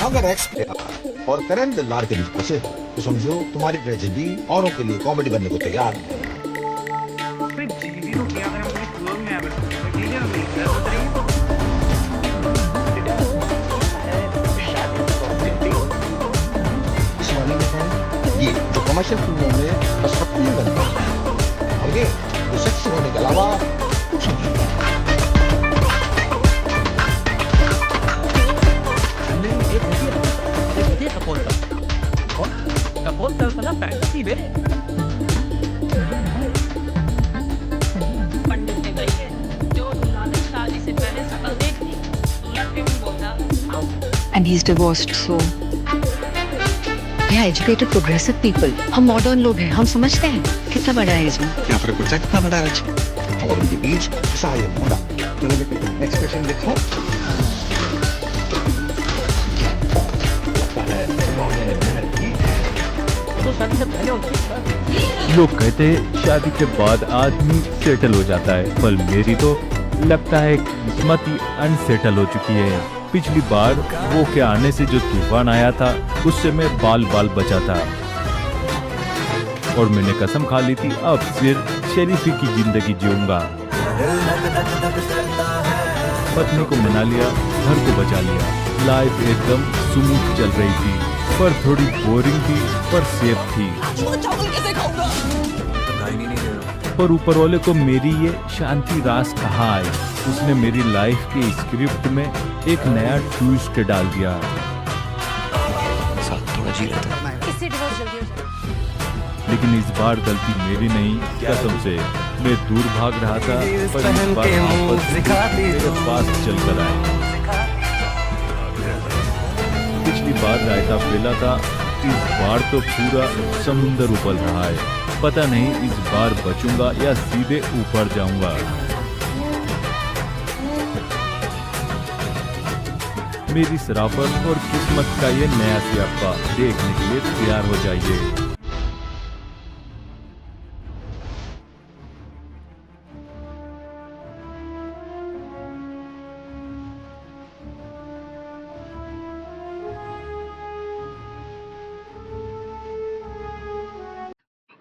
अगर एक्स और करण दिलदार के बीच फंसे हो तो समझो तुम्हारी ट्रेजेडी औरों के लिए कॉमेडी बनने को तैयार है। अबे जीवी को क्या करें, मुझे क्लोज में आवे ठीक है ना, मेरी क्या बता रही है। इस वाले में है ये जो कमर्शियल फिल्मों में बस पत्ती में बनता है और ये जो सेक्सी होने के अलावा कुछ नहीं है। कपोल ना फैंटेसी बे पंडित ने कही है जो दुल्हन शादी से पहले शकल देख ली दूल्हा भी बोलता And he's divorced, so yeah, educated, progressive people. हम मॉडर्न लोग हैं, हम समझते हैं कितना बड़ा है इसमें। क्या फर्क पड़ता है कितना बड़ा है और उनके बीच शायद होना। एक्सप्रेशन देखो तो शादी से पहले होती लोग कहते हैं शादी के बाद आदमी सेटल हो जाता है, पर मेरी तो लगता है किस्मत ही अनसेटल हो चुकी है। पिछली बार वो के आने से जो तूफान आया था उससे मैं बाल बाल बचा था और मैंने कसम खा ली थी अब सिर्फ शरीफी की जिंदगी जीऊंगा। पत्नी को मना लिया, घर को बचा लिया, लाइफ एकदम स्मूथ चल रही थी, पर थोड़ी बोरिंग थी पर सेफ थी। पर ऊपर वाले को मेरी ये शांति रास कहाँ है, उसने मेरी लाइफ के स्क्रिप्ट में एक नया ट्विस्ट डाल दिया। लेकिन इस बार गलती मेरी नहीं, कसम से मैं दूर भाग रहा था पर इस बार वापस मेरे पास चल कर आए। पिछली बार रायता फैला था, इस बार तो पूरा समुंदर उबल रहा है। पता नहीं इस बार बचूंगा या सीधे ऊपर जाऊंगा। मेरी शराफत और किस्मत का ये नया सियापा देखने के लिए तैयार हो जाइए।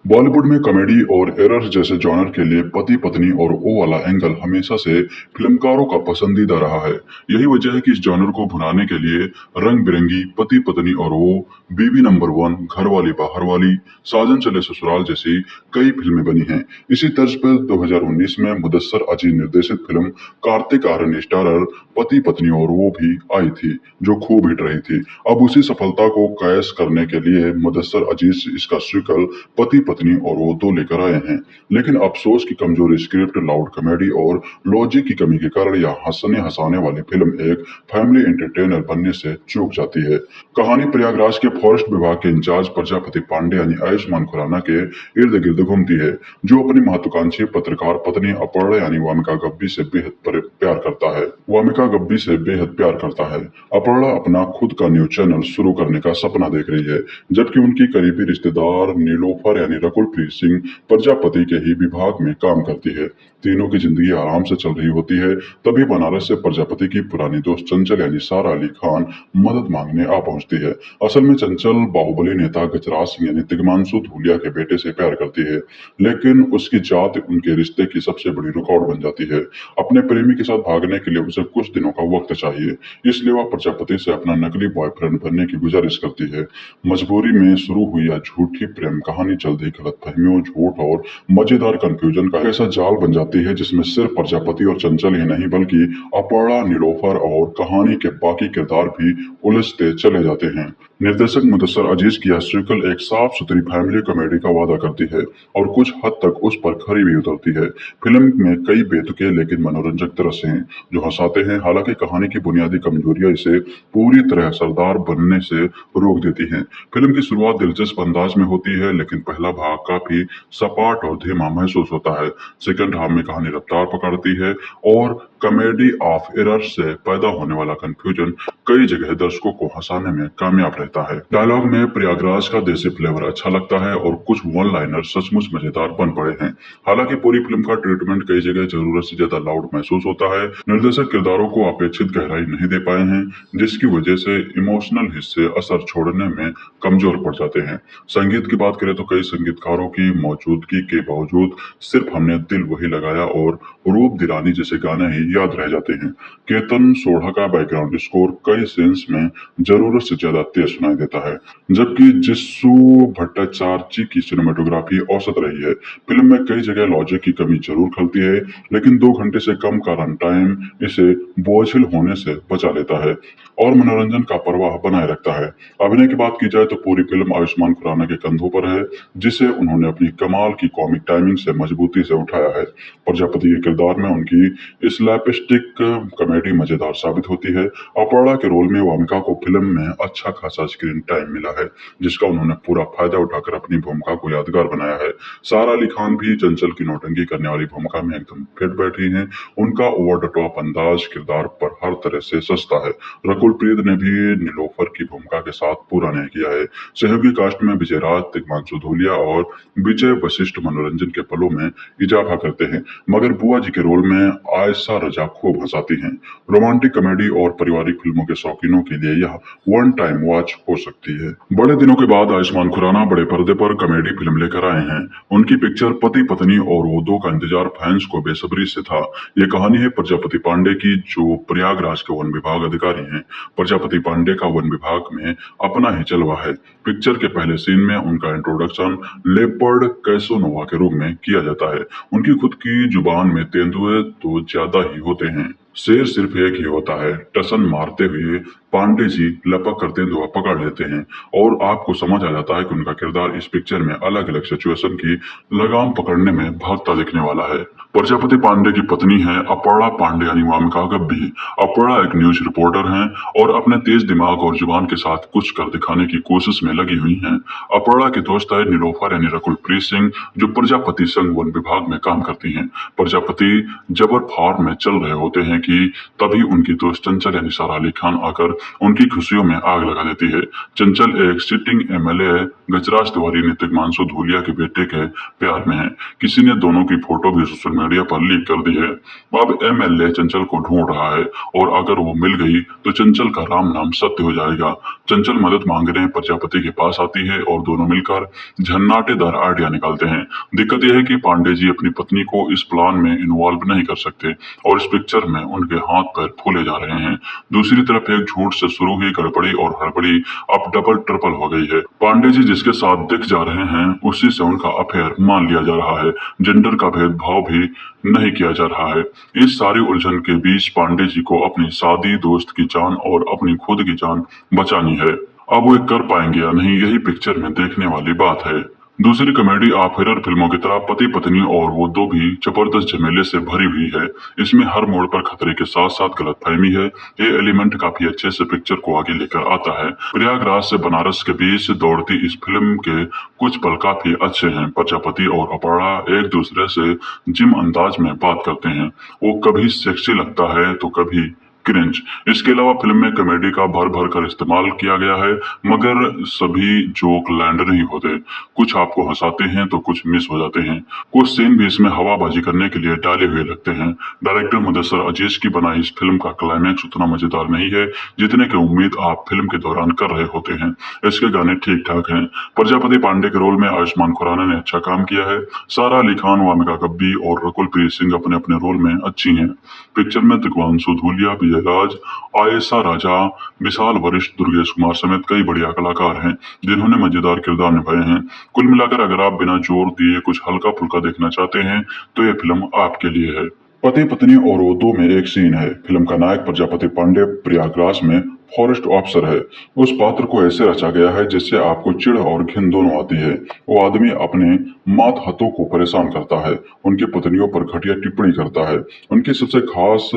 बॉलीवुड में कॉमेडी और एरर जैसे जॉनर के लिए पति पत्नी और ओ वाला एंगल हमेशा से फिल्मकारों का पसंदीदा रहा है। यही वजह है कि इस जॉनर को भुनाने के लिए रंग बिरंगी पति पत्नी और वो, बीवी नंबर 1, घरवाली बाहर वाली, साजन चले ससुराल जैसी कई फिल्में बनी हैं। इसी तर्ज पर 2019 में मुदस्सर अजीज निर्देशित फिल्म कार्तिक आर्यन स्टारर पति पत्नी और वो भी आई थी, जो खूब हिट रही थी। अब उसी सफलता को कैश करने के लिए मुदस्सर अजीज इसका सीक्वल पति पत्नी और वो 2 लेकर आए हैं। लेकिन अफसोस की कमजोर स्क्रिप्ट, लाउड कॉमेडी और लॉजिक की कमी के कारण यह हंसने हंसाने वाली फिल्म एक फैमिली एंटरटेनर बनने से चूक जाती है। कहानी प्रयागराज के फॉरेस्ट विभाग के इंचार्ज प्रजापति पांडे यानी आयुष्मान खुराना के इर्द गिर्द घूमती है, जो अपनी महत्वाकांक्षी पत्रकार पत्नी अपर्णा यानी वामिका गब्बी से बेहद प्यार करता है। वामिका गब्बी से बेहद प्यार करता है। अपर्णा अपना खुद का न्यूज चैनल शुरू करने का सपना देख रही है, जबकि उनकी करीबी रिश्तेदार नीलोफर यानी रकुलप्रीत सिंह प्रजापति के ही विभाग में काम करती है। तीनों की जिंदगी आराम से चल रही होती है, तभी बनारस से प्रजापति की पुरानी दोस्त चंचल यानी सारा अली खान मदद मांगने आ पहुंचती है। असल में चंचल बाहुबली नेता गजराज सिंह यानी तिग्मांशु धूलिया के बेटे से प्यार करती है, लेकिन उसकी जात उनके रिश्ते की सबसे बड़ी रुकावट बन जाती है। अपने प्रेमी के साथ भागने के लिए उसे कुछ दिनों का वक्त चाहिए, इसलिए वह प्रजापति से अपना नकली बॉयफ्रेंड बनने की गुजारिश करती है। मजबूरी में शुरू हुई यह झूठी प्रेम कहानी जल्द ही गलतफहमियों, झूठ और मजेदार कंफ्यूजन का ऐसा जाल बन जाती है जिसमें सिर्फ प्रजापति और चंचल ही नहीं बल्कि अपर्णा, नीलोफर और कहानी के बाकी किरदार भी उलझते चले जाते हैं। निर्देशक मुदस्सर अजीज की यह सीक्वल एक साफ सुथरी फैमिली कॉमेडी का वादा करती है और कुछ हद तक उस पर खरी भी उतरती है। फिल्म में कई बेतुके लेकिन मनोरंजक दृश्य हैं जो हंसाते हैं। हालांकि कहानी की बुनियादी कमजोरियां इसे पूरी तरह असरदार बनने से रोक देती हैं। फिल्म की शुरुआत दिलचस्प अंदाज में होती है, लेकिन पहला भाग काफी सपाट और धीमा महसूस होता है। सेकंड हाफ में कहानी रफ्तार पकड़ती है और कॉमेडी ऑफ एरर से पैदा होने वाला कंफ्यूजन कई जगह दर्शकों को हंसाने में कामयाब रहता है। डायलॉग में प्रयागराज का देसी फ्लेवर अच्छा लगता है और कुछ वन लाइनर सचमुच मजेदार बन पड़े हैं। हालांकि पूरी फिल्म का ट्रीटमेंट कई जगह जरूरत से ज्यादा लाउड महसूस होता है। निर्देशक किरदारों को अपेक्षित गहराई नहीं दे पाए हैं, जिसकी वजह से इमोशनल हिस्से असर छोड़ने में कमजोर पड़ जाते हैं। संगीत की बात करें तो कई संगीतकारों की मौजूदगी के बावजूद सिर्फ हमने दिल वही लगाया और रूप दिलानी जैसे गाने ही याद रह जाते हैं। केतन सोढ़ा का बैकग्राउंड स्कोर कई सीन्स में जरूरत से ज्यादा तेज सुनाई देता है, जबकि जिस्सू भट्टाचार्य की सिनेमेटोग्राफी औसत रही है। फिल्म में कई जगह लॉजिक की कमी जरूर खलती है, लेकिन 2 घंटे से कम का रन टाइम इसे बोझिल होने से बचा लेता है और मनोरंजन का प्रवाह बनाए रखता है। अभिनय की बात की जाए तो पूरी फिल्म आयुष्मान खुराना के कंधों पर है, जिसे उन्होंने अपनी कमाल की कॉमिक टाइमिंग से मजबूती से उठाया है। प्रजापति के किरदार में उनकी स्लैपस्टिक कॉमेडी मजेदार साबित होती है। अपर्णा के रोल में वामिका को फिल्म में अच्छा खासा स्क्रीन टाइम मिला है, जिसका उन्होंने पूरा फायदा उठाकर अपनी भूमिका को यादगार बनाया है। सारा अली खान भी चंचल की नौटंकी करने वाली भूमिका में एकदम फिट बैठी हैं। उनका ओवर द टॉप अंदाज किरदार पर हर तरह से सस्ता है। रकुल प्रीत ने भी नीलोफर की भूमिका के साथ पूरा न्याय किया है। सहयोगी कास्ट में विजय राज, तिग्मांशु धूलिया और विजय वशिष्ठ मनोरंजन के पलों में इजाफा करते हैं, मगर बुआ जी के रोल में आयशा रजा खूब हंसाती हैं। रोमांटिक कॉमेडी और पारिवारिक फिल्मों के शौकीनों के लिए यह वन टाइम वॉच हो सकती है। बड़े दिनों के बाद आयुष्मान खुराना बड़े पर्दे पर कॉमेडी फिल्म लेकर आए हैं। उनकी पिक्चर पति पत्नी और वो दो का इंतजार फैंस को बेसब्री से था। ये कहानी है प्रजापति पांडे की, जो प्रयागराज के वन विभाग अधिकारी हैं। प्रजापति पांडे का वन विभाग में अपना ही जलवा है। पिक्चर के पहले सीन में उनका इंट्रोडक्शन लेपर्ड कैसोनोवा के रूप में किया जाता है। उनकी खुद की जुबान में तेंदुए तो ज्यादा ही होते हैं, शेर सिर्फ एक ही होता है। टसन मारते हुए पांडे जी लपक कर तेंदुआ पकड़ लेते हैं और आपको समझ आ जाता है कि उनका किरदार इस पिक्चर में अलग अलग सिचुएशन की लगाम पकड़ने में भागता दिखने वाला है। प्रजापति पांडे की पत्नी है अपर्णा पांडे यानी वामिका गब्बी। अपर्णा एक न्यूज रिपोर्टर हैं और अपने तेज दिमाग और जुबान के साथ कुछ कर दिखाने की कोशिश में लगी हुई हैं। अपर्णा की दोस्त है नीलोफर यानी रकुल प्रीत सिंह, जो प्रजापति संघ वन विभाग में काम करती हैं। प्रजापति जबर फार्म में चल रहे होते हैं कि तभी उनकी दोस्त चंचल यानी सारा अली खान आकर उनकी खुशियों में आग लगा देती है। चंचल एक सिटिंग एमएलए गजराज तिवारी ने तिग्मांशु धूलिया के बेटे के प्यार में है। किसी ने दोनों की फोटो भी सोशल मीडिया पर लीक कर दी है। अब एमएलए चंचल को ढूंढ रहा है और अगर वो मिल गई तो चंचल का राम नाम सत्य हो जाएगा। चंचल मदद मांगने प्रजापति के पास आती है और दोनों मिलकर झन्नाटेदार आइडिया निकालते हैं। दिक्कत यह है कि पांडे जी अपनी पत्नी को इस प्लान में इन्वॉल्व नहीं कर सकते और इस पिक्चर में उनके हाथ पैर फूले जा रहे हैं। दूसरी तरफ एक झूठ से शुरू हुई गड़बड़ी और हड़बड़ी अब डबल ट्रिपल हो गई है। पांडे जी जिसके साथ दिख जा रहे हैं उसी से उनका अफेयर मान लिया जा रहा है। जेंडर का भेदभाव भी नहीं किया जा रहा है। इस सारी उलझन के बीच पांडे जी को अपनी सादी दोस्त की जान और अपनी खुद की जान बचानी है। अब वो कर पाएंगे या नहीं, यही पिक्चर में देखने वाली बात है। दूसरी कॉमेडी ऑफ हॉरर फिल्मों की तरह पति पत्नी और वो दो भी जबरदस्त झमेले से भरी हुई है। इसमें हर मोड़ पर खतरे के साथ साथ गलतफहमी है। ये एलिमेंट काफी अच्छे से पिक्चर को आगे लेकर आता है। प्रयागराज से बनारस के बीच दौड़ती इस फिल्म के कुछ पल काफी अच्छे हैं। प्रजापति और अपर्णा एक दूसरे से जिम अंदाज में बात करते हैं। वो कभी सेक्सी लगता है तो कभी क्रिंज। इसके अलावा फिल्म में कॉमेडी का भर भर कर इस्तेमाल किया गया है, मगर सभी जोक लैंड नहीं होते। कुछ आपको हंसाते हैं तो कुछ मिस हो जाते हैं। कुछ सीन भी इसमें हवाबाजी करने के लिए डाले हुए लगते हैं। डायरेक्टर मुदस्सर अजीज की बनाई इस फिल्म का क्लाइमैक्स उतना मजेदार नहीं है जितने की उम्मीद आप फिल्म के दौरान कर रहे होते हैं। इसके गाने ठीक ठाक हैं। प्रजापति पांडे के रोल में आयुष्मान खुराना ने अच्छा काम किया है। सारा अली खान, वामिका गब्बी और रकुल प्रीत सिंह अपने अपने रोल में अच्छी हैं। पिक्चर में तिग्मांशु धूलिया, राज, आयशा राजा, विशाल वरिष्ठ, दुर्गेश कुमार समेत कई बढ़िया कलाकार हैं जिन्होंने मजेदार किरदार निभाए हैं। कुल मिलाकर अगर आप बिना जोर दिए कुछ हल्का फुल्का देखना चाहते हैं तो यह फिल्म आपके लिए है। पति पत्नी और वो दो में एक सीन है। फिल्म का नायक प्रजापति पांडे प्रयागराज में फॉरेस्ट ऑफिसर है। उस पात्र को ऐसे रचा गया है जिससे आपको चिढ़ और घिन दोनों आती है। वो आदमी अपने मातहतों को परेशान करता है, उनकी पत्नियों पर घटिया टिप्पणी करता है, उनकी सबसे खास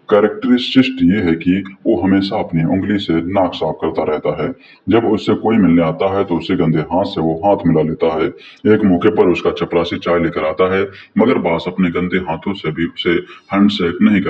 कैरेक्टरिस्टिक ये है कि वो हमेशा अपनी उंगली से नाक साफ करता रहता है। जब उससे कोई मिलने आता है तो उसे गंदे हाथ से वो हाथ मिला लेता है। एक मौके पर उसका चपरासी चाय लेकर आता है, मगर बास अपने गंदे हाथों से भी उसे हैंडशेक नहीं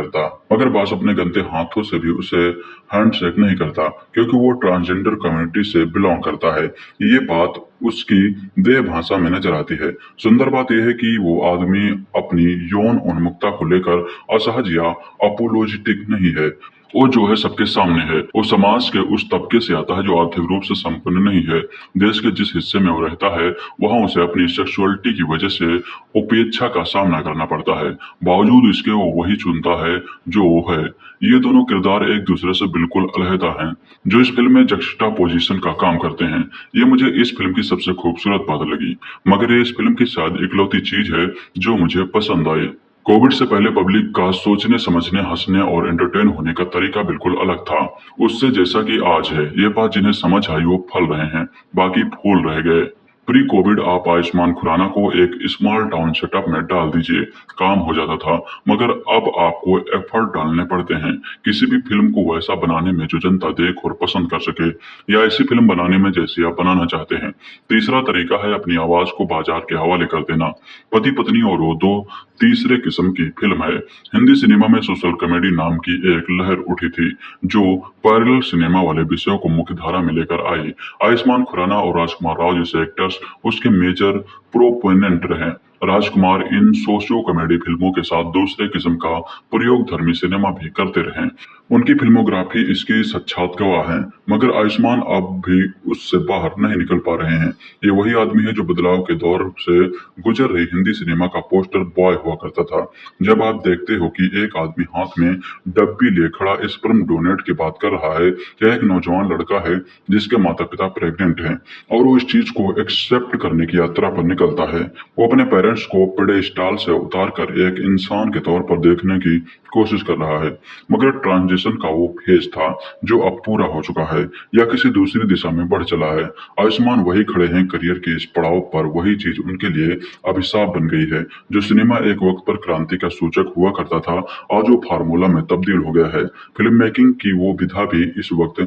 करता क्योंकि वो ट्रांसजेंडर कम्युनिटी से बिलोंग करता है। ये बात उसकी देह भाषा में नजर आती है। सुंदर बात यह है कि वो आदमी अपनी यौन उन्मुखता को लेकर असहज या अपोलोजेटिक नहीं है। वो जो है सबके सामने है। वो समाज के उस तबके से आता है जो आर्थिक रूप से संपन्न नहीं है। देश के जिस हिस्से में वो रहता है वहां उसे अपनी सेक्सुअलिटी की वजह से उपेक्षा का सामना करना पड़ता है। बावजूद इसके वो वही चुनता है जो वो है। ये दोनों किरदार एक दूसरे से बिल्कुल अलहदा हैं, जो इस फिल्म में जक्सटापोजिशन का काम करते हैं। ये मुझे इस फिल्म की सबसे खूबसूरत बात लगी, मगर ये इस फिल्म की शायद इकलौती चीज है जो मुझे पसंद आई। कोविड से पहले पब्लिक का सोचने, समझने, हंसने और एंटरटेन होने का तरीका बिल्कुल अलग था उससे जैसा कि आज है। ये बात जिन्हें समझ आई वो फल रहे हैं, बाकी फूल रह गए। प्री कोविड आप आयुष्मान खुराना को एक स्मॉल टाउन सेटअप में डाल दीजिए, काम हो जाता था। मगर अब आपको एफर्ट डालने पड़ते हैं किसी भी फिल्म को वैसा बनाने में जो जनता देख और पसंद कर सके, या ऐसी फिल्म बनाने में जैसी आप बनाना चाहते हैं। तीसरा तरीका है अपनी आवाज को बाजार के हवाले कर देना। पति पत्नी और वो दो तीसरे किस्म की फिल्म है। हिंदी सिनेमा में सोशल कॉमेडी नाम की एक लहर उठी थी जो पैरेलल सिनेमा वाले विषयों को मुख्य धारा में लेकर आई। आयुष्मान खुराना और राजकुमार राव जैसे एक्टर्स उसके मेजर प्रोपोनेंट रहे। राजकुमार इन सोशियो कॉमेडी फिल्मों के साथ दूसरे किस्म का प्रयोग धर्मी सिनेमा भी करते रहे। उनकी फिल्मोग्राफी इसकी साक्षात गवाह है, मगर आयुष्मान अब भी उससे बाहर नहीं निकल पा रहे हैं। ये वही आदमी है जो बदलाव के दौर से गुजर रही हिंदी सिनेमा का पोस्टर बॉय हुआ करता था। जब आप देखते हो कि एक आदमी हाथ में डब्बी लिए खड़ा स्पर्म डोनेट की बात कर रहा है, या एक नौजवान लड़का है जिसके माता पिता प्रेग्नेंट हैं और वो इस चीज को एक्सेप्ट करने की यात्रा पर निकलता है। वो अपने पेरेंट्स को पेडेस्टाल से उतार कर एक इंसान के तौर पर देखने की कोशिश कर रहा है। मगर ट्रांजिशन का वो फेज था जो अब पूरा हो चुका है या किसी दूसरी दिशा में बढ़ चला है। आयुष्मान वही खड़े हैं करियर के इस पड़ाव पर। वही चीज उनके लिए अभिशाप बन गई है। जो सिनेमा एक वक्त पर क्रांति का सूचक हुआ करता था, आज वो फार्मूला में तब्दील हो गया है। फिल्म मेकिंग की वो विधा भी इस वक्त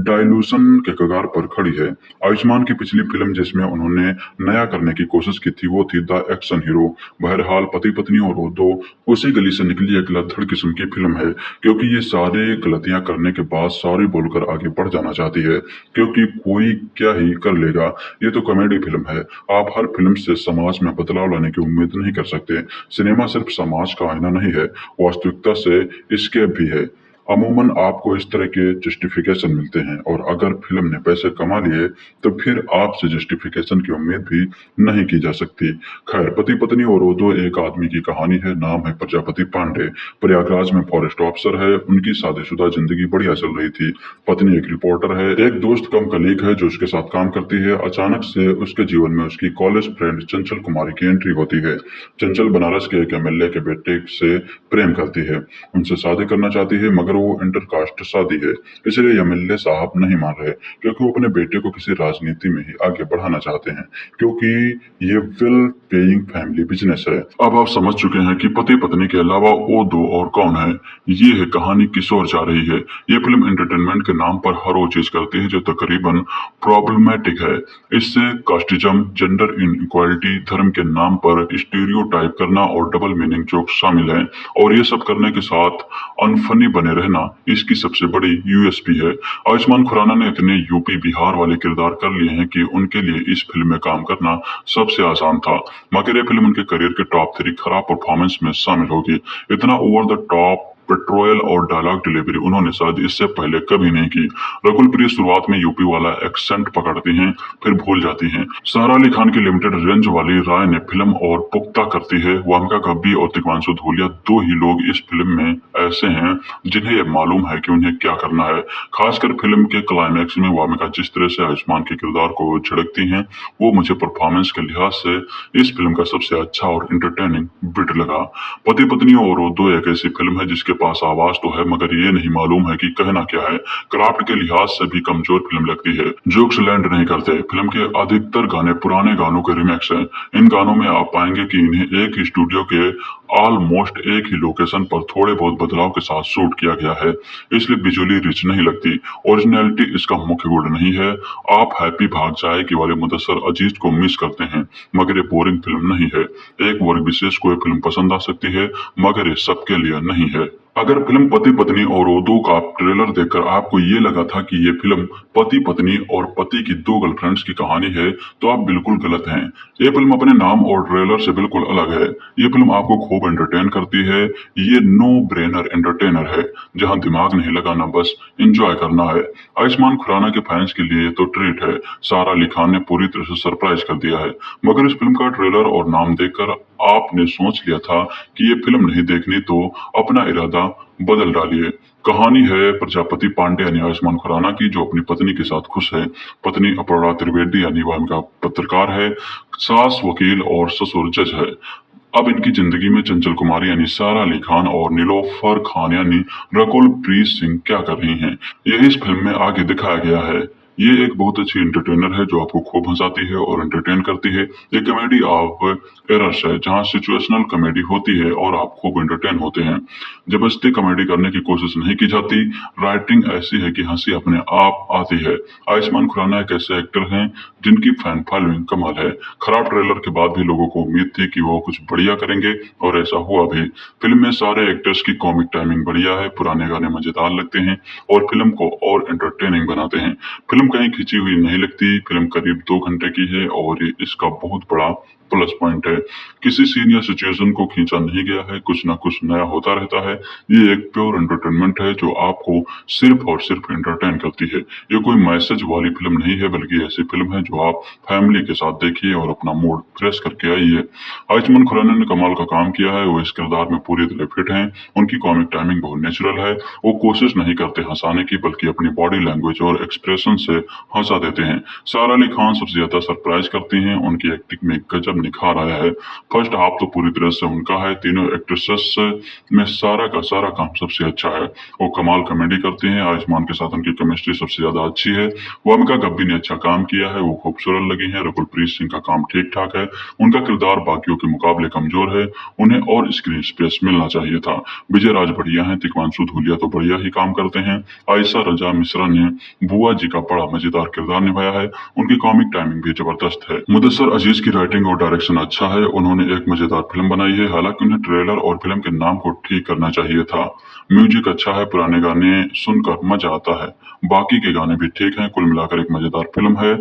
डायलूशन के कगार पर खड़ी है। आयुष्मान की पिछली फिल्म जिसमें उन्होंने नया करने की कोशिश की थी वो थी द एक्शन हीरो। बहरहाल पति पत्नी और वो दो उसी गली से निकली एक लद्दड़ किस्म की फिल्म है, क्योंकि ये सारे गलतियां करने के बाद सॉरी बोलकर आगे बढ़ जाना चाहती है, क्योंकि कोई क्या ही कर लेगा। ये तो कॉमेडी फिल्म है। आप हर फिल्म से समाज में बदलाव लाने की उम्मीद नहीं कर सकते। सिनेमा सिर्फ समाज का आईना नहीं है, वास्तविकता से एस्केप भी है। अमूमन आपको इस तरह के जस्टिफिकेशन मिलते हैं, और अगर फिल्म ने पैसे कमा लिए तो फिर आपसे जस्टिफिकेशन की उम्मीद भी नहीं की जा सकती। खैर, पति पत्नी और वो दो एक आदमी की कहानी है। नाम है प्रजापति पांडे। प्रयागराज में फॉरेस्ट ऑफिसर है। उनकी शादीशुदा जिंदगी बढ़िया चल रही थी। पत्नी एक रिपोर्टर है। एक दोस्त कम कलीग है जो उसके साथ काम करती है। अचानक से उसके जीवन में उसकी कॉलेज फ्रेंड चंचल कुमारी की एंट्री होती है। चंचल बनारस के एक एमएलए के बेटे से प्रेम करती है, उनसे शादी करना चाहती है, मगर वो इंटरकास्ट शादी है, इसलिए एमएलए साहब नहीं मान रहे, क्योंकि वो अपने बेटे को किसी राजनीति में ही आगे बढ़ाना चाहते हैं, क्योंकि ये वेल पेइंग फैमिली बिजनेस है। अब आप समझ चुके हैं कि पति पत्नी के अलावा वो दो और कौन है। ये है कहानी किस ओर जा रही है। ये फिल्म एंटरटेनमेंट के नाम पर हर वो चीज करती है जो तकरीबन प्रॉब्लमेटिक है। इससे कास्टिज्म, जेंडर इनइक्वालिटी, धर्म के नाम पर स्टीरियोटाइप करना और डबल मीनिंग जोक शामिल हैं, और ये सब करने के साथ अनफनी बने रहना इसकी सबसे बड़ी यूएसपी है। आयुष्मान खुराना ने इतने यूपी बिहार वाले किरदार कर लिए हैं कि उनके लिए इस फिल्म में काम करना सबसे आसान था, मगर ये फिल्म उनके करियर के टॉप 3 खराब परफॉर्मेंस में शामिल होगी। इतना ओवर द टॉप पेट्रोल और डायलॉग डिलीवरी उन्होंने शायद इससे पहले कभी नहीं की। रकुल प्रीत शुरुआत में यूपी वाला एक्सेंट पकड़ती हैं, फिर भूल जाती हैं। सारा अली खान की लिमिटेड रेंज वाली राय ने फिल्म और पुख्ता करती है। वामिका गब्बी और तिग्मांशु धूलिया दो ही लोग इस फिल्म में ऐसे हैं जिन्हें यह मालूम है कि उन्हें क्या करना है। खासकर फिल्म के क्लाइमैक्स में वामिका जिस तरह से आयुष्मान के किरदार को झिड़कती हैं, वो मुझे परफॉर्मेंस के लिहाज से इस फिल्म का सबसे अच्छा और इंटरटेनिंग बिट लगा। पति पत्नी और वो दो एक ऐसी फिल्म है जिसके पास आवाज तो है मगर ये नहीं मालूम है कि कहना क्या है। क्राफ्ट के लिहाज से भी कमजोर फिल्म लगती है। जोक्स लैंड नहीं करते। फिल्म के अधिकतर गाने पुराने गानों के रिमिक्स हैं। इन गानों में आप पाएंगे कि इन्हें एक ही स्टूडियो के ऑलमोस्ट एक ही लोकेशन पर थोड़े बहुत बदलाव के साथ शूट किया गया है, इसलिए विजुअली रिच नहीं लगती। ओरिजिनलिटी इसका मुख्य गुण नहीं है। आप हैप्पी भाग जाएगी वाले मुदस्सर अजीज को मिस करते हैं मगर ये बोरिंग फिल्म नहीं है। एक वर्ग विशेष को ये फिल्म पसंद आ सकती है मगर ये सबके लिए नहीं है। अगर फिल्म पति पत्नी और वो दो का ट्रेलर देखकर आपको ये लगा था कि ये फिल्म पति पत्नी और पति की दो गर्लफ्रेंड्स की कहानी है तो आप बिल्कुल गलत हैं। ये फिल्म अपने नाम और ट्रेलर से बिल्कुल अलग है। ये फिल्म आपको खूब एंटरटेन करती है। ये नो ब्रेनर एंटरटेनर है जहां दिमाग नहीं लगाना, बस एंजॉय करना है। आयुष्मान खुराना के फैंस के लिए तो ट्रीट है। सारा अली खान ने पूरी तरह से सरप्राइज कर दिया है मगर इस फिल्म का ट्रेलर और नाम देखकर आपने सोच लिया था कि ये फिल्म नहीं देखनी तो अपना इरादा बदल डालिए। कहानी है प्रजापति पांडे यानी आयुष्मान खुराना की, जो अपनी पत्नी के साथ खुश है। पत्नी अपर्णा त्रिवेदी यानी वह इनका पत्रकार है, सास वकील और ससुर जज है। अब इनकी जिंदगी में चंचल कुमारी यानी सारा अली खान और नीलोफर खान यानी रकुल प्रीत सिंह क्या कर रही हैं, यही इस फिल्म में आगे दिखाया गया है। ये एक बहुत अच्छी एंटरटेनर है जो आपको खूब हंसाती है और एंटरटेन करती है। ये कॉमेडी ऑफ एरर्स है जहां सिचुएशनल कॉमेडी होती है और आप खूब एंटरटेन होते हैं। जबरदस्ती कॉमेडी करने की कोशिश नहीं की जाती। राइटिंग ऐसी है कि हंसी अपने आप आती है। आयुष्मान खुराना एक ऐसे एक्टर हैं जिनकी फैन फॉलोइंग कमाल है। खराब ट्रेलर के बाद भी लोगों को उम्मीद थी कि वो कुछ बढ़िया करेंगे और ऐसा हुआ भी। फिल्म में सारे एक्टर्स की कॉमिक टाइमिंग बढ़िया है, पुराने गाने मजेदार लगते हैं और फिल्म को और एंटरटेनिंग बनाते हैं। फिल्म कहीं खिंची हुई नहीं लगती। फिल्म करीब 2 घंटे की है और ये इसका बहुत बड़ा प्लस पॉइंट है। किसी सीन या सिचुएशन को खींचा नहीं गया है, कुछ ना कुछ नया होता रहता है। ये एक प्योर एंटरटेनमेंट है जो आपको सिर्फ और सिर्फ एंटरटेन करती है। ये कोई मैसेज वाली फिल्म नहीं है बल्कि ऐसी फिल्म है जो आप फैमिली के साथ देखिए और अपना मूड फ्रेश करके आइए। आयुष्मान खुराना ने कमाल का काम किया है। वो इस किरदार में पूरी तरह फिट हैं। उनकी कॉमिक टाइमिंग बहुत नेचुरल है। वो कोशिश नहीं करते हंसाने की बल्कि अपनी बॉडी लैंग्वेज और एक्सप्रेशन से हंसा देते हैं। सारा अली खान सबसे ज्यादा सरप्राइज करती हैं। उनकी एक्टिंग में गजब निखार आया है। फर्स्ट हाफ तो पूरी तरह से उनका है। तीनों एक्ट्रेसेस में सारा का सारा काम सबसे अच्छा है। वो कमाल कॉमेडी करती हैं। आयुष्मान के साथ उनकी केमिस्ट्री सबसे ज्यादा अच्छी है। वामिका गब्बी ने अच्छा काम किया है। वो खूबसूरत लगी है। रकुल प्रीत सिंह का काम ठीक ठाक है। उनका किरदार बाकियों के मुकाबले कमजोर है। उन्हें और स्क्रीन स्पेस मिलना चाहिए था। विजय राज बढ़िया है। तिग्मांशु धूलिया तो बढ़िया ही काम करते हैं। आयशा रजा मिश्रा ने बुआ जी का बड़ा मजेदार किरदार निभाया है। उनकी कॉमिक टाइमिंग भी जबरदस्त है। मुदस्सर अजीज की राइटिंग और डायरेक्शन अच्छा है। उन्होंने एक मजेदार फिल्म बनाई है। हालांकि उन्हें ट्रेलर और फिल्म के नाम को ठीक करना चाहिए था। म्यूजिक अच्छा है। पुराने गाने सुनकर मजा आता है। बाकी के गाने भी ठीक हैं। कुल मिलाकर एक मजेदार फिल्म है।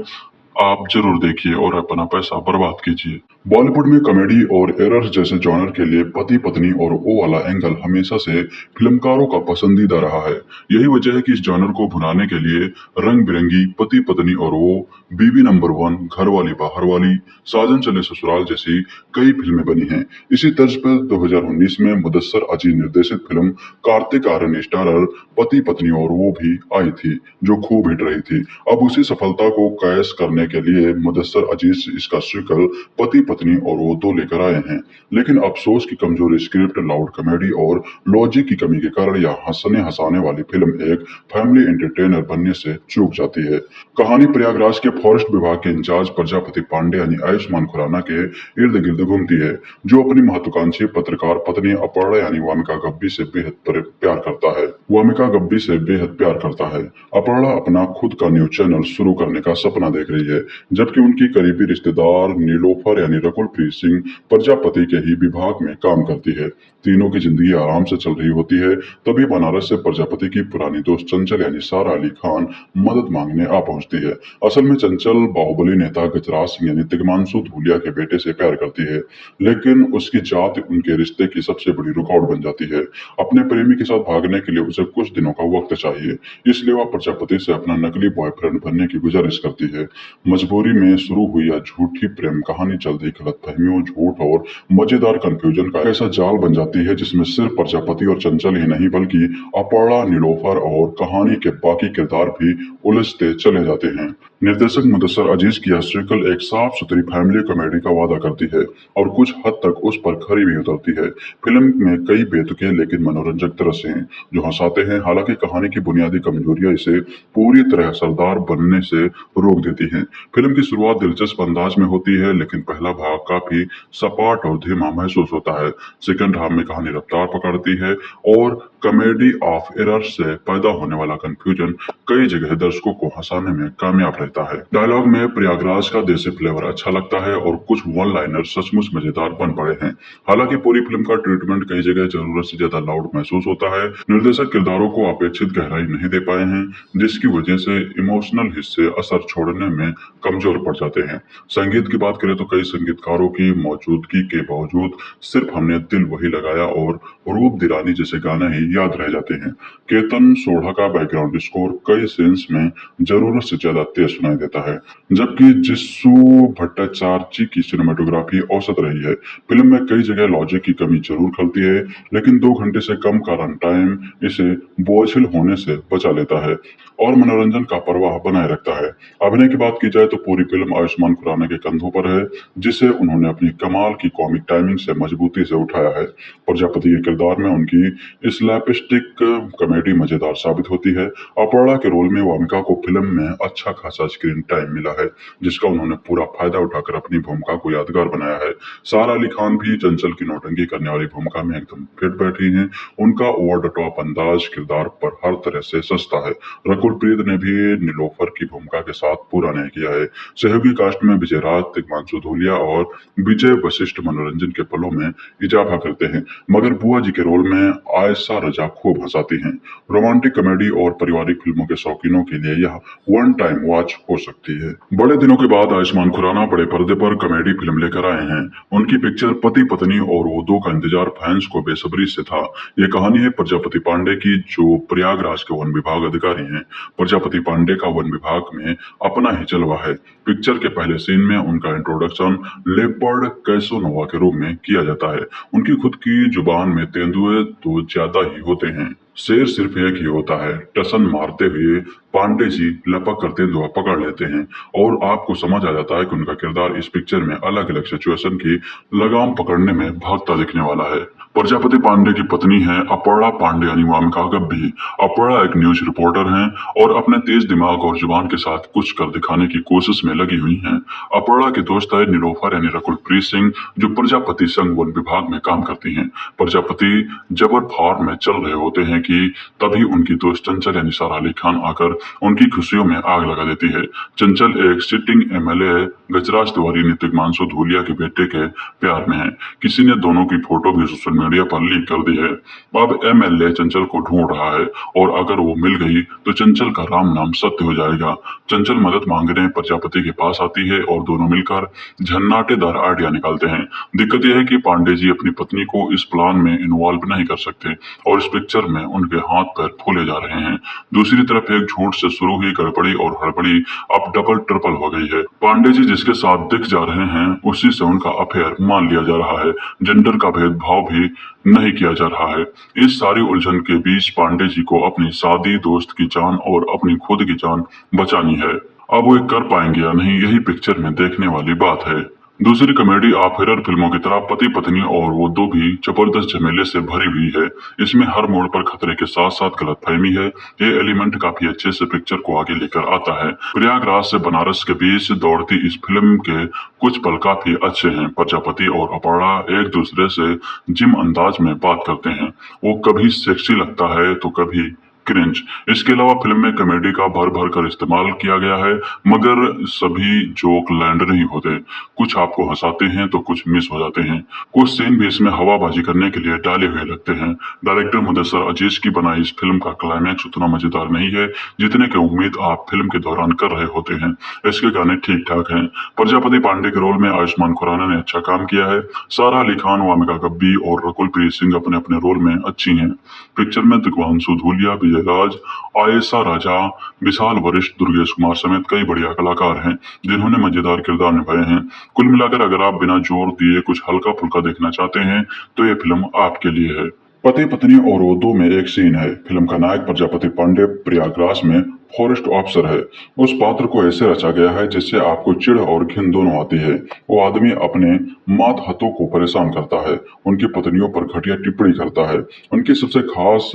आप जरूर देखिए और अपना पैसा बर्बाद कीजिए। बॉलीवुड में कॉमेडी और एरर जैसे जॉनर के लिए पति पत्नी और ओ वाला एंगल हमेशा से फिल्मकारों का पसंदीदा रहा है। यही वजह है कि इस जॉनर को भुनाने के लिए रंग बिरंगी पति पत्नी और वो, बीवी नंबर 1, घरवाली बाहर वाली, साजन चले ससुराल जैसी कई फिल्में बनी हैं। इसी तर्ज पर 2019 में मुदस्सर अजीज निर्देशित फिल्म कार्तिक आर्यन स्टारर पति पत्नी और वो भी आई थी जो खूब हिट रही थी। अब उसी सफलता को कैश करने के लिए मुदस्सर अजीज इसका सीक्वल पति पत्नी और वो 2 लेकर आए हैं। लेकिन अफसोस की कमजोर स्क्रिप्ट, लाउड कॉमेडी और लॉजिक की कमी के कारण यह हंसने हंसाने वाली फिल्म एक फैमिली एंटरटेनर बनने से चूक जाती है। कहानी प्रयागराज के फॉरेस्ट विभाग के इंचार्ज प्रजापति पांडे यानी आयुष्मान खुराना के इर्द गिर्द घूमती है, जो अपनी महत्वाकांक्षी पत्रकार पत्नी अपर्णा यानी वामिका गब्बी से बेहद प्यार करता है। वामिका गब्बी से बेहद प्यार करता है। अपर्णा अपना खुद का न्यूज चैनल शुरू करने का सपना देख रही है, जबकि उनकी करीबी रिश्तेदार नीलोफर यानी रकुल प्रीत सिंह प्रजापति के ही विभाग में काम करती है। तीनों की जिंदगी आराम से चल रही होती है। तभी बनारस से प्रजापति की पुरानी दोस्त चंचल यानी सारा अली खान मदद मांगने आ पहुंचती है। असल में चंचल बाहुबली नेता गजराज सिंह यानी तिग्मांशु धूलिया के बेटे से प्यार करती है, लेकिन उसकी जात उनके रिश्ते की सबसे बड़ी रुकावट बन जाती है। अपने प्रेमी के साथ भागने के लिए उसे कुछ दिनों का वक्त चाहिए, इसलिए वह प्रजापति से अपना नकली बॉयफ्रेंड बनने की गुजारिश करती है। मजबूरी में शुरू हुई यह झूठी प्रेम कहानी जल्दी गलतफहमियों, झूठ और मजेदार कंफ्यूजन का ऐसा जाल बन जाती है जिसमें सिर्फ प्रजापति और चंचल ही नहीं बल्कि अपर्णा, नीलोफर और कहानी के बाकी किरदार भी उलझते चले जाते हैं। निर्देशक मुदस्सर अजीज की यह श्रीकल एक साफ सुथरी फैमिली कॉमेडी का वादा करती है और कुछ हद तक उस पर खरी भी उतरती है। फिल्म में कई बेतुके लेकिन मनोरंजक दृश्य हैं जो हंसाते हैं। हालांकि कहानी की बुनियादी कमजोरियां इसे पूरी तरह असरदार बनने से रोक देती हैं। फिल्म की शुरुआत दिलचस्प अंदाज में होती है लेकिन पहला भाग काफी सपाट और धीमा महसूस होता है। सेकंड हाफ में कहानी रफ्तार पकड़ती है और कॉमेडी ऑफ एरर से पैदा होने वाला कंफ्यूजन कई जगह दर्शकों को हंसाने में कामयाब रहता है। डायलॉग में प्रयागराज का देसी फ्लेवर अच्छा लगता है और कुछ वन लाइनर सचमुच मजेदार बन पड़े हैं। हालांकि पूरी फिल्म का ट्रीटमेंट कई जगह जरूरत से ज्यादा लाउड महसूस होता है। निर्देशक किरदारों को अपेक्षित गहराई नहीं दे पाए हैं जिसकी वजह से इमोशनल हिस्से असर छोड़ने में कमजोर पड़ जाते हैं। संगीत की बात करें तो कई संगीतकारों की मौजूदगी के बावजूद सिर्फ हमने दिल वही लगाया और रूप दिरानी जैसे गाने ही याद रह जाते हैं। केतन सोढ़ा का बैकग्राउंड स्कोर कई सीन्स में जरूरत से ज्यादा तेज सुनाई देता है, जबकि जिस्सू भट्टाचार्य की सिनेमेटोग्राफी औसत रही है। फिल्म में कई जगह लॉजिक की कमी जरूर खलती है लेकिन 2 घंटे से कम का रन टाइम इसे बोझिल होने से बचा लेता है और मनोरंजन का प्रवाह बनाए रखता है। अभिनय की बात की जाए तो पूरी फिल्म आयुष्मान खुराना के कंधों पर है जिसे उन्होंने अपनी कमाल की कॉमिक टाइमिंग से मजबूती से उठाया है। प्रजापति के किरदार में उनकी स्लैपस्टिक कॉमेडी मजेदार साबित होती है। अपर्णा के रोल में वामिका को फिल्म में अच्छा खासा स्क्रीन टाइम मिला है जिसका उन्होंने पूरा फायदा उठाकर अपनी भूमिका को यादगार बनाया है। सारा अली खान भी चंचल की नौटंकी करने वाली भूमिका में एकदम फिट बैठी हैं। उनका ओवर द टॉप अंदाज किरदार पर हर तरह से सस्ता है। रकुल प्रीत ने भी नीलोफर की भूमिका के साथ पूरा न्याय किया है। सहयोगी कास्ट में विजय राज, तिग्मांशु धूलिया और विजय वशिष्ठ मनोरंजन के पलों में इजाफा करते हैं मगर बुआ जी के रोल में आयशा रजा खूब हंसाती हैं। रोमांटिक कॉमेडी और पारिवारिक फिल्मों के शौकीनों के लिए यह वन टाइम वॉच हो सकती है। बड़े दिनों के बाद आयुष्मान खुराना बड़े पर्दे पर कॉमेडी फिल्म लेकर आए हैं। उनकी पिक्चर पति पत्नी और वो दो का इंतजार फैंस को बेसब्री से था। ये कहानी है प्रजापति पांडे की जो प्रयागराज के वन विभाग अधिकारी हैं। प्रजापति पांडे का वन विभाग में अपना ही जलवा है। पिक्चर के पहले सीन में उनका इंट्रोडक्शन लेपर्ड कैसोनोवा के रूप में किया जाता है। उनकी खुद की जुबान में तेंदुए तो ज्यादा ही होते हैं, शेर सिर्फ एक ही होता है। टसन मारते हुए पांडे जी लपक कर तेंदुआ पकड़ लेते हैं और आपको समझ आ जाता है कि उनका किरदार इस पिक्चर में अलग अलग सिचुएशन की लगाम पकड़ने में भागता दिखने वाला है। प्रजापति पांडे की पत्नी है अपर्णा पांडे यानी वामिका गब्बी। अपर्णा एक न्यूज रिपोर्टर हैं और अपने तेज दिमाग और जुबान के साथ कुछ कर दिखाने की कोशिश में लगी हुई हैं। अपर्णा की दोस्त है नीलोफर यानी रकुल प्रीत सिंह जो प्रजापति संघ वन विभाग में काम करती हैं। प्रजापति जबर फार्म में चल रहे होते हैं कि तभी उनकी दोस्त चंचल यानी सारा अली खान आकर उनकी खुशियों में आग लगा देती है। चंचल एक सिटिंग एमएलए गजराज तिवारी ने तिग्मांशु धूलिया के बेटे के प्यार में है। किसी ने दोनों की फोटो भी सोशल मीडिया पर लीक कर दी है। अब एमएलए चंचल को ढूंढ रहा है और अगर वो मिल गई तो चंचल का राम नाम सत्य हो जाएगा। चंचल मदद मांगने प्रजापति के पास आती है और दोनों मिलकर झन्नाटेदार आइडिया निकालते हैं। दिक्कत यह है कि पांडे जी अपनी पत्नी को इस प्लान में इन्वॉल्व नहीं कर सकते और इस पिक्चर में उनके हाथ पैर फूले जा रहे हैं। दूसरी तरफ एक झूठ से शुरू हुई गड़बड़ी और हड़बड़ी अब डबल ट्रिपल हो गई है। पांडे जी जिसके साथ दिख जा रहे हैं उसी से उनका अफेयर मान लिया जा रहा है। जेंडर का भेदभाव भी नहीं किया जा रहा है। इस सारी उलझन के बीच पांडे जी को अपनी सादी दोस्त की जान और अपनी खुद की जान बचानी है। अब वो कर पाएंगे या नहीं यही पिक्चर में देखने वाली बात है। दूसरी कॉमेडी ऑफ हॉरर फिल्मों की तरह पति पत्नी और वो दो भी जबरदस्त झमेले से भरी हुई है। इसमें हर मोड़ पर खतरे के साथ साथ गलतफहमी है। ये एलिमेंट काफी अच्छे से पिक्चर को आगे लेकर आता है। प्रयागराज से बनारस के बीच दौड़ती इस फिल्म के कुछ पल काफी अच्छे हैं। प्रजापति और अपर्णा एक दूसरे से जिम अंदाज में बात करते हैं। वो कभी सेक्सी लगता है तो कभी क्रिंज। इसके अलावा फिल्म में कॉमेडी का भर भर कर इस्तेमाल किया गया है मगर सभी जोक लैंड नहीं होते। कुछ आपको हंसाते हैं तो कुछ मिस हो जाते हैं। कुछ सीन भी इसमें हवाबाजी करने के लिए डाले हुए लगते हैं। डायरेक्टर मुदस्सर अजीज की बनाई इस फिल्म का क्लाइमैक्स उतना मजेदार नहीं है जितने की उम्मीद आप फिल्म के दौरान कर रहे होते हैं। इसके गाने ठीक ठाक हैं। प्रजापति पांडे के रोल में आयुष्मान खुराना ने अच्छा काम किया है। सारा अली खान, वामिका गब्बी और रकुल प्रीत सिंह अपने अपने रोल में अच्छी हैं। पिक्चर में तिग्मांशु धूलिया, राज, आयशा राजा, विशाल वरिष्ठ, दुर्गेश कुमार समेत कई बढ़िया कलाकार हैं जिन्होंने मजेदार किरदार निभाए हैं। कुल मिलाकर अगर आप बिना जोर दिए कुछ हल्का फुल्का देखना चाहते हैं तो ये फिल्म आपके लिए है। पति पत्नी और वो दो में एक सीन है। फिल्म का नायक प्रजापति पांडे प्रयागराज में फॉरेस्ट ऑफिसर है। उस पात्र को ऐसे रचा गया है जिससे आपको चिढ़ और घिन दोनों आती है। वो आदमी अपने मातहतों को परेशान करता है, उनकी पत्नियों पर घटिया टिप्पणी करता है। उनकी सबसे खास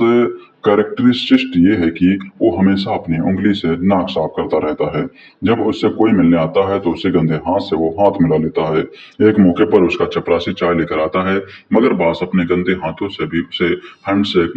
कैरेक्टरिस्टिक ये है कि वो हमेशा अपनी उंगली से नाक साफ करता रहता है। जब उससे कोई मिलने आता है तो उसे गंदे हाथ से वो हाथ मिला लेता है। एक मौके पर उसका चपरासी चाय लेकर आता है, मगर बास अपने गंदे हाथों से भी उसे हैंडशेक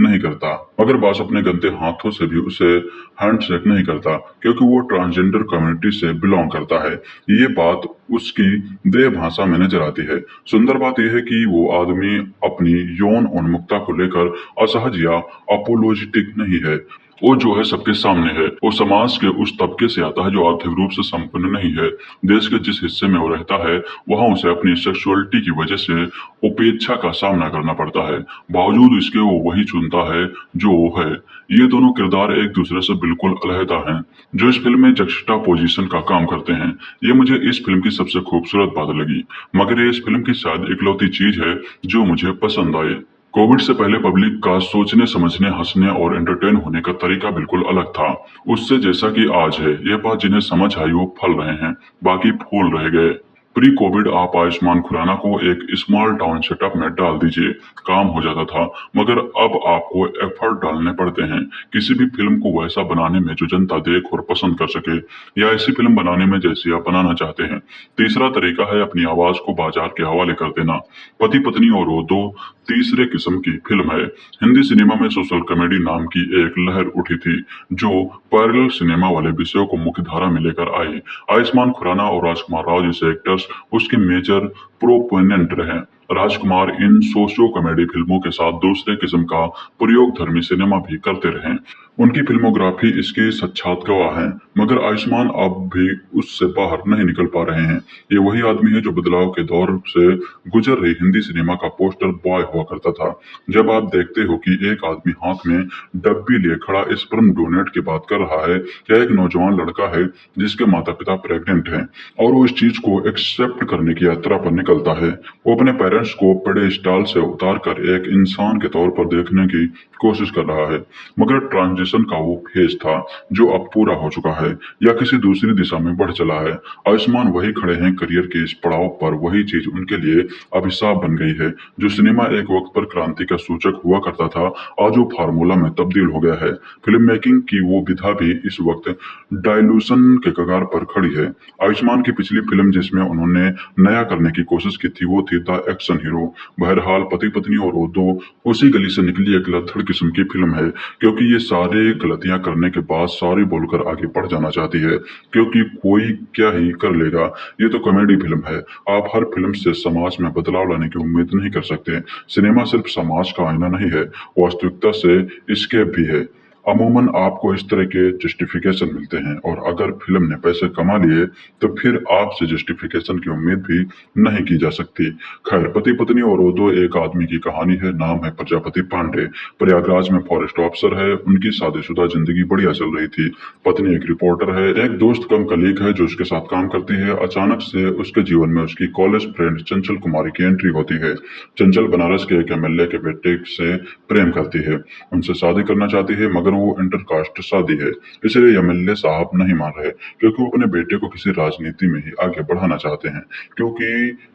नहीं करता क्योंकि वो ट्रांसजेंडर कम्युनिटी से बिलोंग करता है। ये बात उसकी देह भाषा में नजर आती है। सुंदर बात यह है कि वो आदमी अपनी यौन उन्मुखता को लेकर असहज या अपोलोजेटिक नहीं है। वो जो है सबके सामने है। वो समाज के उस तबके से आता है जो आर्थिक रूप से संपन्न नहीं है। देश के जिस हिस्से में वो रहता है वहां उसे अपनी सेक्सुअलिटी की वजह से उपेक्षा का सामना करना पड़ता है। बावजूद इसके वो वही चुनता है जो वो है। ये दोनों किरदार एक दूसरे से बिल्कुल अलहदा हैं, जो इस फिल्म में जक्सटापोजिशन का काम करते हैं। ये मुझे इस फिल्म की सबसे खूबसूरत बात लगी, मगर ये इस फिल्म की शायद इकलौती चीज है जो मुझे पसंद आई। कोविड से पहले पब्लिक का सोचने, समझने, हंसने और एंटरटेन होने का तरीका बिल्कुल अलग था उससे जैसा कि आज है। ये बात जिन्हें समझ आई वो फल रहे हैं, बाकी फूल रह गए। प्री कोविड आप आयुष्मान खुराना को एक स्मॉल टाउन सेटअप में डाल दीजिए, काम हो जाता था, मगर अब आपको एफर्ट डालने पड़ते हैं किसी भी फिल्म को वैसा बनाने में जो जनता देख और पसंद कर सके, या ऐसी फिल्म बनाने में जैसी आप बनाना चाहते हैं। तीसरा तरीका है अपनी आवाज को बाजार के हवाले कर देना। पति पत्नी और वो दो तीसरे किस्म की फिल्म है। हिंदी सिनेमा में सोशल कॉमेडी नाम की एक लहर उठी थी जो पैरेलल सिनेमा वाले विषयों को मुख्य धारा में लेकर आई। आयुष्मान खुराना और राजकुमार राव जैसे एक्टर्स उसके मेजर प्रोपोनेंट रहे। राजकुमार इन सोशियो कॉमेडी फिल्मों के साथ दूसरे किस्म का प्रयोगधर्मी सिनेमा भी करते रहे। उनकी फिल्मोग्राफी इसके साक्षात गवाह है, मगर आयुष्मान अब भी उससे बाहर नहीं निकल पा रहे हैं। ये वही आदमी है जो बदलाव के दौर से गुजर रही हिंदी सिनेमा का पोस्टर बॉय हुआ करता था। जब आप देखते हो कि एक आदमी हाथ में डब्बी लिए खड़ा स्पर्म डोनेट की बात कर रहा है, या एक नौजवान लड़का है जिसके माता पिता प्रेग्नेंट हैं और वो इस चीज को एक्सेप्ट करने की यात्रा पर निकलता है। वो अपने पेरेंट्स को पेडेस्टाल से उतार कर एक इंसान के तौर पर देखने की कोशिश कर रहा है, मगर ट्रांजिशन का वो फेज था जो अब पूरा हो चुका है या किसी दूसरी दिशा में बढ़ चला है। आयुष्मान वही खड़े हैं करियर के इस पड़ाव पर। वही चीज उनके लिए अभिशाप बन गई है। जो सिनेमा एक वक्त पर क्रांति का सूचक हुआ करता था, आज वो फार्मूला में तब्दील हो गया है। फिल्म मेकिंग की वो विधा भी इस वक्त डायलूशन के कगार पर खड़ी है। आयुष्मान की पिछली फिल्म जिसमें उन्होंने नया करने की कोशिश की थी वो थी द एक्शन हीरो। बहरहाल पति पत्नी और वो दो उसी गली से निकली एक लड़थड़ किस्म की फिल्म है, क्योंकि ये सारे गलतियां करने के बाद सॉरी बोलकर आगे बढ़ जाना चाहती है, क्योंकि कोई क्या ही कर लेगा। ये तो कॉमेडी फिल्म है। आप हर फिल्म से समाज में बदलाव लाने की उम्मीद नहीं कर सकते। सिनेमा सिर्फ समाज का आईना नहीं है, वास्तविकता से एस्केप भी है। अमूमन आपको इस तरह के जस्टिफिकेशन मिलते हैं, और अगर फिल्म ने पैसे कमा लिए तो फिर आपसे जस्टिफिकेशन की उम्मीद भी नहीं की जा सकती। खैर, पति पत्नी और वो दो एक आदमी की कहानी है। नाम है प्रजापति पांडे। प्रयागराज में फॉरेस्ट ऑफिसर है। उनकी शादीशुदा जिंदगी बढ़िया चल रही थी। पत्नी एक रिपोर्टर है। एक दोस्त कम कलीग है जो उसके साथ काम करती है। अचानक से उसके जीवन में उसकी कॉलेज फ्रेंड चंचल कुमारी की एंट्री होती है। चंचल बनारस के एक एमएलए के बेटे से प्रेम करती है, उनसे शादी करना चाहती है, मगर वो इंटरकास्ट शादी है, इसलिए एमएलए साहब नहीं मान रहे, क्योंकि वो अपने बेटे को किसी राजनीति में ही आगे बढ़ाना चाहते हैं, क्योंकि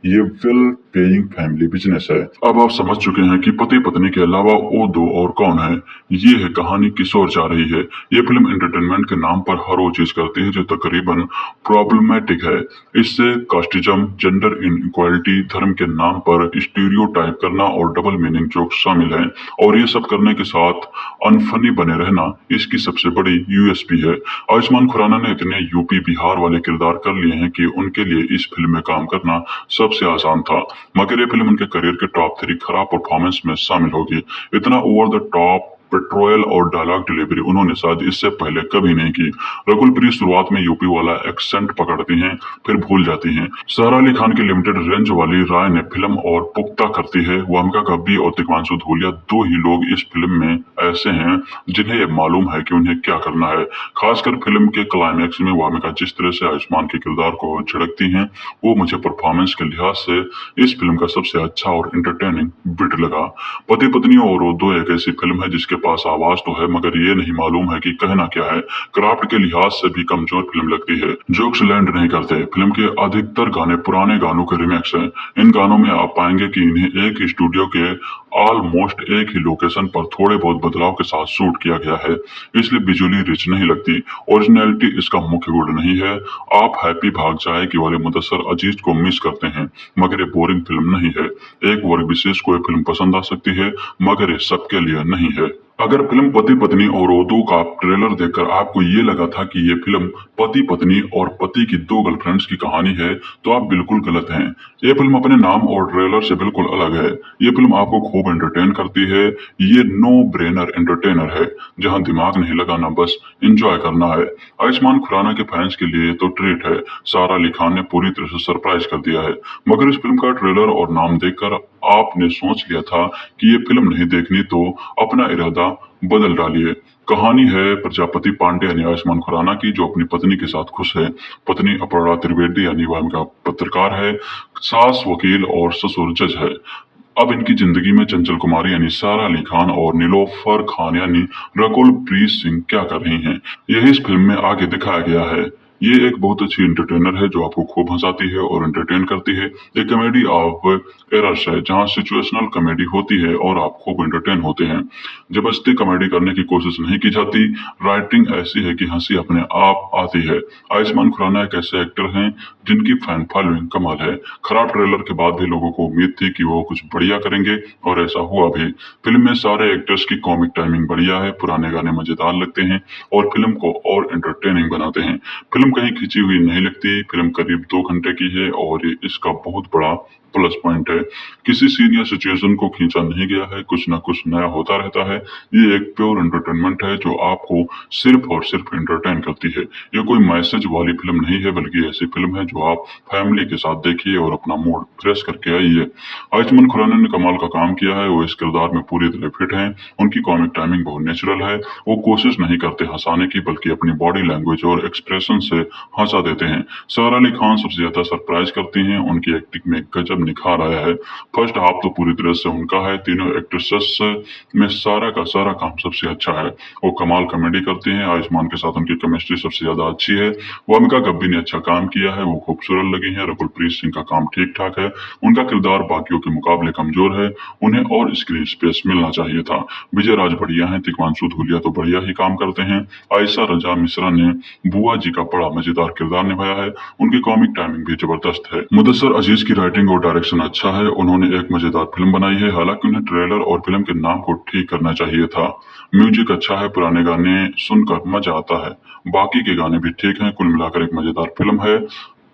ये वेल पेइंग फैमिली बिजनेस है। अब आप समझ चुके हैं कि पति पत्नी के अलावा वो दो और कौन है। ये है कहानी किस ओर जा रही है। ये फिल्म एंटरटेनमेंट के नाम पर हर वो चीज करती है जो तकरीबन प्रॉब्लमेटिक है। इससे कास्टिज्म, जेंडर इनइक्वालिटी, धर्म के नाम पर स्टीरियोटाइप करना और डबल मीनिंग जोक शामिल हैं, और ये सब करने के साथ अनफनी बने रहना इसकी सबसे बड़ी यूएसपी है। आयुष्मान खुराना ने इतने यूपी बिहार वाले किरदार कर लिए हैं कि उनके लिए इस फिल्म में काम करना सबसे आसान था, मगर ये फिल्म उनके करियर के टॉप 3 खराब परफॉर्मेंस में शामिल होगी। इतना ओवर द टॉप पेट्रोल और डायलॉग डिलीवरी उन्होंने शायद इससे पहले कभी नहीं की। रकुल प्रीत शुरुआत में यूपी वाला एक्सेंट पकड़ती हैं, फिर भूल जाती हैं। सारा अली खान की लिमिटेड रेंज वाली राय ने फिल्म और पुख्ता करती है। वामिका गब्बी और तिग्मांशु धूलिया दो ही लोग इस फिल्म में ऐसे हैं जिन्हें ये मालूम है कि उन्हें क्या करना है। खासकर फिल्म के क्लाइमैक्स में वामिका जिस तरह से आयुष्मान के किरदार को झिड़कती हैं, वो मुझे परफॉर्मेंस के लिहाज से इस फिल्म का सबसे अच्छा और एंटरटेनिंग बिट लगा। पति पत्नी और वो दो एक ऐसी फिल्म है जिसके पास आवाज तो है मगर ये नहीं मालूम है कि कहना क्या है। क्राफ्ट के लिहाज से भी कमजोर फिल्म लगती है। जोक्स लैंड नहीं करते। फिल्म के अधिकतर गाने पुराने गानों के रिमिक्स हैं। इन गानों में आप पाएंगे कि इन्हें एक ही स्टूडियो के ऑलमोस्ट एक ही लोकेशन पर थोड़े बहुत बदलाव के साथ शूट किया गया है, इसलिए विजुअली रिच नहीं लगती। ओरिजिनलिटी इसका मुख्य गुण नहीं है। आप हैप्पी भाग जाएगी वाले मुदस्सर अजीज को मिस करते हैं, मगर ये बोरिंग फिल्म नहीं है। एक वर्ग विशेष को ये फिल्म पसंद आ सकती है, मगर ये सबके लिए नहीं है। अगर फिल्म पति पत्नी और वो दो का ट्रेलर देखकर आपको ये लगा था कि ये फिल्म पति पत्नी और पति की दो गर्लफ्रेंड्स की कहानी है, तो आप बिल्कुल गलत हैं। ये फिल्म अपने नाम और ट्रेलर से बिल्कुल अलग है। ये फिल्म आपको खूब एंटरटेन करती है। ये नो ब्रेनर एंटरटेनर है, जहां दिमाग नहीं लगाना, बस एंजॉय करना है। आयुष्मान खुराना के फैंस के लिए तो ट्रीट है। सारा अली खान ने पूरी तरह से सरप्राइज कर दिया है, मगर इस फिल्म का ट्रेलर और नाम देखकर आपने सोच लिया था कि ये फिल्म नहीं देखनी, तो अपना इरादा बदल डालिए। कहानी है प्रजापति पांडे यानी आयुष्मान खुराना की, जो अपनी पत्नी के साथ खुश है। पत्नी अपर्णा त्रिवेदी यानी वह इनका पत्रकार है, सास वकील और ससुर जज है। अब इनकी जिंदगी में चंचल कुमारी यानी सारा अली खान और नीलोफर खान यानी रकुल प्रीत सिंह क्या कर रही हैं, यही इस फिल्म में आगे दिखाया गया है। ये एक बहुत अच्छी एंटरटेनर है जो आपको खूब हंसाती है और एंटरटेन करती है। एक कॉमेडी ऑफ एरर्स है, जहां सिचुएशनल कॉमेडी होती है और आप खूब एंटरटेन होते हैं। जबरदस्ती कॉमेडी करने की कोशिश नहीं की जाती। राइटिंग ऐसी है कि हंसी अपने आप आती है। आयुष्मान खुराना एक ऐसे एक्टर हैं जिनकी फैन फॉलोइंग कमाल है। खराब ट्रेलर के बाद भी लोगों को उम्मीद थी कि वो कुछ बढ़िया करेंगे, और ऐसा हुआ भी। फिल्म में सारे एक्टर्स की कॉमिक टाइमिंग बढ़िया है, पुराने गाने मजेदार लगते हैं और फिल्म को और एंटरटेनिंग बनाते हैं। फिल्म कहीं खिंची हुई नहीं लगती। फिल्म करीब 2 घंटे की है और ये इसका बहुत बड़ा प्लस पॉइंट है। किसी सीन या सिचुएशन को खींचा नहीं गया है, कुछ ना कुछ नया होता रहता है। ये एक प्योर एंटरटेनमेंट है जो आपको सिर्फ और सिर्फ एंटरटेन करती है। ये कोई मैसेज वाली फिल्म नहीं है, बल्कि ऐसी फिल्म है जो आप फैमिली के साथ देखिए और अपना मूड फ्रेश करके आइए। आयुष्मान खुराना ने कमाल का काम किया है। वो इस किरदार में पूरी तरह फिट हैं। उनकी कॉमिक टाइमिंग बहुत नेचुरल है। वो कोशिश नहीं करते हंसाने की, बल्कि अपनी बॉडी लैंग्वेज और एक्सप्रेशन से हंसा देते हैं। सारा अली खान सबसे ज्यादा सरप्राइज करती हैं। उनकी एक्टिंग में गजब निखार आया है। फर्स्ट हाफ तो पूरी तरह से उनका है। तीनों एक्ट्रेसेस में सारा का सारा काम सबसे अच्छा है। वो कमाल कॉमेडी करती हैं। आयुष्मान के साथ उनकी केमिस्ट्री सबसे ज्यादा अच्छी है। वामिका गब्बी ने अच्छा काम किया है, वो खूबसूरत लगी है। रकुल प्रीत सिंह का काम ठीक ठाक है। उनका किरदार बाकियों के मुकाबले कमजोर है, उन्हें और स्क्रीन स्पेस मिलना चाहिए था। विजय राज बढ़िया है। तिग्मांशु धूलिया तो बढ़िया ही काम करते हैं। आयशा रजा मिश्रा ने बुआ जी का बड़ा मजेदार किरदार निभाया है। उनकी कॉमिक टाइमिंग भी जबरदस्त है। मुदस्सर अजीज की राइटिंग और डायरेक्शन अच्छा है। उन्होंने एक मजेदार फिल्म बनाई है। हालांकि उन्हें ट्रेलर और फिल्म के नाम को ठीक करना चाहिए था। म्यूजिक अच्छा है, पुराने गाने सुनकर मजा आता है। बाकी के गाने भी ठीक हैं। कुल मिलाकर एक मजेदार फिल्म है।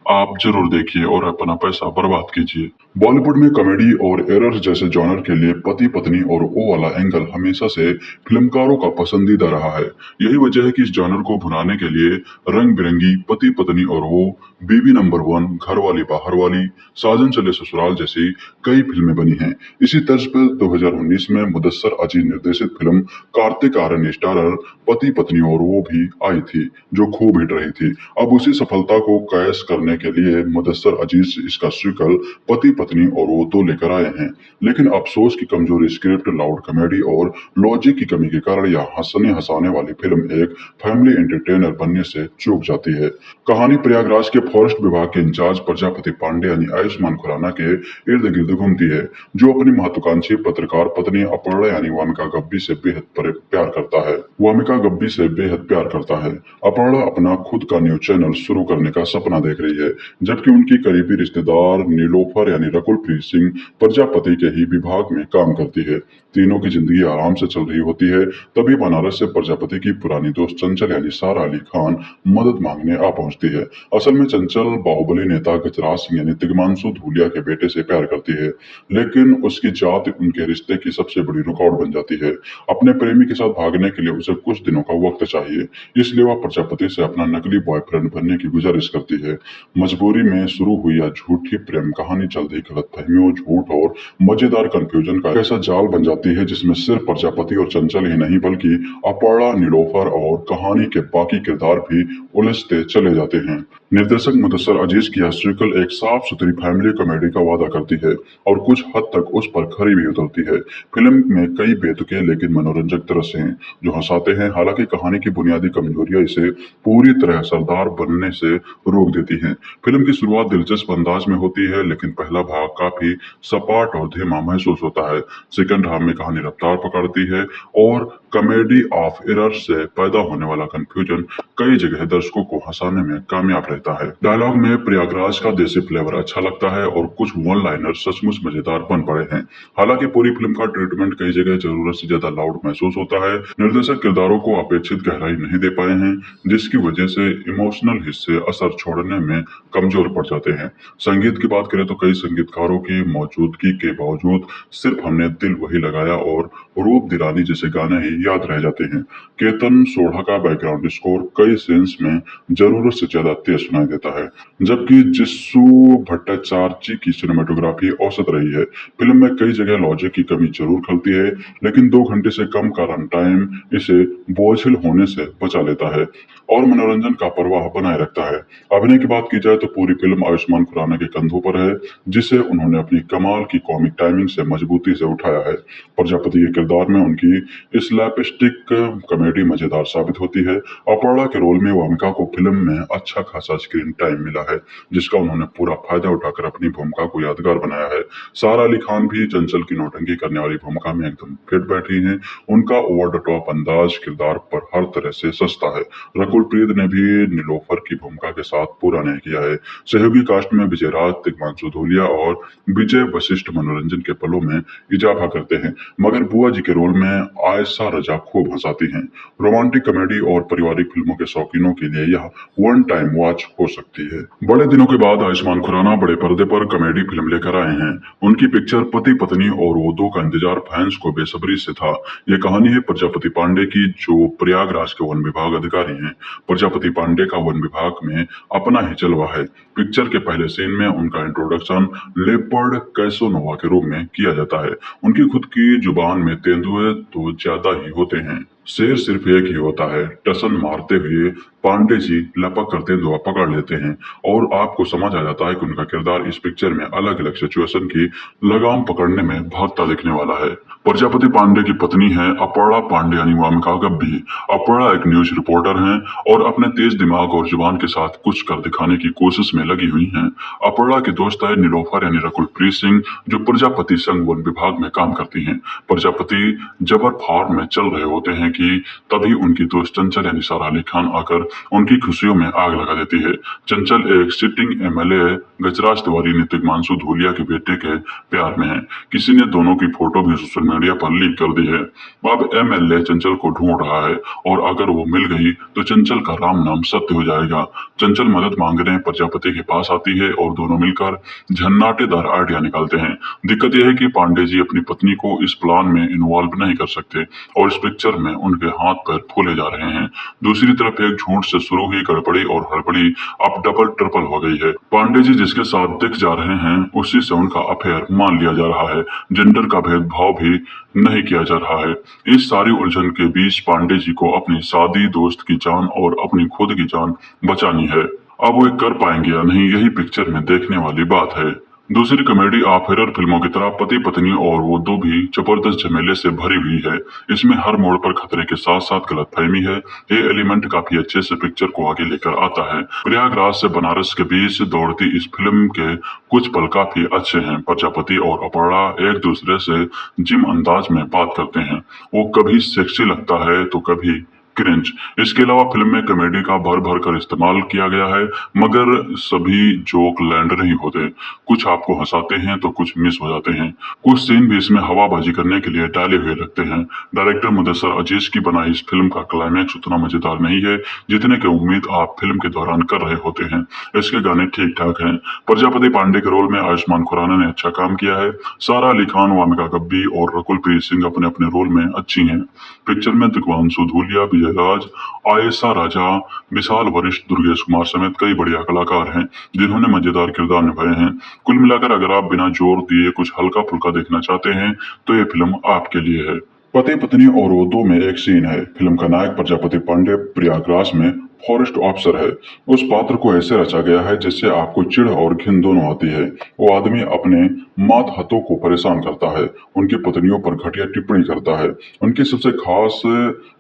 आप जरूर देखिए और अपना पैसा बर्बाद कीजिए। बॉलीवुड में कॉमेडी और एरर जैसे जॉनर के लिए पति पत्नी और ओ वाला एंगल हमेशा से फिल्मकारों का पसंदीदा रहा है। यही वजह है कि इस जॉनर को भुनाने के लिए रंग बिरंगी पति पत्नी और वो, बीवी नंबर 1, घरवाली बाहर वाली, साजन चले ससुराल जैसी कई फिल्में बनी हैं। इसी तर्ज पर 2019 में मुदस्सर अजीज निर्देशित फिल्म कार्तिक आर्यन स्टारर पति पत्नी और वो भी आई थी, जो खूब हिट रही थी। अब उसी सफलता को कैश करने के लिए मुदस्सर अजीज इसका सीक्वल पति पत्नी और वो 2 लेकर आए हैं। लेकिन अफसोस की कमजोरी स्क्रिप्ट, लाउड कॉमेडी और लॉजिक की कमी के कारण यह हंसने हंसाने वाली फिल्म एक फैमिली एंटरटेनर बनने से चूक जाती है। कहानी प्रयागराज के फॉरेस्ट विभाग के इंचार्ज प्रजापति पांडे यानी आयुष्मान खुराना के इर्द गिर्द घूमती है, जो अपनी महत्वाकांक्षी पत्रकार पत्नी अपर्णा यानी वामिका गब्बी से बेहद प्यार करता है। वामिका गब्बी से बेहद प्यार करता है। अपर्णा अपना खुद का न्यूज चैनल शुरू करने का सपना देख रही है, जबकि उनकी करीबी रिश्तेदार नीलोफर यानी रकुल प्रीत सिंह प्रजापति के ही विभाग में काम करती है। तीनों की जिंदगी आराम से चल रही होती है। तभी बनारस से प्रजापति की पुरानी दोस्त चंचल यानी सारा अली खान मदद मांगने आ पहुंचती है। असल में चंचल बाहुबली नेता गजराज सिंह यानी तिग्मांशु धूलिया के बेटे से प्यार करती है, लेकिन उसकी जात उनके रिश्ते की सबसे बड़ी रुकावट बन जाती है। अपने प्रेमी के साथ भागने के लिए उसे कुछ दिनों का वक्त चाहिए, इसलिए वह प्रजापति से अपना नकली बॉयफ्रेंड बनने की गुजारिश करती है। मजबूरी में शुरू हुई यह झूठी प्रेम कहानी जल्द ही गलतफहमियों, झूठ और मजेदार कंफ्यूजन का ऐसा जाल बन जाती है जिसमें सिर्फ प्रजापति और चंचल ही नहीं बल्कि अपर्णा, नीलोफर और कहानी के बाकी किरदार भी उलझते चले जाते हैं। निर्देशक मुदस्सर अजीज की हिस्ट्रिकल एक साफ सुथरी फैमिली कॉमेडी का वादा करती है और कुछ हद तक उस पर खरी भी उतरती है। फिल्म में कई बेतुके लेकिन मनोरंजक दृश्य हैं जो हंसाते हैं। हालांकि कहानी की बुनियादी कमजोरियां इसे पूरी तरह असरदार बनने से रोक देती हैं। फिल्म की शुरुआत दिलचस्प अंदाज में होती है लेकिन पहला भाग काफी सपाट और धीमा महसूस होता है। सेकंड हाफ में कहानी रफ्तार पकड़ती है और कॉमेडी ऑफ एरर से पैदा होने वाला कंफ्यूजन कई जगह दर्शकों को हंसाने में कामयाब रहता है। डायलॉग में प्रयागराज का देसी फ्लेवर अच्छा लगता है और कुछ वन लाइनर सचमुच मजेदार बन पड़े हैं। हालांकि पूरी फिल्म का ट्रीटमेंट कई जगह जरूरत से ज्यादा लाउड महसूस होता है। निर्देशक किरदारों को अपेक्षित गहराई नहीं दे पाए हैं जिसकी वजह से इमोशनल हिस्से असर छोड़ने में कमजोर पड़ जाते हैं। संगीत की बात करें तो कई संगीतकारों की मौजूदगी के बावजूद सिर्फ हमने दिल वही लगाया और रूप दिलानी जैसे गाने ही याद रह जाते हैं। केतन सोढ़ा का बैकग्राउंड स्कोर कई सीन्स में जरूरत से ज्यादा तेज सुनाई देता है, जबकि जिस्सू भट्टाचार्य की सिनेमेटोग्राफी औसत रही है। फिल्म में कई जगह लॉजिक की कमी जरूर खलती है लेकिन 2 घंटे से कम का रन टाइम इसे बोझिल होने से बचा लेता है और मनोरंजन का प्रवाह बनाए रखता है। अभिनय की बात की जाए तो पूरी फिल्म आयुष्मान खुराना के कंधों पर है जिसे उन्होंने अपनी कमाल की कॉमिक टाइमिंग से मजबूती से उठाया है। प्रजापति के किरदार में उनकी स्लैपस्टिक कॉमेडी मजेदार साबित होती है। अपर्णा के रोल में वामिका को फिल्म में अच्छा खासा स्क्रीन टाइम मिला है जिसका उन्होंने पूरा फायदा उठाकर अपनी भूमिका को यादगार बनाया है। सारा अली खान भी चंचल की नौटंकी करने वाली भूमिका में एकदम फिट बैठी हैं। उनका ओवर द टॉप अंदाज किरदार पर हर तरह से सस्ता है। रकुल प्रीत ने भी नीलोफर की भूमिका के साथ पूरा नहीं किया है। सहयोगी कास्ट में विजय राज, तिग्मांशु धूलिया और विजय वशिष्ठ मनोरंजन के पलों में इजाफा करते हैं मगर बुआ जी के रोल में आयशा रजा खूब हंसाती हैं। रोमांटिक कॉमेडी और पारिवारिक फिल्मों के शौकीनों के लिए यह वन टाइम वॉच हो सकती है। बड़े दिनों के बाद आयुष्मान खुराना बड़े पर्दे पर कॉमेडी फिल्म लेकर आए हैं। उनकी पिक्चर पति पत्नी और वो दो का इंतजार फैंस को बेसब्री से था। ये कहानी है प्रजापति पांडे की जो प्रयागराज के वन विभाग अधिकारी हैं। प्रजापति पांडे का वन विभाग में अपना ही जलवा है। पिक्चर के पहले सीन में उनका इंट्रोडक्शन लेपर्ड कैसोनोवा के रूप में किया जाता है। उनकी खुद की जुबान में तेंदुए तो ज्यादा ही होते हैं, शेर सिर्फ एक ही होता है। टसन मारते हुए पांडे जी लपक कर तेंदुआ पकड़ लेते हैं और आपको समझ आ जाता है कि उनका किरदार इस पिक्चर में अलग अलग सिचुएशन की लगाम पकड़ने में भागता दिखने वाला है। प्रजापति पांडे की पत्नी है अपर्णा पांडे यानी वामिका गब्बी। अपर्णा एक न्यूज रिपोर्टर हैं और अपने तेज दिमाग और जुबान के साथ कुछ कर दिखाने की कोशिश में लगी हुई हैं। अपर्णा की दोस्त है नीलोफर यानी रकुल प्रीत सिंह जो प्रजापति संघ वन विभाग में काम करती हैं। प्रजापति जबर फार्म में चल रहे होते हैं कि तभी उनकी दोस्त चंचल यानी सारा अली खान आकर उनकी खुशियों में आग लगा देती है। चंचल एक सिटिंग एमएलए गजराज तिवारी ने तिग्मांशु धूलिया के बेटे के प्यार में है। किसी ने दोनों की फोटो भी सोशल मीडिया पर लीक कर दी है। अब एमएलए चंचल को ढूंढ रहा है और अगर वो मिल गई तो चंचल का राम नाम सत्य हो जाएगा। चंचल मदद मांगने प्रजापति के पास आती है और दोनों मिलकर झन्नाटेदार आइडिया निकालते हैं। दिक्कत यह है कि पांडे जी अपनी पत्नी को इस प्लान में इन्वॉल्व नहीं कर सकते और इस पिक्चर में उनके हाथ पैर फूले जा रहे हैं। दूसरी तरफ एक झूठ से शुरू हुई गड़बड़ी और हड़बड़ी अब डबल ट्रिपल हो गई है। पांडे जी जिसके साथ दिख जा रहे हैं उसी से उनका अफेयर मान लिया जा रहा है। जेंडर का भेदभाव भी नहीं किया जा रहा है। इस सारी उलझन के बीच पांडे जी को अपनी सादी दोस्त की जान और अपनी खुद की जान बचानी है। अब वो कर पाएंगे या नहीं यही पिक्चर में देखने वाली बात है। दूसरी कॉमेडी ऑफ एरर फिल्मों की तरह पति पत्नी और वो दो भी जबरदस्त झमेले से भरी हुई है। इसमें हर मोड़ पर खतरे के साथ साथ गलतफहमी है। ये एलिमेंट काफी अच्छे से पिक्चर को आगे लेकर आता है। प्रयागराज से बनारस के बीच दौड़ती इस फिल्म के कुछ पल काफी अच्छे हैं। प्रजापति और अपर्णा एक दूसरे से जिम अंदाज में बात करते हैं। वो कभी सेक्सी लगता है तो कभी क्रिंज। इसके अलावा फिल्म में कॉमेडी का भर भर कर इस्तेमाल किया गया है मगर सभी जोक लैंड नहीं होते। कुछ आपको हंसाते हैं तो कुछ मिस हो जाते हैं। कुछ सीन भी इसमें हवाबाजी करने के लिए डाले हुए लगते हैं। डायरेक्टर मुदस्सर अजीज की बनाई इस फिल्म का क्लाइमैक्स उतना मजेदार नहीं है जितने की उम्मीद आप फिल्म के दौरान कर रहे होते हैं। इसके गाने ठीक ठाक हैं। प्रजापति पांडे के रोल में आयुष्मान खुराना ने अच्छा काम किया है। सारा अली खान, वामिका गब्बी और रकुल प्रीत सिंह अपने अपने रोल में अच्छी हैं। पिक्चर में तिग्मांशु धूलिया, राज, आयशा राजा, विशाल वरिष्ठ, दुर्गेश कुमार समेत कई बढ़िया कलाकार हैं जिन्होंने मजेदार किरदार निभाए हैं। कुल मिलाकर अगर आप बिना जोर दिए कुछ हल्का फुल्का देखना चाहते हैं तो ये फिल्म आपके लिए है। पति पत्नी और वो दो में एक सीन है। फिल्म का नायक प्रजापति पांडे प्रयागराज में फॉरेस्ट ऑफिसर है। उस पात्र को ऐसे रचा गया है जिससे आपको चिढ़ और घिन दोनों आती है। वो आदमी अपने मातहतों को परेशान करता है, उनकी पत्नियों पर घटिया टिप्पणी करता है। उनकी सबसे खास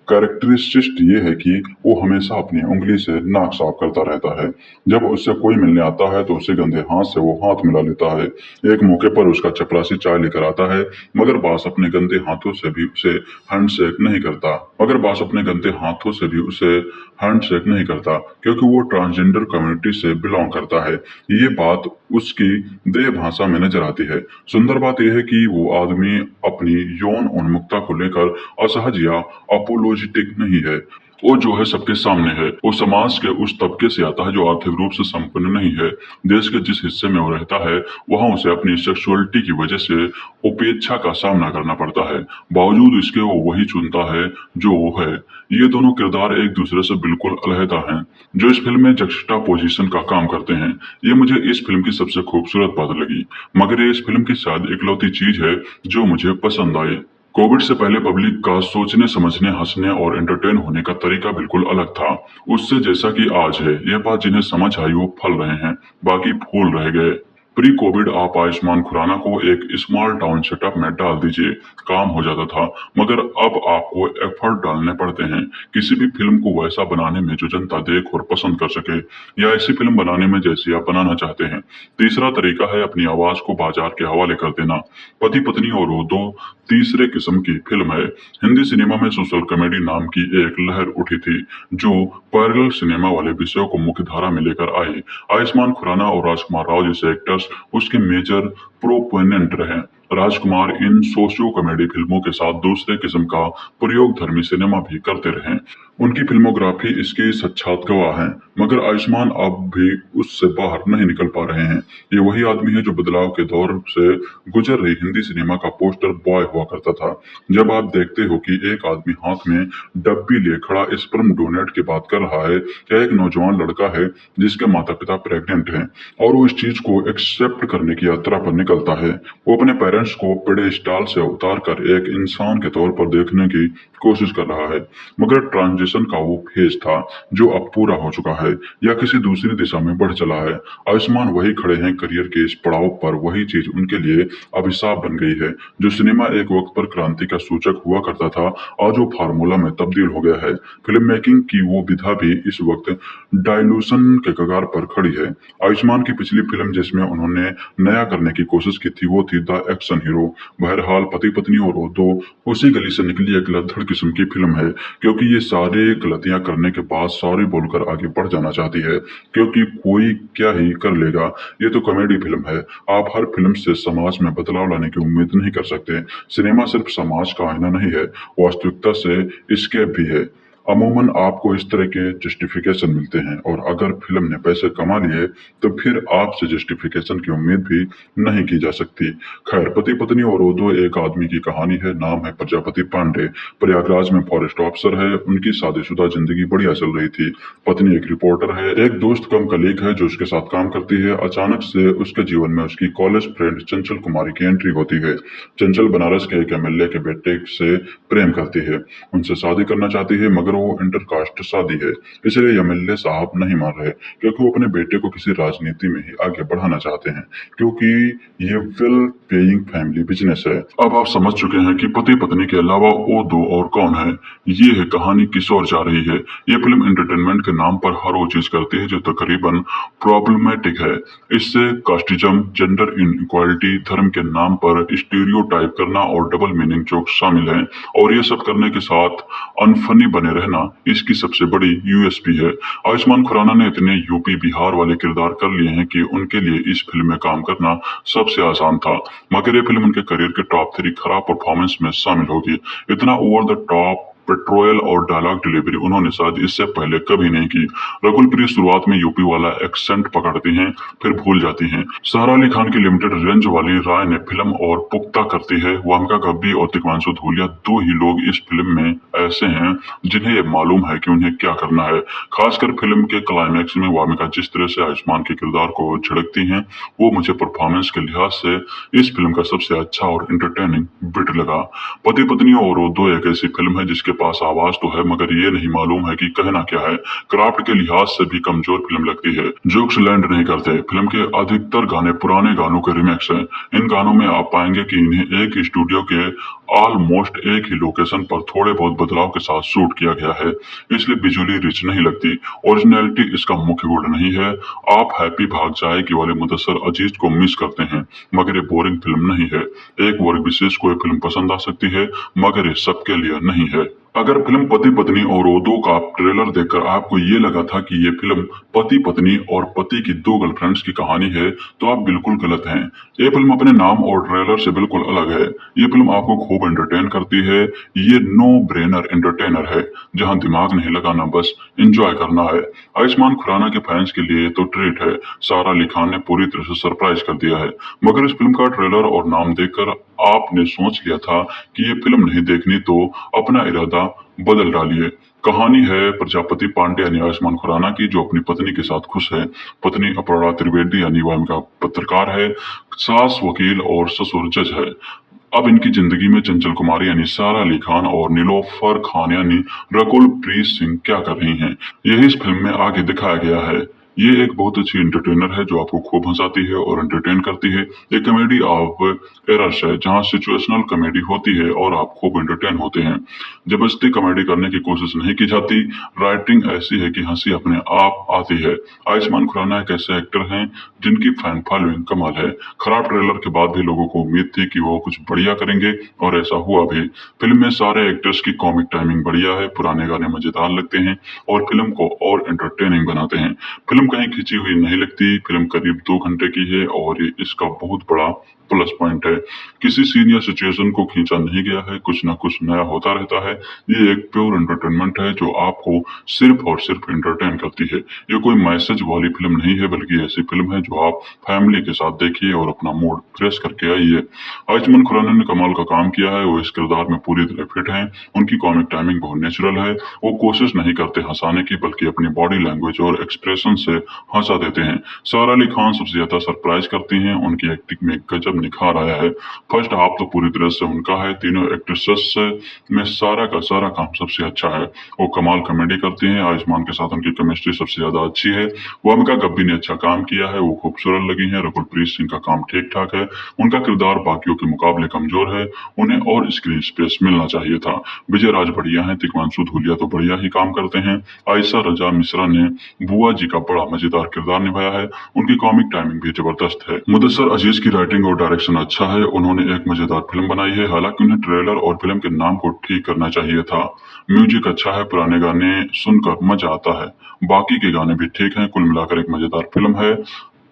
कैरेक्टरिस्टिक ये है कि वो हमेशा अपनी उंगली से नाक साफ करता रहता है। जब उससे कोई मिलने आता है तो उसे गंदे हाथ से वो हाथ मिला लेता है। एक मौके पर उसका चपरासी चाय लेकर आता है, मगर बास अपने गंदे हाथों से भी उसे हैंडशेक नहीं करता क्योंकि वो ट्रांसजेंडर कम्युनिटी से बिलोंग करता है। ये बात उसकी देह भाषा में नजर आती है। सुंदर बात यह है कि वो आदमी अपनी यौन उन्मुखता को लेकर असहज या अपोलोजेटिक नहीं है। वो जो है सबके सामने है। वो समाज के उस तबके से आता है जो आर्थिक रूप से संपन्न नहीं है। देश के जिस हिस्से में वो रहता है वहां उसे अपनी सेक्सुअलिटी की वजह से उपेक्षा का सामना करना पड़ता है। बावजूद इसके वो वही चुनता है जो वो है। ये दोनों किरदार एक दूसरे से बिल्कुल अलहदा हैं, जो इस फिल्म में जक्सटापोजिशन का काम करते हैं। ये मुझे इस फिल्म की सबसे खूबसूरत बात लगी, मगर ये इस फिल्म की शायद इकलौती चीज है जो मुझे पसंद आई। कोविड से पहले पब्लिक का सोचने, समझने, हंसने और एंटरटेन होने का तरीका बिल्कुल अलग था उससे जैसा कि आज है। यह बात जिन्हें समझ आई वो फल रहे हैं, बाकी फूल रह गए। प्री कोविड आप आयुष्मान खुराना को एक स्मॉल टाउन सेटअप में डाल दीजिए, काम हो जाता था। मगर अब आपको एफर्ट डालने पड़ते हैं किसी भी फिल्म को वैसा बनाने में जो जनता देख और पसंद कर सके, या ऐसी फिल्म बनाने में जैसी आप बनाना चाहते हैं। तीसरा तरीका है अपनी आवाज को बाजार के हवाले कर देना। पति पत्नी और वो दो तीसरे किस्म की फिल्म है। हिंदी सिनेमा में सोशल कॉमेडी नाम की एक लहर उठी थी जो पैरेलल सिनेमा वाले विषयों को मुख्य धारा में लेकर आई। आयुष्मान खुराना और राजकुमार राव जैसे एक्टर्स उसके मेजर प्रोपोनेंट रहे। राजकुमार इन सोशियो कॉमेडी फिल्मों के साथ दूसरे किस्म का प्रयोगधर्मी सिनेमा भी करते रहे। उनकी फिल्मोग्राफी इसकी साक्षात गवाह है, मगर आयुष्मान अब भी उससे बाहर नहीं निकल पा रहे हैं। ये वही आदमी है जो बदलाव के दौर से गुजर रही हिंदी सिनेमा का पोस्टर बॉय हुआ करता था। जब आप देखते हो कि एक आदमी हाथ में डब्बी लिए खड़ा स्पर्म डोनेट की बात कर रहा है, या एक नौजवान लड़का है जिसके माता पिता प्रेग्नेंट हैं और वो इस चीज को एक्सेप्ट करने की यात्रा पर निकलता है। वो अपने पेरेंट्स को पेडेस्टाल से उतार कर एक इंसान के तौर पर देखने की कोशिश कर रहा है, मगर ट्रांजिशन का वो फेज था जो अब पूरा हो चुका है या किसी दूसरी दिशा में बढ़ चला है। आयुष्मान वही खड़े हैं करियर के इस पड़ाव पर। वही चीज उनके लिए अभिशाप बन गई है। जो सिनेमा एक वक्त पर क्रांति का सूचक हुआ करता था, आज वो फार्मूला में तब्दील हो गया है। फिल्म मेकिंग की वो विधा भी इस वक्त डायलूशन के कगार पर खड़ी है। आयुष्मान की पिछली फिल्म जिसमें उन्होंने नया करने की कोशिश की थी वो थी द एक्शन हीरो। बहरहाल पति पत्नी और वो दो उसी गली से निकली एक लद्दड़ किस्म की फिल्म है, क्योंकि ये सारे गलतियां करने के बाद सॉरी बोलकर आगे बढ़ जाना चाहती है, क्योंकि कोई क्या ही कर लेगा। ये तो कॉमेडी फिल्म है। आप हर फिल्म से समाज में बदलाव लाने की उम्मीद नहीं कर सकते। सिनेमा सिर्फ समाज का आईना नहीं है, वास्तविकता से एस्केप भी है। अमूमन आपको इस तरह के जस्टिफिकेशन मिलते हैं, और अगर फिल्म ने पैसे कमा लिए तो फिर आपसे जस्टिफिकेशन की उम्मीद भी नहीं की जा सकती। खैर, पति पत्नी और वो दो एक आदमी की कहानी है। नाम है प्रजापति पांडे। प्रयागराज में फॉरेस्ट ऑफिसर है। उनकी शादीशुदा जिंदगी बढ़िया चल रही थी। पत्नी एक रिपोर्टर है। एक दोस्त कम कलीग है जो उसके साथ काम करती है। अचानक से उसके जीवन में उसकी कॉलेज फ्रेंड चंचल कुमारी की एंट्री होती है। चंचल बनारस के एक एमएलए के बेटे से प्रेम करती है, उनसे शादी करना चाहती है, मगर वो इंटरकास्ट शादी है, इसलिए एमएलए साहब नहीं मान रहे, क्योंकि वो अपने बेटे को किसी राजनीति में ही आगे बढ़ाना चाहते हैं, क्योंकि ये वेल पेइंग फैमिली बिजनेस है। अब आप समझ चुके हैं कि पति पत्नी के अलावा वो दो और कौन है। ये है कहानी किस ओर जा रही है। ये फिल्म एंटरटेनमेंट के नाम पर हर वो चीज करती है जो तकरीबन प्रॉब्लमेटिक है। इससे कास्टिज्म, जेंडर इनइक्वालिटी, धर्म के नाम पर स्टीरियोटाइप करना और डबल मीनिंग जोक शामिल हैं, और ये सब करने के साथ अनफनी बने रहना इसकी सबसे बड़ी यूएसपी है। आयुष्मान खुराना ने इतने यूपी बिहार वाले किरदार कर लिए हैं कि उनके लिए इस फिल्म में काम करना सबसे आसान था, मगर ये फिल्म उनके करियर के टॉप 3 खराब परफॉर्मेंस में शामिल होगी। इतना ओवर द टॉप पेट्रोल और डायलॉग डिलीवरी उन्होंने शायद इससे पहले कभी नहीं की। रकुल प्रीत शुरुआत में यूपी वाला एक्सेंट पकड़ती हैं, फिर भूल जाती हैं। सारा अली खान की लिमिटेड रेंज वाली राय ने फिल्म और पुख्ता करती है। वामिका गब्बी और तिग्मांशु धूलिया दो ही लोग इस फिल्म में ऐसे हैं जिन्हें ये मालूम है कि उन्हें क्या करना है। खासकर फिल्म के क्लाइमैक्स में वामिका जिस तरह से आयुष्मान के किरदार को झिड़कती हैं, वो मुझे परफॉर्मेंस के लिहाज से इस फिल्म का सबसे अच्छा और एंटरटेनिंग बिट लगा। पति पत्नी और वो दो एक ऐसी फिल्म है जिसके पास आवाज तो है मगर ये नहीं मालूम है कि कहना क्या है। क्राफ्ट के लिहाज से भी कमजोर फिल्म लगती है। जोक्स लैंड नहीं करते। फिल्म के अधिकतर गाने पुराने गानों के रिमिक्स हैं। इन गानों में आप पाएंगे कि इन्हें एक ही स्टूडियो के ऑलमोस्ट एक ही लोकेशन पर थोड़े बहुत बदलाव के साथ शूट किया गया है, इसलिए विजुअली रिच नहीं लगती। ओरिजिनलिटी इसका मुख्य गुण नहीं है। आप हैप्पी भाग जाएगी वाले मुदस्सर अजीज को मिस करते हैं, मगर ये बोरिंग फिल्म नहीं है। एक वर्ग विशेष को ये फिल्म पसंद आ सकती है, मगर ये सबके लिए नहीं है। अगर फिल्म पति पत्नी और वो दो का ट्रेलर देखकर आपको ये लगा था कि ये फिल्म पति पत्नी और पति की दो गर्लफ्रेंड्स की कहानी है, तो आप बिल्कुल गलत हैं। ये फिल्म अपने नाम और ट्रेलर से बिल्कुल अलग है। ये फिल्म आपको खूब एंटरटेन करती है। ये नो ब्रेनर एंटरटेनर है, जहां दिमाग नहीं लगाना, बस एंजॉय करना है। आयुष्मान खुराना के फैंस के लिए तो ट्रीट है। सारा अली खान ने पूरी तरह से सरप्राइज कर दिया है, मगर इस फिल्म का ट्रेलर और नाम देखकर आपने सोच लिया था कि ये फिल्म नहीं देखनी, तो अपना इरादा बदल डालिए। कहानी है प्रजापति पांडे यानी आयुष्मान खुराना की, जो अपनी पत्नी के साथ खुश है। पत्नी अपर्णा त्रिवेदी यानी वामिका पत्रकार है, सास वकील और ससुर जज है। अब इनकी जिंदगी में चंचल कुमारी यानी सारा अली खान और नीलोफर खान यानी रकुल प्रीत सिंह क्या कर रही हैं, यही इस फिल्म में आगे दिखाया गया है। ये एक बहुत अच्छी एंटरटेनर है जो आपको खूब हंसाती है और एंटरटेन करती है। एक कॉमेडी ऑफ एरर्स है, जहां सिचुएशनल कॉमेडी होती है और आप खूब एंटरटेन होते हैं। जबरदस्ती कॉमेडी करने की कोशिश नहीं की जाती। राइटिंग ऐसी है कि हंसी अपने आप आती है। आयुष्मान खुराना एक ऐसे एक्टर हैं जिनकी फैन फॉलोइंग कमाल है। खराब ट्रेलर के बाद भी लोगों को उम्मीद थी कि वो कुछ बढ़िया करेंगे, और ऐसा हुआ भी। फिल्म में सारे एक्टर्स की कॉमिक टाइमिंग बढ़िया है, पुराने गाने मजेदार लगते हैं और फिल्म को और एंटरटेनिंग बनाते हैं। फिल्म कहीं खिंची हुई नहीं लगती। फिल्म करीब 2 घंटे की है और ये इसका बहुत बड़ा प्लस पॉइंट है। किसी सीन या सिचुएशन को खींचा नहीं गया है, कुछ ना कुछ नया होता रहता है। ये एक प्योर एंटरटेनमेंट है जो आपको सिर्फ और सिर्फ एंटरटेन करती है। ये कोई मैसेज वाली फिल्म नहीं है, बल्कि ऐसी फिल्म है जो आप फैमिली के साथ देखिए और अपना मूड फ्रेश करके आइए। आयुष्मान खुराना ने कमाल का काम किया है। वो इस किरदार में पूरी तरह फिट हैं। उनकी कॉमिक टाइमिंग बहुत नेचुरल है। वो कोशिश नहीं करते हंसाने की, बल्कि अपनी बॉडी लैंग्वेज और एक्सप्रेशन से हंसा देते हैं। सारा अली खान सबसे ज्यादा सरप्राइज करती हैं। उनकी एक्टिंग में गजब निखार आया है। फर्स्ट हाफ तो पूरी तरह से उनका है। तीनों एक्ट्रेसेस में सारा का सारा काम सबसे अच्छा है। वो कमाल कॉमेडी करती हैं। आयुष्मान के साथ उनकी केमिस्ट्री सबसे ज्यादा अच्छी है। वामिका गब्बी ने अच्छा काम किया है, वो खूबसूरत लगी है। रकुल प्रीत सिंह का काम ठीक ठाक है। उनका किरदार बाकियों के मुकाबले कमजोर है, उन्हें और स्क्रीन स्पेस मिलना चाहिए था। विजय राज बढ़िया है। तिग्मांशु धूलिया तो बढ़िया ही काम करते हैं। आयशा रजा मिश्रा ने बुआ जी का बड़ा मजेदार किरदार निभाया है। उनकी कॉमिक टाइमिंग भी जबरदस्त है। मुदस्सर अजीज की राइटिंग और डायरेक्शन अच्छा है। उन्होंने एक मजेदार फिल्म बनाई है। हालांकि उन्हें ट्रेलर और फिल्म के नाम को ठीक करना चाहिए था। म्यूजिक अच्छा है, पुराने गाने सुनकर मजा आता है। बाकी के गाने भी ठीक हैं। कुल मिलाकर एक मजेदार फिल्म है।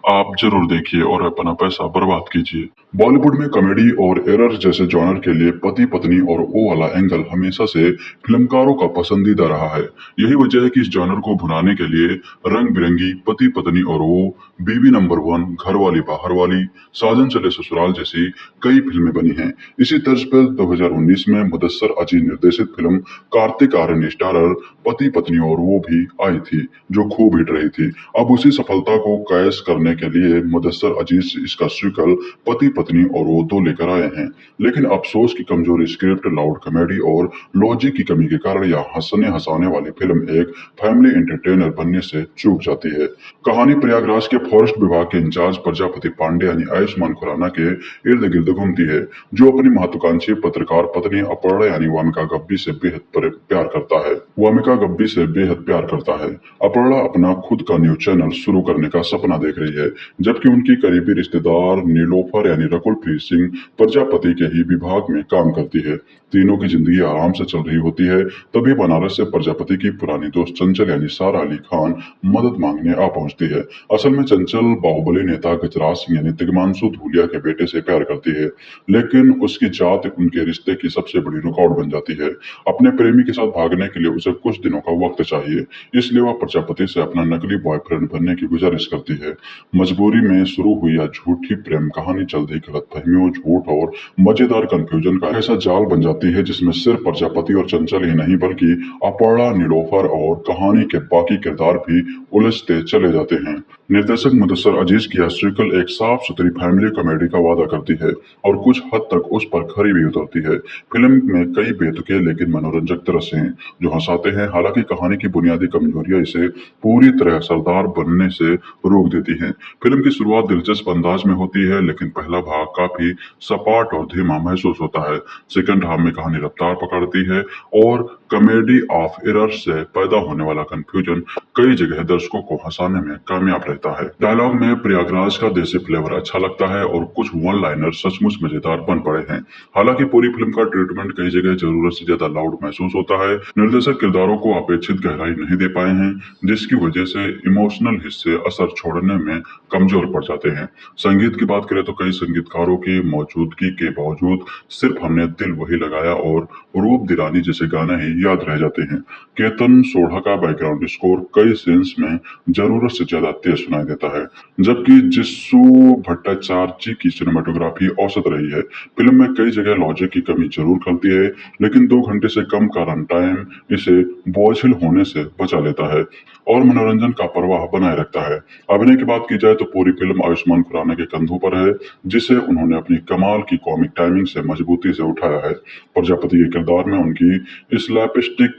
आप जरूर देखिए और अपना पैसा बर्बाद कीजिए। बॉलीवुड में कॉमेडी और एरर जैसे जॉनर के लिए पति पत्नी और वो वाला एंगल हमेशा से फिल्मकारों का पसंदीदा रहा है। यही वजह है कि इस जॉनर को भुनाने के लिए रंग बिरंगी पति पत्नी और वो, बीवी नंबर 1, घरवाली बाहर वाली, साजन चले ससुराल जैसी कई फिल्में बनी हैं। इसी तर्ज पर 2019 में मुदस्सर अजीज निर्देशित फिल्म कार्तिक आर्यन स्टारर पति पत्नी और वो भी आई थी, जो खूब हिट रही थी। अब उसी सफलता को कैश करने के लिए मुदस्सर अजीज इसका सीक्वल पति पत्नी और वो 2 लेकर आए हैं। लेकिन अफसोस की कमजोर स्क्रिप्ट, लाउड कॉमेडी और लॉजिक की कमी के कारण यह हंसने हंसाने वाली फिल्म एक फैमिली एंटरटेनर बनने से चूक जाती है। कहानी प्रयागराज के फॉरेस्ट विभाग के इंचार्ज प्रजापति पांडे यानी आयुष्मान खुराना के इर्द गिर्द घूमती है, जो अपनी महत्वाकांक्षी पत्रकार पत्नी अपर्णा यानी वामिका गब्बी से बेहद प्यार करता है। वामिका गब्बी से बेहद प्यार करता है। अपर्णा अपना खुद का न्यूज चैनल शुरू करने का सपना देख रही है, जबकि उनकी करीबी रिश्तेदार नीलोफर यानी रकुल प्रीत सिंह प्रजापति के ही विभाग में काम करती है। तीनों की जिंदगी आराम से चल रही होती है। तभी बनारस से प्रजापति की पुरानी दोस्त चंचल यानी सारा अली खान मदद मांगने आ पहुंचती है। असल में चंचल बाहुबली नेता गजराज सिंह यानी तिग्मांशु धूलिया के बेटे से प्यार करती है, लेकिन उसकी जात उनके रिश्ते की सबसे बड़ी रुकावट बन जाती है। अपने प्रेमी के साथ भागने के लिए उसे कुछ दिनों का वक्त चाहिए, इसलिए वह प्रजापति से अपना नकली बॉयफ्रेंड बनने की गुजारिश करती है। मजबूरी में शुरू हुई यह झूठी प्रेम कहानी जल्द ही गलतफहमियों, झूठ और मजेदार कंफ्यूजन का ऐसा जाल बन जाती है जिसमें सिर्फ प्रजापति और चंचल ही नहीं बल्कि अपर्णा, नीलोफर और कहानी के बाकी किरदार भी उलझते चले जाते हैं। निर्देशक मुदस्सर अजीज की यह सीक्वल एक साफ सुथरी फैमिली कॉमेडी का वादा करती है और कुछ हद तक उस पर खरी भी उतरती है। फिल्म में कई बेतुके लेकिन मनोरंजक दृश्य हैं जो हंसाते हैं। हालांकि कहानी की बुनियादी कमजोरियां इसे पूरी तरह असरदार बनने से रोक देती हैं। फिल्म की शुरुआत दिलचस्प अंदाज में होती है लेकिन पहला भाग काफी सपाट और धीमा महसूस होता है। सेकंड हाफ में कहानी रफ्तार पकड़ती है और कॉमेडी ऑफ एरर से पैदा होने वाला कंफ्यूजन कई जगह दर्शकों को हंसाने में कामयाब रहता है। डायलॉग में प्रयागराज का देसी फ्लेवर अच्छा लगता है और कुछ वन लाइनर सचमुच मजेदार बन पड़े हैं। हालांकि पूरी फिल्म का ट्रीटमेंट कई जगह जरूरत से ज्यादा लाउड महसूस होता है। निर्देशक किरदारों को अपेक्षित गहराई नहीं दे पाए हैं जिसकी वजह से इमोशनल हिस्से असर छोड़ने में कमजोर पड़ जाते हैं। संगीत की बात करें तो कई संगीतकारों की मौजूदगी के बावजूद सिर्फ हमने दिल वही लगाया और रूप दिरानी जैसे गाने ही याद रह जाते हैं। केतन सोढ़ा का बैकग्राउंड स्कोर कई सीन्स में जरूरत से ज्यादा तेज सुनाई देता है, जबकि जिस्सू भट्टाचार्य की सिनेमाटोग्राफी औसत रही है। फिल्म में कई जगह लॉजिक की कमी जरूर खलती है लेकिन 2 घंटे से कम का रन टाइम इसे बोझिल होने से बचा लेता है और मनोरंजन का प्रवाह बनाए रखता है। अभिनय की बात की जाए तो पूरी फिल्म आयुष्मान खुराना के कंधों पर है जिसे उन्होंने अपनी कमाल की कॉमिक टाइमिंग से मजबूती से उठाया है। प्रजापति के किरदार में उनकी स्लैपस्टिक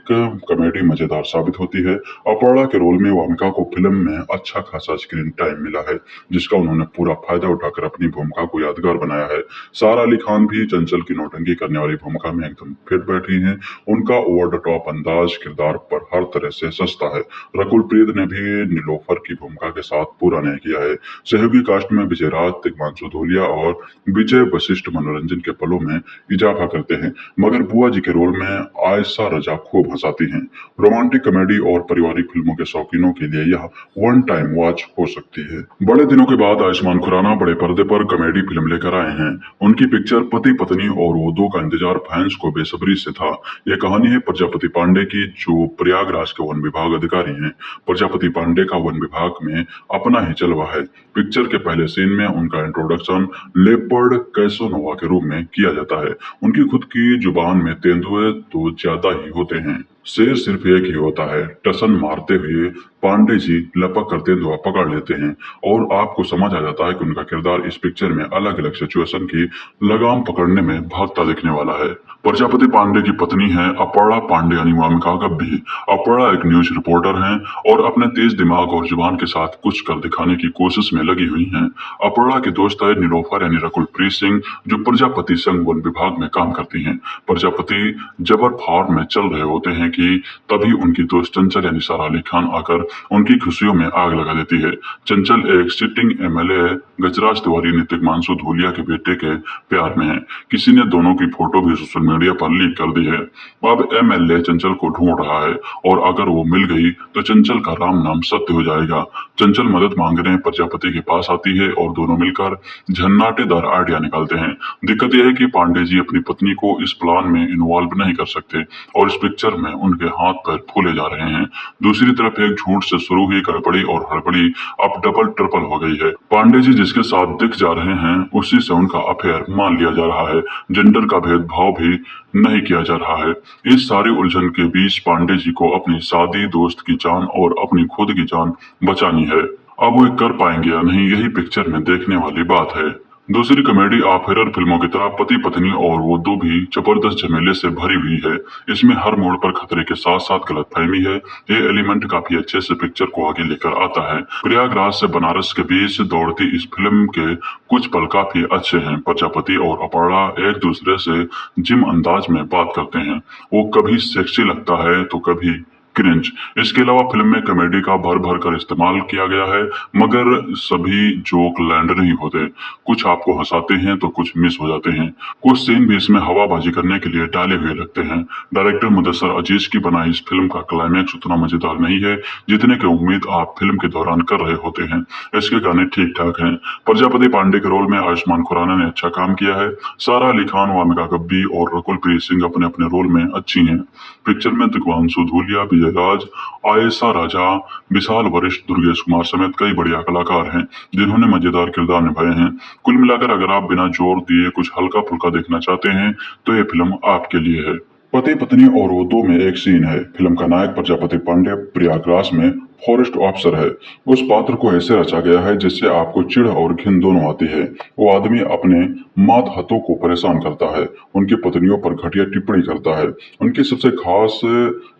कॉमेडी मजेदार साबित होती है। अपर्णा के रोल में वामिका को फिल्म में अच्छा खासा स्क्रीन टाइम मिला है जिसका उन्होंने पूरा फायदा उठाकर अपनी भूमिका को यादगार बनाया है। सारा अली खान भी चंचल की नौटंकी करने वाली भूमिका में एकदम फिट बैठी हैं। उनका ओवर द टॉप अंदाज किरदार पर हर तरह से सस्ता है। रकुल प्रीत ने भी नीलोफर की भूमिका के साथ पूरा न्याय किया है। सहयोगी कास्ट में विजय राज, तिग्मांशु धूलिया और विजय वशिष्ठ मनोरंजन के पलों में इजाफा करते हैं मगर बुआ जी के रोल में आयशा रजा खूब हंसाती हैं। रोमांटिक कॉमेडी और पारिवारिक फिल्मों के शौकीनों के लिए यह वन टाइम वॉच हो सकती है। बड़े दिनों के बाद आयुष्मान खुराना बड़े पर्दे पर कॉमेडी फिल्म लेकर आए हैं। उनकी पिक्चर पति पत्नी और वो 2 का इंतजार फैंस को बेसब्री से था। यह कहानी है प्रजापति पांडे की जो प्रयागराज के वन विभाग अधिकारी हैं। प्रजापति पांडे का वन विभाग में अपना ही जलवा है। पिक्चर के पहले सीन में उनका इंट्रोडक्शन लेपर्ड कैसोनोवा के रूप में किया जाता है। उनकी खुद की जुबान में तेंदुए तो ज्यादा ही होते हैं। शेर सिर्फ एक ही होता है। टसन मारते हुए पांडे जी लपक कर तेंदुआ पकड़ लेते हैं और आपको समझ आ जाता है कि उनका किरदार इस पिक्चर में अलग अलग सिचुएशन की लगाम पकड़ने में भागता दिखने वाला है। प्रजापति पांडे की पत्नी है अपर्णा पांडे यानी वामिका गब्बी। अपर्णा एक न्यूज रिपोर्टर हैं और अपने तेज दिमाग और जुबान के साथ कुछ कर दिखाने की कोशिश में लगी हुई हैं। अपर्णा की दोस्त है नीलोफर यानी रकुल प्रीत सिंह जो प्रजापति संघ वन विभाग में काम करती हैं। प्रजापति जबर फार्म में चल रहे होते हैं कि तभी उनकी दोस्त चंचल यानी सारा अली खान आकर उनकी खुशियों में आग लगा देती है। चंचल एक सिटिंग एमएलए गजराज तिवारी ने तिग्मांशु धूलिया के बेटे के प्यार में है। किसी ने दोनों की फोटो भी सोशल मीडिया पर लीक कर दी है। अब एमएलए चंचल को ढूंढ रहा है और अगर वो मिल गई तो चंचल का राम नाम सत्य हो जाएगा। चंचल मदद मांगने प्रजापति के पास आती है और दोनों मिलकर झन्नाटेदार आइडिया निकालते हैं। दिक्कत यह है कि पांडे जी अपनी पत्नी को इस प्लान में इन्वॉल्व नहीं कर सकते और इस पिक्चर में उनके हाथ पैर फूले जा रहे हैं। दूसरी तरफ एक झूठ से शुरू हुई गड़बड़ी और हड़बड़ी अब डबल ट्रिपल हो गई है। पांडे जी जिसके साथ दिख जा रहे हैं उसी से उनका अफेयर मान लिया जा रहा है। जेंडर का भेदभाव भी नहीं किया जा रहा है। इस सारी उलझन के बीच पांडे जी को अपनी शादी, दोस्त की जान और अपनी खुद की जान बचानी है। अब वो कर पाएंगे या नहीं यही पिक्चर में देखने वाली बात है। दूसरी कॉमेडी ऑफ एरर फिल्मों की तरह पति पत्नी और वो 2 भी जबरदस्त झमेले से भरी हुई है। इसमें हर मोड़ पर खतरे के साथ साथ गलतफहमी है। ये एलिमेंट काफी अच्छे से पिक्चर को आगे लेकर आता है। प्रयागराज से बनारस के बीच दौड़ती इस फिल्म के कुछ पल काफी अच्छे हैं। प्रजापति और अपर्णा एक दूसरे से जिम अंदाज में बात करते हैं। वो कभी सेक्सी लगता है तो कभी क्रिंज। इसके अलावा फिल्म में कॉमेडी का भर भर कर इस्तेमाल किया गया है मगर सभी जोक लैंड नहीं होते। कुछ आपको हंसाते हैं तो कुछ मिस हो जाते हैं। कुछ सीन भी इसमें हवाबाजी करने के लिए डाले हुए लगते हैं। डायरेक्टर मुदस्सर अजीज की बनाई इस फिल्म का क्लाइमैक्स उतना मजेदार नहीं है जितने की उम्मीद आप फिल्म के दौरान कर रहे होते हैं। इसके गाने ठीक ठाक हैं। प्रजापति पांडे के रोल में आयुष्मान खुराना ने अच्छा काम किया है। सारा अली खान, वामिका गब्बी और रकुल प्रीत सिंह अपने अपने रोल में अच्छी हैं। पिक्चर में तिग्मांशु धूलिया, जयराज, आयशा राजा, विशाल वरिष्ठ, दुर्गेश कुमार समेत कई बढ़िया कलाकार हैं जिन्होंने मजेदार किरदार निभाए हैं। कुल मिलाकर अगर आप बिना जोर दिए कुछ हल्का फुल्का देखना चाहते हैं तो ये फिल्म आपके लिए है। पति पत्नी और वो दो में एक सीन है। फिल्म का नायक प्रजापति पांडे प्रयागराज में फॉरेस्ट ऑफिसर है। उस पात्र को ऐसे रचा गया है जिससे आपको चिढ़ और घिन दोनों आती है। वो आदमी अपने मातहतों को परेशान करता है, उनकी पत्नियों पर घटिया टिप्पणी करता है। उनकी सबसे खास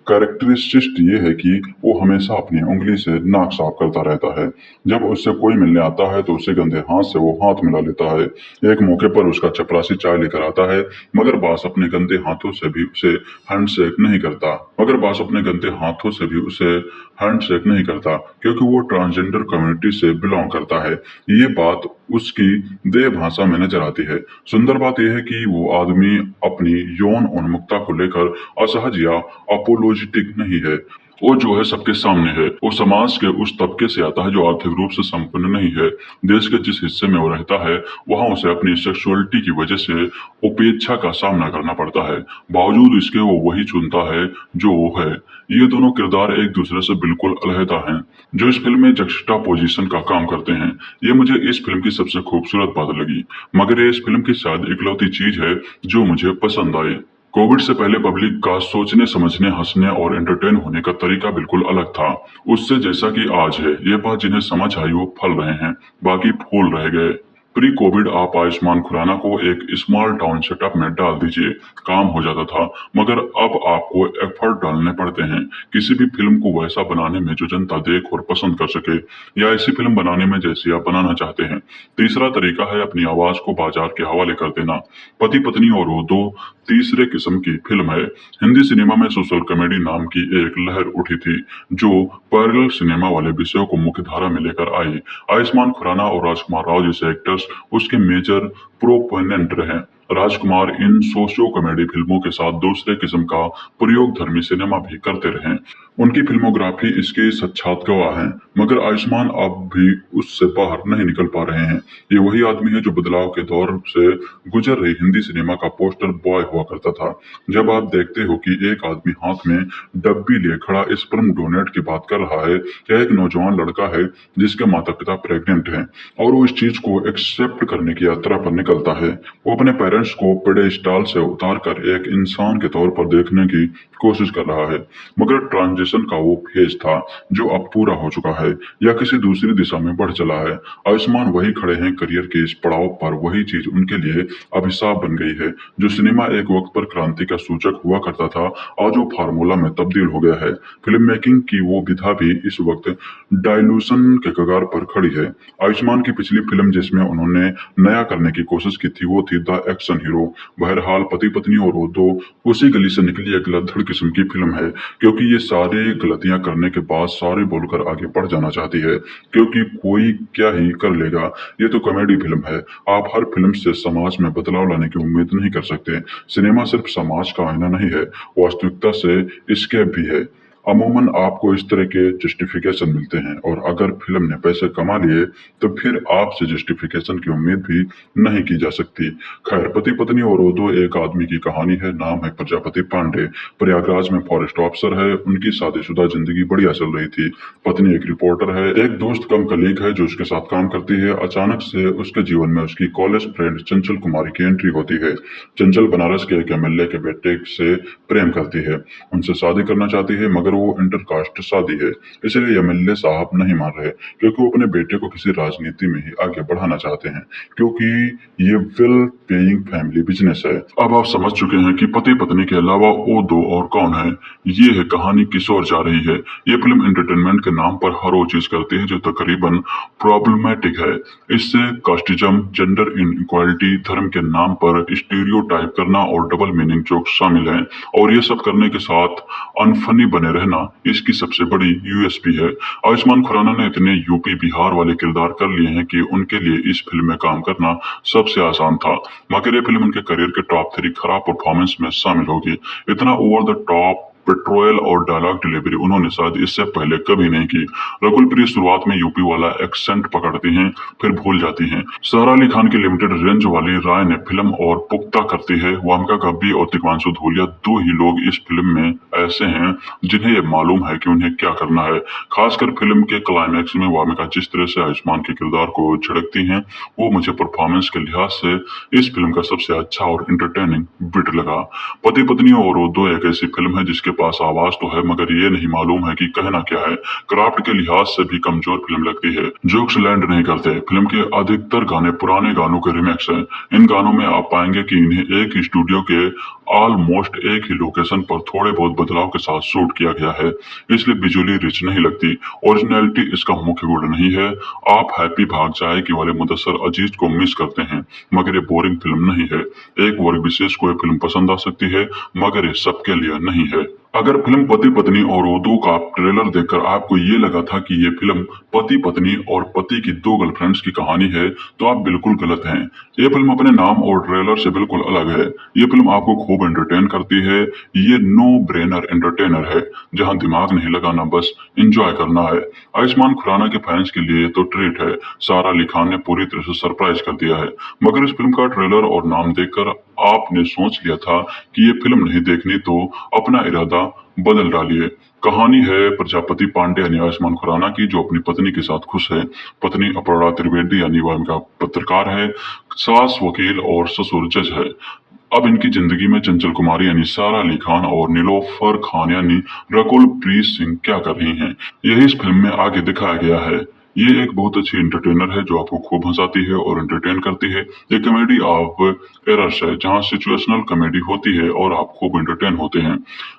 कैरेक्टरिस्टिक ये है कि वो हमेशा अपनी उंगली से नाक साफ करता रहता है। जब उससे कोई मिलने आता है तो उसे गंदे हाथ से वो हाथ मिला लेता है। एक मौके पर उसका चपरासी चाय लेकर आता है मगर बास अपने गंदे हाथों से भी उसे हैंडशेक नहीं करता क्योंकि वो ट्रांसजेंडर कम्युनिटी से बिलोंग करता है। ये बात उसकी देह भाषा में नजर आती है। सुंदर बात यह है कि वो आदमी अपनी यौन उन्मुखता को लेकर असहज या अपोलोजेटिक नहीं है। वो जो है सबके सामने है। वो समाज के उस तबके से आता है जो आर्थिक रूप से संपन्न नहीं है। देश के जिस हिस्से में वो रहता है वहां उसे अपनी सेक्सुअलिटी की वजह से उपेक्षा का सामना करना पड़ता है। बावजूद इसके वो वही चुनता है जो वो है। ये दोनों किरदार एक दूसरे से बिल्कुल अलहदा हैं जो इस फिल्म में जक्सटापोजिशन का काम करते हैं। ये मुझे इस फिल्म की सबसे खूबसूरत बात लगी, मगर ये इस फिल्म की शायद इकलौती चीज है जो मुझे पसंद आई। कोविड से पहले पब्लिक का सोचने समझने हंसने और एंटरटेन होने का तरीका बिल्कुल अलग था उससे जैसा कि आज है। ये बात जिन्हें समझ आई वो फल रहे हैं, बाकी फूल रह गए। प्री कोविड आप आयुष्मान खुराना को एक स्मॉल टाउन सेटअप में डाल दीजिए, काम हो जाता था। मगर अब आपको एफर्ट डालने पड़ते हैं किसी भी फिल्म को वैसा बनाने में जो जनता देख और पसंद कर सके, या ऐसी फिल्म बनाने में जैसी आप बनाना चाहते हैं। तीसरा तरीका है अपनी आवाज को बाजार के हवाले कर देना। पति पत्नी और वो दो तीसरे किस्म की फिल्म है। हिंदी सिनेमा में सोशल कॉमेडी नाम की एक लहर उठी थी जो पैरेलल सिनेमा वाले विषयों को मुख्य धारा में लेकर आई। आयुष्मान खुराना और राजकुमार राव जैसे एक्टर्स उसके मेजर प्रोपोनेंट रहे। राजकुमार इन सोशियो कॉमेडी फिल्मों के साथ दूसरे किस्म का प्रयोग धर्मी सिनेमा भी करते रहे। उनकी फिल्मोग्राफी इसके सच्चात गवाह है, मगर आयुष्मान अब भी उससे बाहर नहीं निकल पा रहे हैं। ये वही आदमी है जो बदलाव के दौर से गुजर रही हिंदी सिनेमा का पोस्टर बॉय हुआ करता था। जब आप देखते हो कि एक आदमी हाथ में डब्बी लिए खड़ा स्पर्म डोनेट की बात कर रहा है, या एक नौजवान लड़का है जिसके माता पिता प्रेग्नेंट हैं और वो इस चीज को एक्सेप्ट करने की यात्रा पर निकलता है। वो अपने पेरेंट्स को पेडेस्टाल से उतार कर एक इंसान के तौर पर देखने की कोशिश कर रहा है, मगर ट्रांजिशन का वो फेज था जो अब पूरा हो चुका है या किसी दूसरी दिशा में बढ़ चला है। आयुष्मान वही खड़े हैं करियर के इस पड़ाव पर। वही चीज उनके लिए अभिशाप बन गई है। जो सिनेमा एक वक्त पर क्रांति का सूचक हुआ करता था आज वो फार्मूला में तब्दील हो गया है। फिल्म मेकिंग की वो विधा भी इस वक्त डायलूशन के कगार पर खड़ी है। आयुष्मान की पिछली फिल्म जिसमें उन्होंने नया करने की कोशिश की थी वो थी द एक्शन हीरो। बहरहाल पति पत्नी और वो दो उसी गली से निकली एक लद्दड़ किस्म की फिल्म है, क्योंकि ये सारी गलतियां करने के बाद सारे बोलकर आगे बढ़ जाना चाहती है, क्योंकि कोई क्या ही कर लेगा। ये तो कॉमेडी फिल्म है। आप हर फिल्म से समाज में बदलाव लाने की उम्मीद नहीं कर सकते। सिनेमा सिर्फ समाज का आईना नहीं है, वास्तविकता से एस्केप भी है। अमूमन आपको इस तरह के जस्टिफिकेशन मिलते हैं, और अगर फिल्म ने पैसे कमा लिए तो फिर आपसे जस्टिफिकेशन की उम्मीद भी नहीं की जा सकती। खैर, पति पत्नी और वो दो एक आदमी की कहानी है। नाम है प्रजापति पांडे। प्रयागराज में फॉरेस्ट ऑफिसर है। उनकी शादीशुदा जिंदगी बढ़िया चल रही थी। पत्नी एक रिपोर्टर है। एक दोस्त कम कलीग है जो उसके साथ काम करती है। अचानक से उसके जीवन में उसकी कॉलेज फ्रेंड चंचल कुमारी की एंट्री होती है। चंचल बनारस के एक एमएलए के बेटे से प्रेम करती है, उनसे शादी करना चाहती है, मगर वो इंटरकास्ट शादी है, इसलिए एमएलए साहब नहीं मान रहे, क्योंकि वो अपने बेटे को किसी राजनीति में ही आगे बढ़ाना चाहते हैं, क्योंकि ये वेल पेइंग फैमिली बिजनेस है। अब आप समझ चुके हैं कि पति पत्नी के अलावा वो दो और कौन है। ये है कहानी किस ओर जा रही है। ये फिल्म एंटरटेनमेंट के नाम पर हर वो चीज करती है जो तकरीबन प्रॉब्लमेटिक है। इससे कास्टिज्म, जेंडर इनइक्वालिटी, धर्म के नाम पर स्टीरियोटाइप करना और डबल मीनिंग जोक शामिल हैं, और ये सब करने के साथ अनफनी बने रहना इसकी सबसे बड़ी यूएसपी है। आयुष्मान खुराना ने इतने यूपी बिहार वाले किरदार कर लिए हैं कि उनके लिए इस फिल्म में काम करना सबसे आसान था, मगर ये फिल्म उनके करियर के टॉप 3 खराब परफॉर्मेंस में शामिल होगी। इतना ओवर द टॉप पेट्रोल और डायलॉग डिलीवरी उन्होंने शायद इससे पहले कभी नहीं की। रकुल प्रीत शुरुआत में यूपी वाला एक्सेंट पकड़ती हैं, फिर भूल जाती हैं। सारा अली खान की लिमिटेड रेंज वाली राय ने फिल्म और पुख्ता करती है। वामिका गब्बी और तिग्मांशु धूलिया दो ही लोग इस फिल्म में ऐसे हैं जिन्हें ये मालूम है कि उन्हें क्या करना है। खासकर फिल्म के क्लाइमैक्स में वामिका जिस तरह से आयुष्मान के किरदार को झिड़कती हैं, वो मुझे परफॉर्मेंस के लिहाज से इस फिल्म का सबसे अच्छा और एंटरटेनिंग बिट लगा। पति पत्नी और वो दो एक ऐसी फिल्म है जिसके पास आवाज तो है मगर ये नहीं मालूम है कि कहना क्या है। क्राफ्ट के लिहाज से भी कमजोर फिल्म लगती है। जोक्स लैंड नहीं करते। फिल्म के अधिकतर गाने पुराने गानों के रिमिक्स हैं। इन गानों में आप पाएंगे कि इन्हें एक ही स्टूडियो के ऑलमोस्ट एक ही लोकेशन पर थोड़े बहुत बदलाव के साथ शूट किया गया है, इसलिए विजुअली रिच नहीं लगती। ओरिजिनलिटी इसका मुख्य गुण नहीं है। आप हैप्पी भाग जाएगी वाले मुदस्सर अजीज को मिस करते हैं मगर ये बोरिंग फिल्म नहीं है। एक वर्ग विशेष को ये फिल्म पसंद आ सकती है मगर ये सबके लिए नहीं है। अगर फिल्म पति पत्नी और उर्दू का ट्रेलर देखकर आपको ये लगा था कि ये फिल्म पति पत्नी और पति की दो गर्लफ्रेंड्स की कहानी है तो आप बिल्कुल गलत हैं। ये फिल्म अपने नाम और ट्रेलर से बिल्कुल अलग है। ये फिल्म आपको खूब एंटरटेन करती है। ये नो ब्रेनर एंटरटेनर है जहां दिमाग नहीं लगाना, बस एंजॉय करना है। आयुष्मान खुराना के फैंस के लिए तो ट्रीट है। सारा अली खान ने पूरी तरह से सरप्राइज कर दिया है मगर इस फिल्म का ट्रेलर और नाम देखकर आपने सोच लिया था कि ये फिल्म नहीं देखनी तो अपना इरादा बदल डालिए। कहानी है प्रजापति पांडे यानी आयुष्मान खुराना की, जो अपनी पत्नी के साथ खुश है। पत्नी अपर्णा त्रिवेदी यानी वामिका पत्रकार है, सास वकील और ससुर जज है। अब इनकी जिंदगी में चंचल कुमारी यानी सारा अली खान और नीलोफर खान यानी रकुल प्रीत सिंह क्या कर रही हैं, यही इस फिल्म में आगे दिखाया गया है। ये एक बहुत अच्छी एंटरटेनर है जो आपको खूब हंसाती है और एंटरटेन करती है। ये कॉमेडी ऑफ एरर्स है जहां सिचुएशनल कॉमेडी होती है और आप खूब एंटरटेन होते हैं।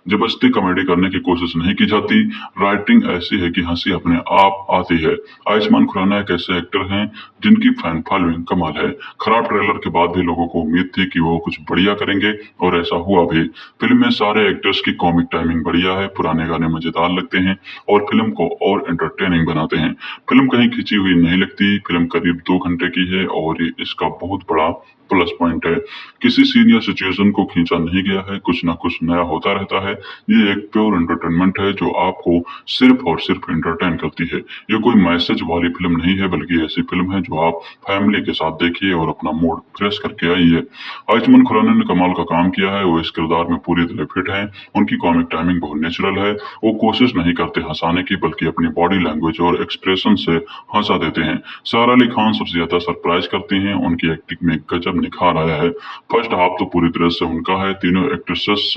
जबरदस्ती कॉमेडी करने की कोशिश नहीं की जाती। राइटिंग ऐसी है कि हंसी अपने आप आती है। आयुष्मान खुराना एक ऐसे एक्टर हैं जिनकी फैन फॉलोइंग कमाल है। खराब ट्रेलर के बाद भी लोगों को उम्मीद थी कि वो कुछ बढ़िया करेंगे और ऐसा हुआ भी। फिल्म में सारे एक्टर्स की कॉमिक टाइमिंग बढ़िया है, पुराने गाने मजेदार लगते हैं और फिल्म को और एंटरटेनिंग बनाते हैं। फिल्म कहीं खिंची हुई नहीं लगती। फिल्म करीब 2 घंटे की है और ये इसका बहुत बड़ा प्लस पॉइंट है। किसी सीन या सिचुएशन को खींचा नहीं गया है, कुछ ना कुछ नया होता रहता है। ये एक प्योर एंटरटेनमेंट है जो आपको सिर्फ और सिर्फ एंटरटेन करती है। ये कोई मैसेज वाली फिल्म नहीं है बल्कि ऐसी फिल्म है जो आप फैमिली के साथ देखिए और अपना मूड फ्रेश करके आइए। आयुष्मान खुराना ने कमाल का काम किया है। वो इस किरदार में पूरी तरह फिट है। उनकी कॉमिक टाइमिंग बहुत नेचुरल है। वो कोशिश नहीं करते हंसाने की बल्कि अपनी बॉडी लैंग्वेज और एक्सप्रेशन से हंसा देते हैं। सारा अली खान सबसे ज्यादा सरप्राइज करती हैं। उनकी एक्टिंग में गजब निखार आया है। फर्स्ट हाफ तो पूरी तरह से उनका है। तीनों एक्ट्रेसेस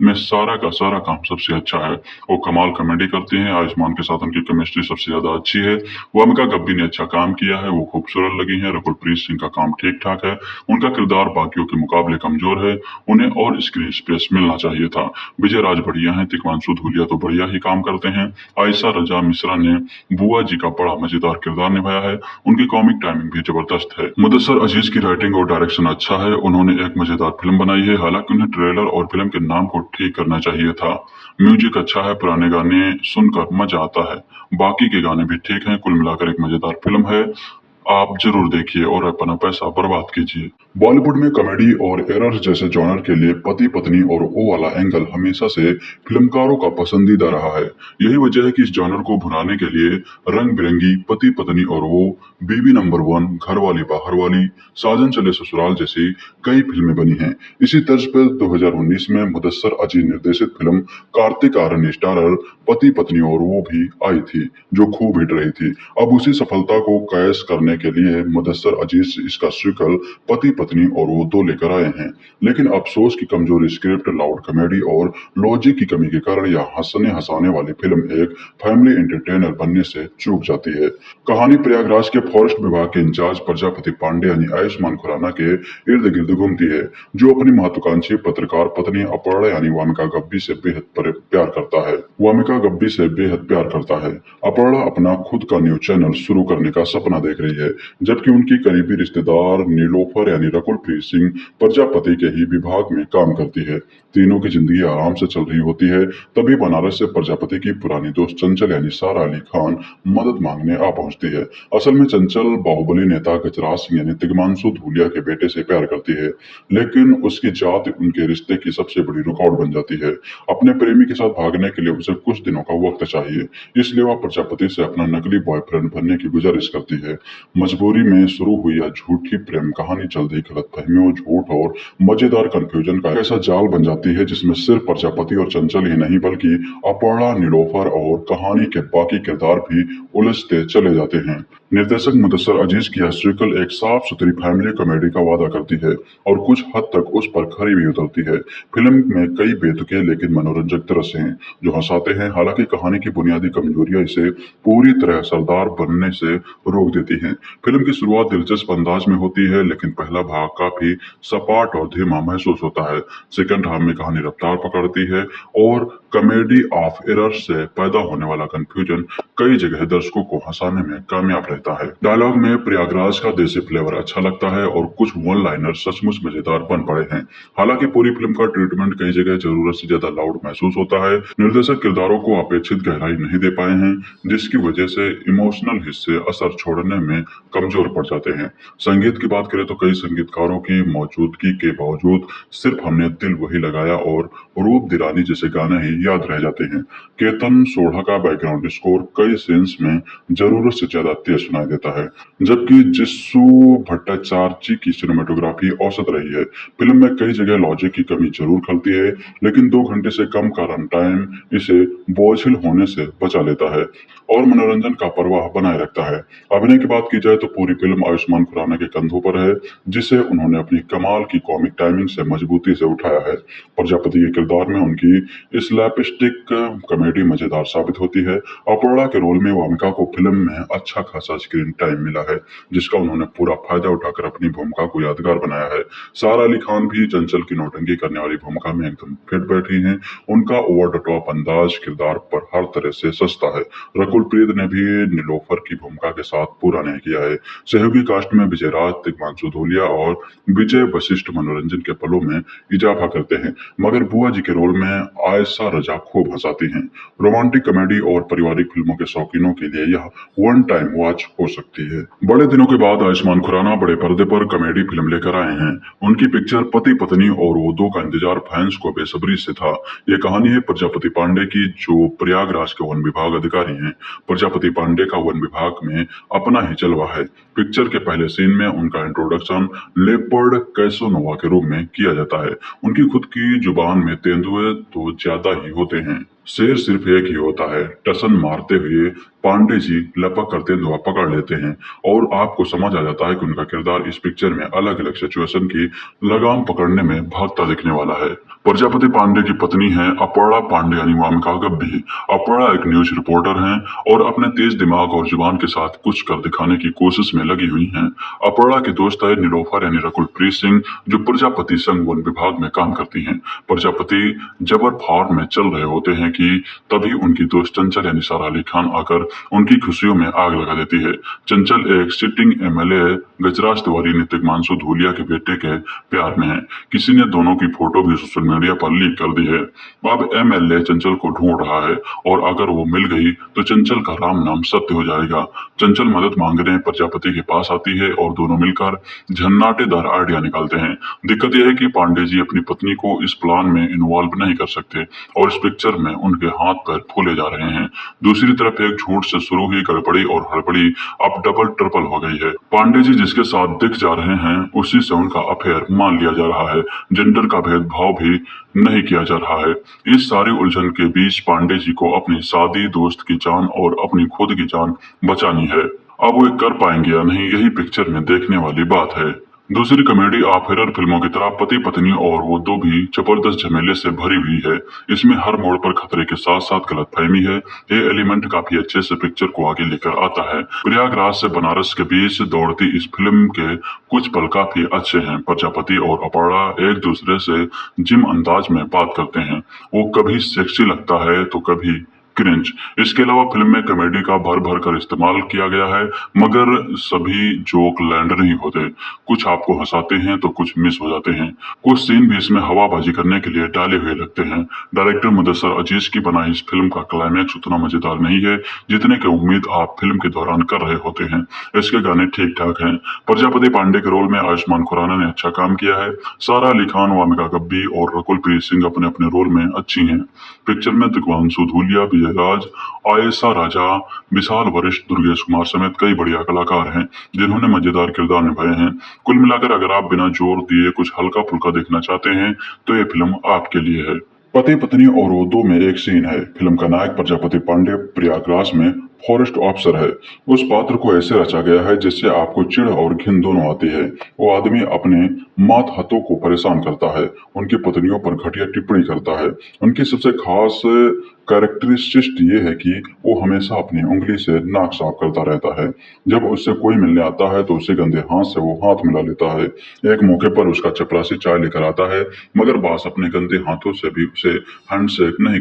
में सारा का सारा काम सबसे अच्छा है। वो कमाल कॉमेडी करती हैं। आयुष्मान के साथ उनकी केमिस्ट्री सबसे ज्यादा अच्छी है। वामिका गब्बी ने अच्छा काम किया है। वो खूबसूरत लगी है। रकुल प्रीत सिंह का काम ठीक ठाक है। उनका किरदार बाकियों के मुकाबले कमजोर है। उन्हें और स्क्रीन स्पेस मिलना चाहिए था। विजय राज बढ़िया है। तिग्मांशु धूलिया तो बढ़िया ही काम करते हैं। आयशा रजा मिश्रा ने बुआ जी का बड़ा मजेदार किरदार निभाया है। उनकी कॉमिक टाइमिंग भी जबरदस्त है। मुदस्सर अजीज की राइटिंग और डायरेक्शन अच्छा है। उन्होंने एक मजेदार फिल्म बनाई है। हालांकि उन्हें ट्रेलर और फिल्म के नाम को ठीक करना चाहिए था। म्यूजिक अच्छा है। पुराने गाने सुनकर मजा आता है। बाकी के गाने भी ठीक हैं। कुल मिलाकर एक मजेदार फिल्म है। आप जरूर देखिए और अपना पैसा बर्बाद कीजिए। बॉलीवुड में कॉमेडी और एरर्स जैसे जॉनर के लिए पति पत्नी और वो वाला एंगल हमेशा से फिल्मकारों का पसंदीदा रहा है। यही वजह है कि इस जॉनर को भुनाने के लिए रंग बिरंगी पति पत्नी और वो, बीवी नंबर 1, घरवाली बाहर वाली, साजन चले ससुराल जैसी कई फिल्में बनी हैं। इसी तर्ज पर 2019 में मुदस्सर अजीज निर्देशित फिल्म कार्तिक आर्यन स्टारर पति पत्नी और वो भी आई थी जो खूब हिट रही थी। अब उसी सफलता को कैश करने के लिए मुदस्सर अजीज इसका सीक्वल पति पत्नी और वो 2 लेकर आए हैं। लेकिन अफसोस की कमजोर स्क्रिप्ट, लाउड कॉमेडी और लॉजिक की कमी के कारण यह हंसने हंसाने वाली फिल्म एक फैमिली एंटरटेनर बनने से चूक जाती है। कहानी प्रयागराज के फॉरेस्ट विभाग के इंचार्ज प्रजापति पांडे यानी आयुष्मान खुराना के इर्द गिर्द घूमती है, जो अपनी महत्वाकांक्षी पत्रकार पत्नी अपर्णा यानी वामिका गब्बी से बेहद प्यार करता है। वामिका गब्बी से बेहद प्यार करता है। अपर्णा अपना खुद का न्यूज चैनल शुरू करने का सपना देख रही है। है, जबकि उनकी करीबी रिश्तेदार नीलोफर यानी रकुलप्रीत सिंह प्रजापति के ही विभाग में काम करती है। तीनों की जिंदगी आराम से चल रही होती है, तभी बनारस से प्रजापति की पुरानी दोस्त चंचल यानी सारा अली खान मदद मांगने आ पहुंचती है। असल में चंचल बाहुबली नेता गजराज सिंह यानी तिग्मांशु धूलिया के बेटे से प्यार करती है, लेकिन उसकी जात उनके रिश्ते की सबसे बड़ी रुकावट बन जाती है। अपने प्रेमी के साथ भागने के लिए उसे कुछ दिनों का वक्त चाहिए, इसलिए वह प्रजापति से अपना नकली बॉयफ्रेंड बनने की गुजारिश करती है। मजबूरी में शुरू हुई यह झूठी प्रेम कहानी जल्द ही गलतफहमियों, झूठ और मजेदार कंफ्यूजन का ऐसा जाल बन जाती है जिसमें सिर्फ प्रजापति और चंचल ही नहीं बल्कि अपर्णा, नीलोफर और कहानी के बाकी किरदार भी उलझते चले जाते हैं। निर्देशक मुदस्सर अजीज की यह सीक्वल एक साफ सुथरी फैमिली कॉमेडी का वादा करती है और कुछ हद तक उस पर खरी भी उतरती है। फिल्म में कई बेतुके लेकिन मनोरंजक दृश्य हैं जो हंसाते हैं। हालांकि कहानी की बुनियादी कमजोरियां इसे पूरी तरह असरदार बनने से रोक देती हैं। फिल्म की शुरुआत दिलचस्प अंदाज में होती है, लेकिन पहला भाग काफी सपाट और धीमा महसूस होता है। सेकंड हाफ में कहानी रफ्तार पकड़ती है और कॉमेडी ऑफ एरर से पैदा होने वाला कंफ्यूजन कई जगह दर्शकों को हंसाने में कामयाब रहता है। डायलॉग में प्रयागराज का देसी फ्लेवर अच्छा लगता है और कुछ वन लाइनर सचमुच मजेदार बन पड़े हैं। हालांकि पूरी फिल्म का ट्रीटमेंट कई जगह जरूरत से ज्यादा लाउड महसूस होता है। निर्देशक किरदारों को अपेक्षित गहराई नहीं दे पाए हैं, जिसकी वजह से इमोशनल हिस्से असर छोड़ने में कमजोर पड़ जाते हैं। संगीत की बात करें तो कई संगीतकारों की मौजूदगी के बावजूद सिर्फ हमने दिल वही लगाया और रूप दिरानी जैसे गाने ही याद रह जाते हैं। केतन सोढ़ा का बैकग्राउंड स्कोर कई सीन्स में जरूरत से ज्यादा तेज सुनाई देता है, जबकि जिस्सू भट्टाचार्य की सिनेमेटोग्राफी औसत रही है। फिल्म में कई जगह लॉजिक की कमी जरूर खलती है, लेकिन 2 घंटे से कम का रन टाइम इसे बोझिल होने से बचा लेता है और मनोरंजन का प्रवाह बनाए रखता है। अभिनय की बात की जाए तो पूरी फिल्म आयुष्मान खुराना के कंधों पर है, जिसे उन्होंने अपनी कमाल की कॉमिक टाइमिंग से मजबूती से उठाया है। प्रजापति के किरदार में उनकी स्लैपस्टिक कॉमेडी मजेदार साबित होती है। अपर्णा के रोल में वामिका को फिल्म में अच्छा खासा स्क्रीन टाइम मिला है, जिसका उन्होंने पूरा फायदा उठाकर अपनी भूमिका को यादगार बनाया है। सारा अली खान भी चंचल की नौटंकी करने वाली भूमिका में एकदम फिट बैठी हैं। उनका ओवर द टॉप अंदाज किरदार पर हर तरह से सस्ता है। रकुलप्रीत ने भी नीलोफर की भूमिका के साथ पूरा नहीं किया है। सहयोगी कास्ट में विजयराज, तिग्मांशु धूलिया और विजय वशिष्ठ मनोरंजन के पलों में इजाफा करते हैं, मगर बुआ जी के रोल में आयशा रजा खूब हंसाती हैं। रोमांटिक कॉमेडी और पारिवारिक फिल्मों के शौकीनों के लिए यह वन टाइम वॉच हो सकती है। बड़े दिनों के बाद आयुष्मान खुराना बड़े पर्दे पर कॉमेडी फिल्म लेकर आए हैं। उनकी पिक्चर पति पत्नी और वो दो का इंतजार फैंस को बेसब्री से था। ये कहानी है प्रजापति पांडे की, जो प्रयागराज के वन विभाग अधिकारी हैं। प्रजापति पांडे का वन विभाग में अपना ही जलवा है। पिक्चर के पहले सीन में उनका इंट्रोडक्शन लेपर्ड कैसोनोवा के रूप में किया जाता है। उनकी खुद की जुबान में तेंदुए तो ज्यादा ही होते हैं, शेर सिर्फ एक ही होता है। टसन मारते हुए पांडे जी लपक कर तेंदुआ पकड़ लेते हैं और आपको समझ आ जाता है कि उनका किरदार इस पिक्चर में अलग अलग सिचुएशन की लगाम पकड़ने में भागता दिखने वाला है। प्रजापति पांडे की पत्नी है अपर्णा पांडे यानी वामिका गब्बी। अपर्णा एक न्यूज रिपोर्टर हैं और अपने तेज दिमाग और जुबान के साथ कुछ कर दिखाने की कोशिश में लगी हुई हैं। अपर्णा की दोस्त है नीलोफर यानी रकुलप्रीत सिंह, जो प्रजापति संघ वन विभाग में काम करती हैं। प्रजापति जबर फार्म में चल रहे होते हैं कि तभी उनकी दोस्त चंचल यानी सारा अली खान आकर उनकी खुशियों में आग लगा देती है। चंचल एक सिटिंग एमएलए गजराज तिवारी ने तिग्मांशु धूलिया के बेटे के प्यार में है। किसी ने दोनों की फोटो भी सोशल मीडिया पर लीक कर दी है। अब एमएलए चंचल को ढूंढ रहा है और अगर वो मिल गई तो चंचल का राम नाम सत्य हो जाएगा। चंचल मदद मांगने प्रजापति के पास आती है और दोनों मिलकर झन्नाटेदार आइडिया निकालते हैं। दिक्कत यह है कि पांडे जी अपनी पत्नी को इस प्लान में इन्वॉल्व नहीं कर सकते और इस पिक्चर में उनके हाथ पैर फूले जा रहे हैं। दूसरी तरफ एक झूठ से शुरू हुई गड़बड़ी और हड़बड़ी अब डबल ट्रिपल हो गई है। पांडे जी जिसके साथ दिख जा रहे हैं उसी से उनका अफेयर मान लिया जा रहा है। जेंडर का भेदभाव भी नहीं किया जा रहा है। इस सारी उलझन के बीच पांडे जी को अपनी सादी दोस्त की जान और अपनी खुद की जान बचानी है। अब वो कर पाएंगे या नहीं, यही पिक्चर में देखने वाली बात है। दूसरी कॉमेडी ऑफ एरर फिल्मों की तरह पति पत्नी और वो दो भी जबरदस्त झमेले से भरी हुई है। इसमें हर मोड़ पर खतरे के साथ साथ गलतफहमी है। ये एलिमेंट काफी अच्छे से पिक्चर को आगे लेकर आता है। प्रयागराज से बनारस के बीच दौड़ती इस फिल्म के कुछ पल काफी अच्छे हैं। प्रजापति और अपर्णा एक दूसरे से जिम अंदाज में बात करते हैं। वो कभी सेक्सी लगता है तो कभी क्रिंज। इसके अलावा फिल्म में कॉमेडी का भर भर कर इस्तेमाल किया गया है, मगर सभी जोक लैंड नहीं होते। कुछ आपको हंसाते हैं तो कुछ मिस हो जाते हैं। कुछ सीन भी इसमें हवाबाजी करने के लिए डाले हुए लगते हैं। डायरेक्टर मुदस्सर अजीज की बनाई इस फिल्म का क्लाइमैक्स उतना मजेदार नहीं है जितने की उम्मीद आप फिल्म के दौरान कर रहे होते हैं। इसके गाने ठीक ठाक हैं। प्रजापति पांडे के रोल में आयुष्मान खुराना ने अच्छा काम किया है। सारा अली खान, वामिका गब्बी और रकुल प्रीत सिंह अपने अपने रोल में अच्छी हैं। पिक्चर में दिग्वांशु धूलिया, विजय राज, आयशा राजा, विशाल वरिष्ठ, दुर्गेश कुमार समेत कई बढ़िया कलाकार हैं जिन्होंने मजेदार किरदार निभाए हैं। कुल मिलाकर अगर आप बिना जोर दिए कुछ हल्का फुल्का देखना चाहते हैं तो ये फिल्म आपके लिए है। पति पत्नी और वो दो में एक सीन है। फिल्म का नायक प्रजापति पांडे प्रयागराज में फॉरेस्ट ऑफिसर है। उस पात्र को ऐसे रचा गया है जिससे आपको चिढ़ और घिन दोनों आती है। वो आदमी अपने मातहतों को परेशान करता है, उनकी पत्नियों पर घटिया टिप्पणी करता है। उनकी सबसे खास कैरेक्टरिस्टिक ये है कि वो हमेशा अपनी उंगली से नाक साफ करता रहता है। जब उससे कोई मिलने आता है तो उसे गंदे हाथ से वो हाथ मिला लेता है। एक मौके पर उसका चपरासी चाय लेकर आता है, मगर बास अपने गंदे हाथों से भी उसे हैंडशेक नहीं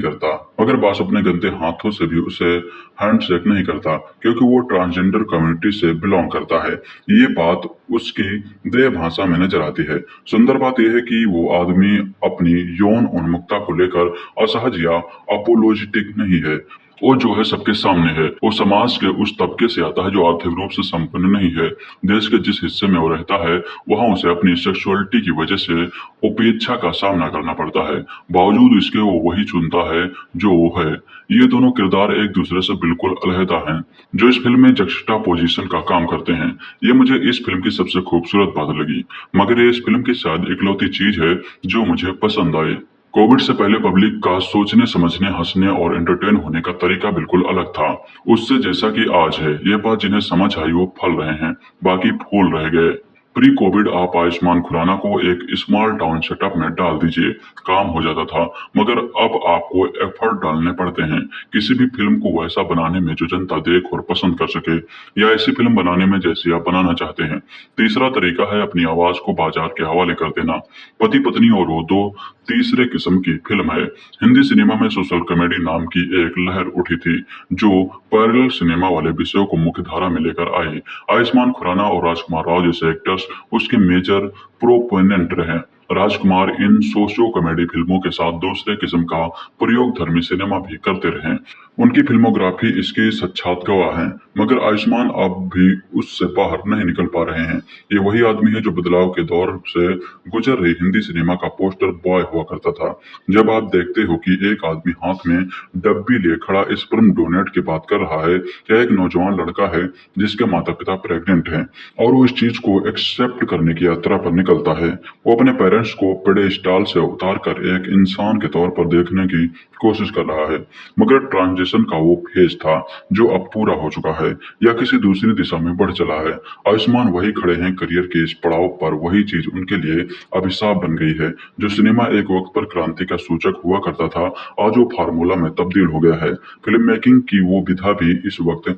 करता क्योंकि वो ट्रांसजेंडर कम्युनिटी से बिलोंग करता है। ये बात उसकी देह भाषा में नजर आती है। सुंदर बात यह है कि वो आदमी अपनी यौन उन्मुखता को लेकर असहज या अपोलोजेटिक नहीं है। वो जो है सबके सामने है। वो समाज के उस तबके से आता है जो आर्थिक रूप से संपन्न नहीं है। देश के जिस हिस्से में वो रहता है वहां उसे अपनी सेक्सुअलिटी की वजह से उपेक्षा का सामना करना पड़ता है। बावजूद इसके वो वही चुनता है जो वो है। ये दोनों किरदार एक दूसरे से बिल्कुल अलहदा हैं, जो इस फिल्म में जक्सटापोजिशन का काम करते हैं। ये मुझे इस फिल्म की सबसे खूबसूरत बात लगी, मगर ये इस फिल्म की शायद इकलौती चीज है जो मुझे पसंद आई। कोविड से पहले पब्लिक का सोचने, समझने, हंसने और एंटरटेन होने का तरीका बिल्कुल अलग था उससे जैसा कि आज है। ये बात जिन्हें समझ आई वो फल रहे हैं, बाकी फूल रह गए। प्री कोविड आप आयुष्मान खुराना को एक स्मॉल टाउन सेटअप में डाल दीजिए, काम हो जाता था, मगर अब आपको एफर्ट डालने पड़ते हैं किसी भी फिल्म को वैसा बनाने में जो जनता देख और पसंद कर सके, या ऐसी फिल्म बनाने में जैसी आप बनाना चाहते हैं। तीसरा तरीका है अपनी आवाज को बाजार के हवाले कर देना। पति पत्नी और वो दो तीसरे किस्म की फिल्म है। हिंदी सिनेमा में सोशल कॉमेडी नाम की एक लहर उठी थी जो पैरेलल सिनेमा वाले विषयों को मुख्य धारा में लेकर आई। आयुष्मान खुराना और राजकुमार राव जैसे एक्टर्स उसके मेजर प्रोपोनेंट रहे। राजकुमार इन सोशियो कॉमेडी फिल्मों के साथ दूसरे किस्म का प्रयोगधर्मी सिनेमा भी करते रहे। उनकी फिल्मोग्राफी इसकी सच्चात गवाह है, मगर आयुष्मान अब भी उससे बाहर नहीं निकल पा रहे हैं। ये वही आदमी है जो बदलाव के दौर से गुजर रही हिंदी सिनेमा का पोस्टर बॉय हुआ करता था। जब आप देखते हो कि एक आदमी हाथ में डब्बी लिए खड़ा स्पर्म डोनेट की बात कर रहा है, या एक नौजवान लड़का है जिसके माता पिता प्रेग्नेंट हैं और वो इस चीज को एक्सेप्ट करने की यात्रा पर निकलता है। वो अपने पेरेंट्स को पेडेस्टाल से उतार कर एक इंसान के तौर पर देखने की कोशिश कर रहा है, मगर ट्रांजिशन का वो फेज था जो अब पूरा हो चुका है या किसी दूसरी दिशा में बढ़ चला है। आयुष्मान वही खड़े हैं करियर के इस पड़ाव पर। वही चीज उनके लिए अभिशाप बन गई है। जो सिनेमा एक वक्त पर क्रांति का सूचक हुआ करता था, आज वो फार्मूला में तब्दील हो गया है। फिल्म मेकिंग की वो विधा भी इस वक्त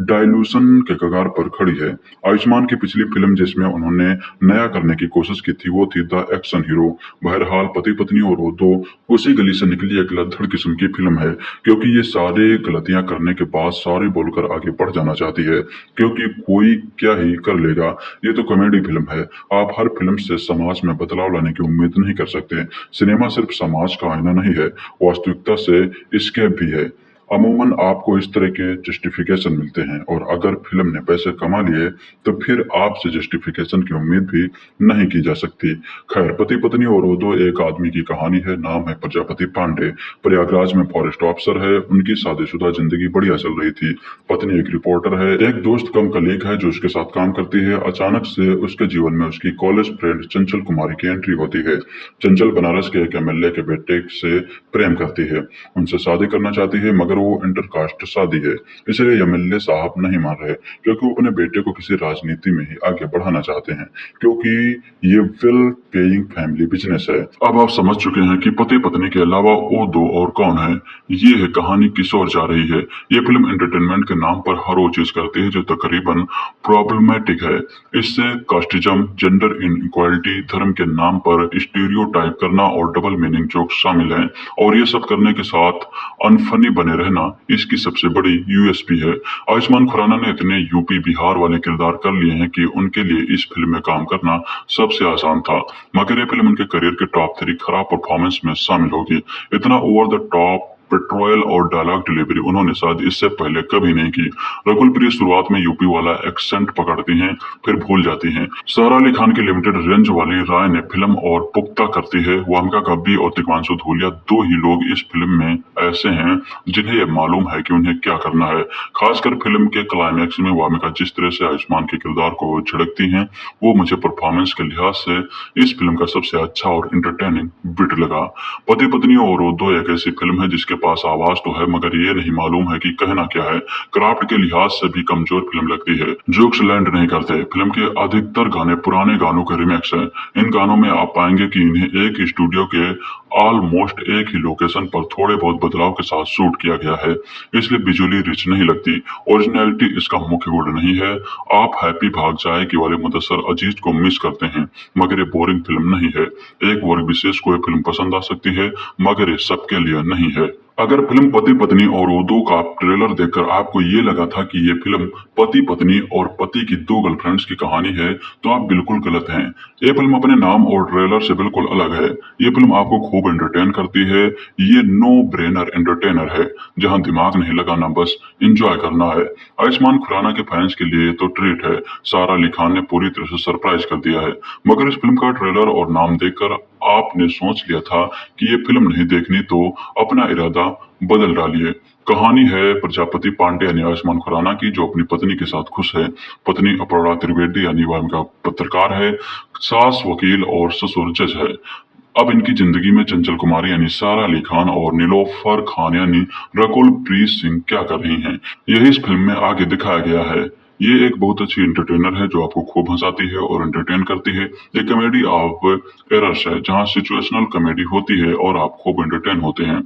डायलूशन के कगार पर खड़ी है। आयुष्मान की पिछली फिल्म जिसमें उन्होंने नया करने की कोशिश की थी वो थी द एक्शन हीरो। बहरहाल पति पत्नी और वो दो उसी गली से निकली एक लद्दड़ किस्म की फिल्म है, क्योंकि ये सारे गलतियां करने के बाद सॉरी बोलकर आगे बढ़ जाना चाहती है, क्योंकि कोई क्या ही कर लेगा। ये तो कॉमेडी फिल्म है। आप हर फिल्म से समाज में बदलाव लाने की उम्मीद नहीं कर सकते। सिनेमा सिर्फ समाज का आईना नहीं है, वास्तविकता से एस्केप भी है। अमूमन आपको इस तरह के जस्टिफिकेशन मिलते हैं, और अगर फिल्म ने पैसे कमा लिए तो फिर आपसे जस्टिफिकेशन की उम्मीद भी नहीं की जा सकती। खैर, पति पत्नी और वो दो एक आदमी की कहानी है। नाम है प्रजापति पांडे। प्रयागराज में फॉरेस्ट ऑफिसर है। उनकी शादीशुदा जिंदगी बढ़िया चल रही थी। पत्नी एक रिपोर्टर है। एक दोस्त कम कलीग है जो उसके साथ काम करती है। अचानक से उसके जीवन में उसकी कॉलेज फ्रेंड चंचल कुमारी की एंट्री होती है। चंचल बनारस के एक एमएलए के बेटे से प्रेम करती है, उनसे शादी करना चाहती है, मगर वो इंटरकास्ट शादी है, इसलिए एमएलए साहब नहीं मान रहे, क्योंकि वो अपने बेटे को किसी राजनीति में ही आगे बढ़ाना चाहते हैं, क्योंकि ये वेल पेइंग फैमिली बिजनेस है। अब आप समझ चुके हैं कि पति पत्नी के अलावा वो दो और कौन है। ये है कहानी किस ओर जा रही है। ये फिल्म एंटरटेनमेंट के नाम पर हर वो चीज करती है जो तकरीबन प्रॉब्लमेटिक है। इससे कास्टिज्म, जेंडर इनइक्वालिटी, धर्म के नाम पर स्टीरियोटाइप करना और डबल मीनिंग जोक्स शामिल हैं, और ये सब करने के साथ अनफनी बने रह रहना इसकी सबसे बड़ी यूएसपी है। आयुष्मान खुराना ने इतने यूपी बिहार वाले किरदार कर लिए हैं कि उनके लिए इस फिल्म में काम करना सबसे आसान था, मगर ये फिल्म उनके करियर के टॉप 3 खराब परफॉर्मेंस में शामिल होगी। इतना ओवर द टॉप पेट्रोल और डायलॉग डिलीवरी उन्होंने शायद इससे पहले कभी नहीं की। रकुल प्रीत शुरुआत में यूपी वाला एक्सेंट पकड़ती हैं, फिर भूल जाती हैं। सारा अली खान की लिमिटेड रेंज वाली राय ने फिल्म और पुख्ता करती है। वामिका गब्बी और तिग्मांशु धूलिया 2 ही लोग इस फिल्म में ऐसे हैं जिन्हें यह मालूम है कि उन्हें क्या करना है। खासकर फिल्म के क्लाइमैक्स में वामिका जिस तरह से आयुष्मान के किरदार को झिड़कती हैं, वो मुझे परफॉर्मेंस के लिहाज से इस फिल्म का सबसे अच्छा और एंटरटेनिंग बिट लगा। पति पत्नी और वो दो एक ऐसी फिल्म है जिसके पास आवाज तो है, मगर ये नहीं मालूम है कि कहना क्या है। क्राफ्ट के लिहाज से भी कमजोर फिल्म लगती है। जोक्स लैंड नहीं करते। फिल्म के अधिकतर गाने पुराने गानों के रिमिक्स हैं। इन गानों में आप पाएंगे कि इन्हें एक ही स्टूडियो के ऑलमोस्ट एक ही लोकेशन पर थोड़े बहुत बदलाव के साथ शूट किया गया है, इसलिए विजुअली रिच नहीं लगती। ओरिजिनलिटी इसका मुख्य गुण नहीं है। आप हैप्पी भाग जाएगी वाले मुदस्सर अजीज को मिस करते हैं, मगर ये बोरिंग फिल्म नहीं है। एक वर्ग विशेष को ये फिल्म पसंद आ सकती है, मगर ये सबके लिए नहीं है। अगर फिल्म पति पत्नी और उर्दू का ट्रेलर देखकर आपको ये लगा था कि ये फिल्म पति पत्नी और पति की 2 गर्लफ्रेंड्स की कहानी है, तो आप बिल्कुल गलत हैं। ये फिल्म अपने नाम और ट्रेलर से बिल्कुल अलग है। ये फिल्म आपको खूब एंटरटेन करती है। ये नो ब्रेनर एंटरटेनर है, जहां दिमाग नहीं लगाना, बस एंजॉय करना है। आयुष्मान खुराना के फैंस के लिए तो ट्रीट है। सारा अली खान ने पूरी तरह से सरप्राइज कर दिया है, मगर इस फिल्म का ट्रेलर और नाम देखकर आपने सोच लिया था कि ये फिल्म नहीं देखनी, तो अपना इरादा बदल डालिए। कहानी है प्रजापति पांडे यानी आयुष्मान खुराना की, जो अपनी पत्नी के साथ खुश है। पत्नी अपर्णा त्रिवेदी यानी वामिका पत्रकार है, सास वकील और ससुर जज है। अब इनकी जिंदगी में चंचल कुमारी यानी सारा अली खान और नीलोफर खान यानी रकुल प्रीत सिंह क्या कर रही हैं, यही इस फिल्म में आगे दिखाया गया है। ये एक बहुत अच्छी एंटरटेनर है जो आपको खूब हंसाती है और एंटरटेन करती है। ये कॉमेडी ऑफ एरर्स है, जहां सिचुएशनल कॉमेडी होती है और आप खूब एंटरटेन होते हैं।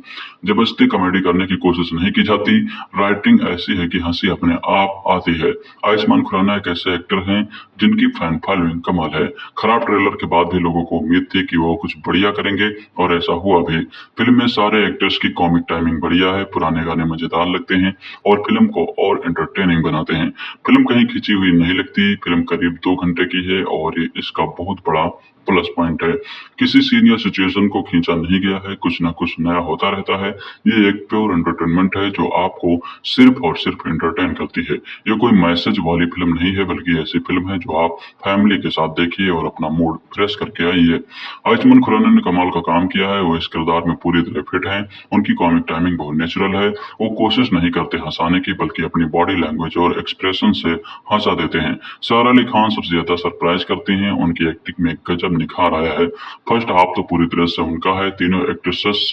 जबरदस्ती कॉमेडी करने की कोशिश नहीं की जाती। राइटिंग ऐसी है कि हंसी अपने आप आती है। आयुष्मान खुराना एक ऐसे एक्टर हैं जिनकी फैन फॉलोइंग कमाल है। खराब ट्रेलर के बाद भी लोगों को उम्मीद थी कि वो कुछ बढ़िया करेंगे, और ऐसा हुआ भी। फिल्म में सारे एक्टर्स की कॉमिक टाइमिंग बढ़िया है, पुराने गाने मजेदार लगते हैं और फिल्म को और एंटरटेनिंग बनाते हैं। फिल्म कहीं खिंची हुई नहीं लगती। फिल्म करीब 2 घंटे की है और ये इसका बहुत बड़ा प्लस पॉइंट है। किसी सीन या सिचुएशन को खींचा नहीं गया है, कुछ ना कुछ नया होता रहता है। ये एक प्योर एंटरटेनमेंट है जो आपको सिर्फ और सिर्फ एंटरटेन करती है। ये कोई मैसेज वाली फिल्म नहीं है, बल्कि ऐसी फिल्म है जो आप फैमिली के साथ देखिए और अपना मूड फ्रेश करके आइए। आयुष्मान खुराना ने कमाल का काम किया है। वो इस किरदार में पूरी तरह फिट है। उनकी कॉमिक टाइमिंग बहुत नेचुरल है। वो कोशिश नहीं करते हंसाने की, बल्कि अपनी बॉडी लैंग्वेज और एक्सप्रेशन से हंसा देते हैं। सारा अली खान सबसे ज्यादा सरप्राइज करती हैं। उनकी एक्टिंग में गजब निखार आया है। फर्स्ट हाफ तो पूरी तरह से उनका है। तीनों एक्ट्रेसेस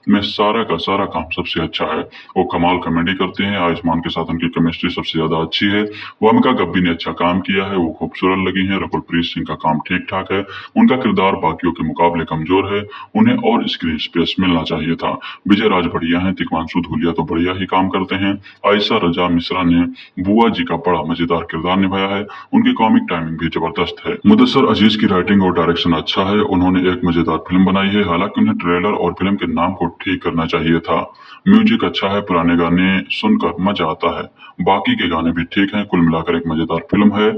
में सारा का सारा काम सबसे अच्छा है। वो कमाल कॉमेडी करते हैं। आयुष्मान के साथ उनकी केमिस्ट्री सबसे ज्यादा अच्छी है। वामिका गब्बी ने अच्छा काम किया है, वो खूबसूरत लगी है। रकुल प्रीत सिंह का काम ठीक ठाक है। उनका किरदार बाकियों के मुकाबले कमजोर है, उन्हें और स्क्रीन स्पेस मिलना चाहिए था। विजय राज बढ़िया है। तिग्मांशु धूलिया तो बढ़िया ही काम करते हैं। आयशा रजा मिश्रा ने बुआ जी का बड़ा मजेदार किरदार निभाया है। उनकी कॉमिक टाइमिंग भी जबरदस्त है। मुदस्सर अजीज की राइटिंग और डायरेक्शन अच्छा है। उन्होंने एक मजेदार फिल्म बनाई है। हालांकि उन्हें ट्रेलर और फिल्म के नाम को ठीक करना चाहिए था। म्यूजिक अच्छा है, पुराने गाने सुनकर मजा आता है। बाकी के गाने भी ठीक हैं। कुल मिलाकर एक मजेदार फिल्म है।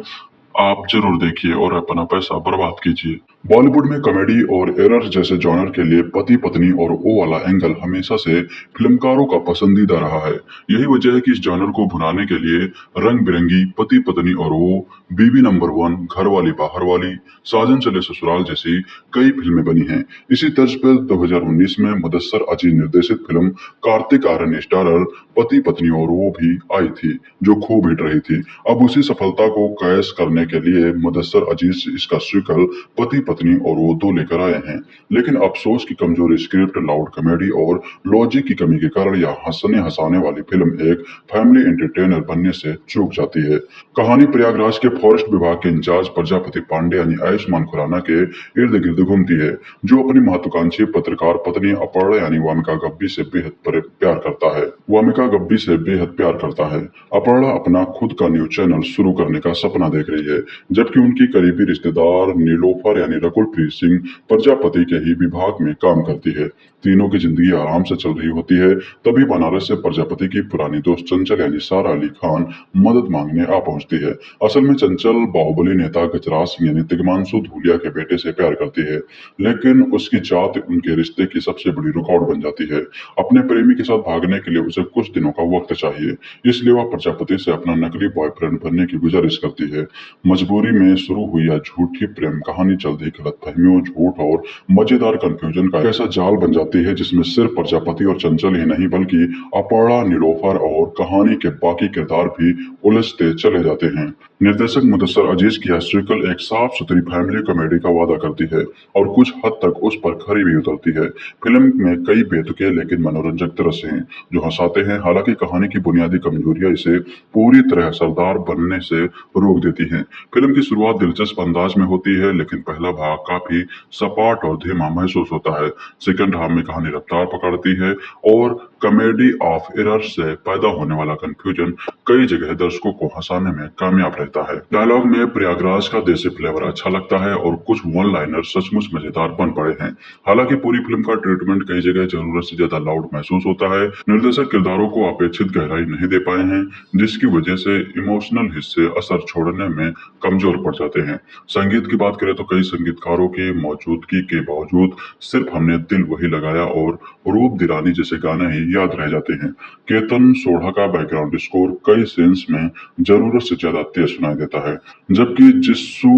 आप जरूर देखिए और अपना पैसा बर्बाद कीजिए। बॉलीवुड में कॉमेडी और एरर जैसे जॉनर के लिए पति पत्नी और ओ वाला एंगल हमेशा से फिल्मकारों का पसंदीदा रहा है। यही वजह है कि इस जॉनर को भुनाने के लिए रंग बिरंगी पति पत्नी और ओ, बीवी नंबर 1, घरवाली बाहर वाली, साजन चले ससुराल जैसी कई फिल्में बनी हैं। इसी तर्ज पर 2019 में मुदस्सर अजीज निर्देशित फिल्म कार्तिक आर्यन स्टारर पति पत्नी और वो भी आई थी, जो खूब हिट रही थी। अब उसी सफलता को कैश करने के लिए मुदस्सर अजीज इसका सीक्वल पति पत्नी और वो 2 लेकर आए हैं। लेकिन अफसोस की कमजोर स्क्रिप्ट, लाउड कॉमेडी और लॉजिक की कमी के कारण यह हंसने हंसाने वाली फिल्म एक फैमिली एंटरटेनर बनने से चूक जाती है। कहानी प्रयागराज के फॉरेस्ट विभाग के इंचार्ज प्रजापति पांडे यानी आयुष्मान खुराना के इर्द गिर्द घूमती है, जो अपनी महत्वाकांक्षी पत्रकार पत्नी अपर्णा यानी वामिका गब्बी से बेहद प्यार करता है। वामिका गब्बी से बेहद प्यार करता है। अपर्णा अपना खुद का न्यूज चैनल शुरू करने का सपना देख रही है, जबकि उनकी करीबी रिश्तेदार नीलोफर यानी रकुलप्रीत सिंह प्रजापति के ही विभाग में काम करती है। तीनों की जिंदगी आराम से चल रही होती है, तभी बनारस से प्रजापति की पुरानी दोस्त चंचल यानी सारा अली खान मदद मांगने आ पहुंचती है। असल में चंचल बाहुबली नेता गजराज सिंह यानी तिग्मांशु धूलिया के बेटे से प्यार करती है, लेकिन उसकी जात उनके रिश्ते की सबसे बड़ी रुकावट बन जाती है। अपने प्रेमी के साथ भागने के लिए उसे कुछ दिनों का वक्त चाहिए, इसलिए वह प्रजापति से अपना नकली बॉयफ्रेंड बनने की गुजारिश करती है। मजबूरी में शुरू हुई यह झूठी प्रेम कहानी जल्दी गलतफहमियों, झूठ और मजेदार कंफ्यूजन का ऐसा जाल बन जाती है जिसमें सिर्फ प्रजापति और चंचल ही नहीं बल्कि अपर्णा, नीलोफर और कहानी के बाकी किरदार भी उलझते चले जाते हैं। निर्देशक मुदस्सर अजीज की यह सीक्वल एक साफ सुथरी फैमिली कॉमेडी का वादा करती है और कुछ हद तक उस पर खरी भी उतरती है। फिल्म में कई बेतुके लेकिन मनोरंजक दृश्य हैं जो हंसाते हैं। हालांकि कहानी की बुनियादी कमजोरियां इसे पूरी तरह असरदार बनने से रोक देती हैं। फिल्म की शुरुआत दिलचस्प अंदाज में होती है, लेकिन पहला भाग काफी सपाट और धीमा महसूस होता है। सेकंड हाफ में कहानी रफ्तार पकड़ती है और कॉमेडी ऑफ एरर से पैदा होने वाला कंफ्यूजन कई जगह दर्शकों को हंसाने में कामयाब रहता है। डायलॉग में प्रयागराज का देसी फ्लेवर अच्छा लगता है और कुछ वन लाइनर सचमुच मजेदार बन पड़े हैं। हालांकि पूरी फिल्म का ट्रीटमेंट कई जगह जरूरत से ज्यादा लाउड महसूस होता है। निर्देशक किरदारों को अपेक्षित गहराई नहीं दे पाए हैं, जिसकी वजह से इमोशनल हिस्से असर छोड़ने में कमजोर पड़ जाते हैं। संगीत की बात करें तो कई संगीतकारों की मौजूदगी के बावजूद सिर्फ हमने दिल वही लगाया और रूप दिरानी जैसे गाने ही याद रह जाते हैं। केतन सोढ़ा का बैकग्राउंड स्कोर कई सीन्स में जरूरत से ज्यादा तेज सुनाई देता है, जबकि जिस्सू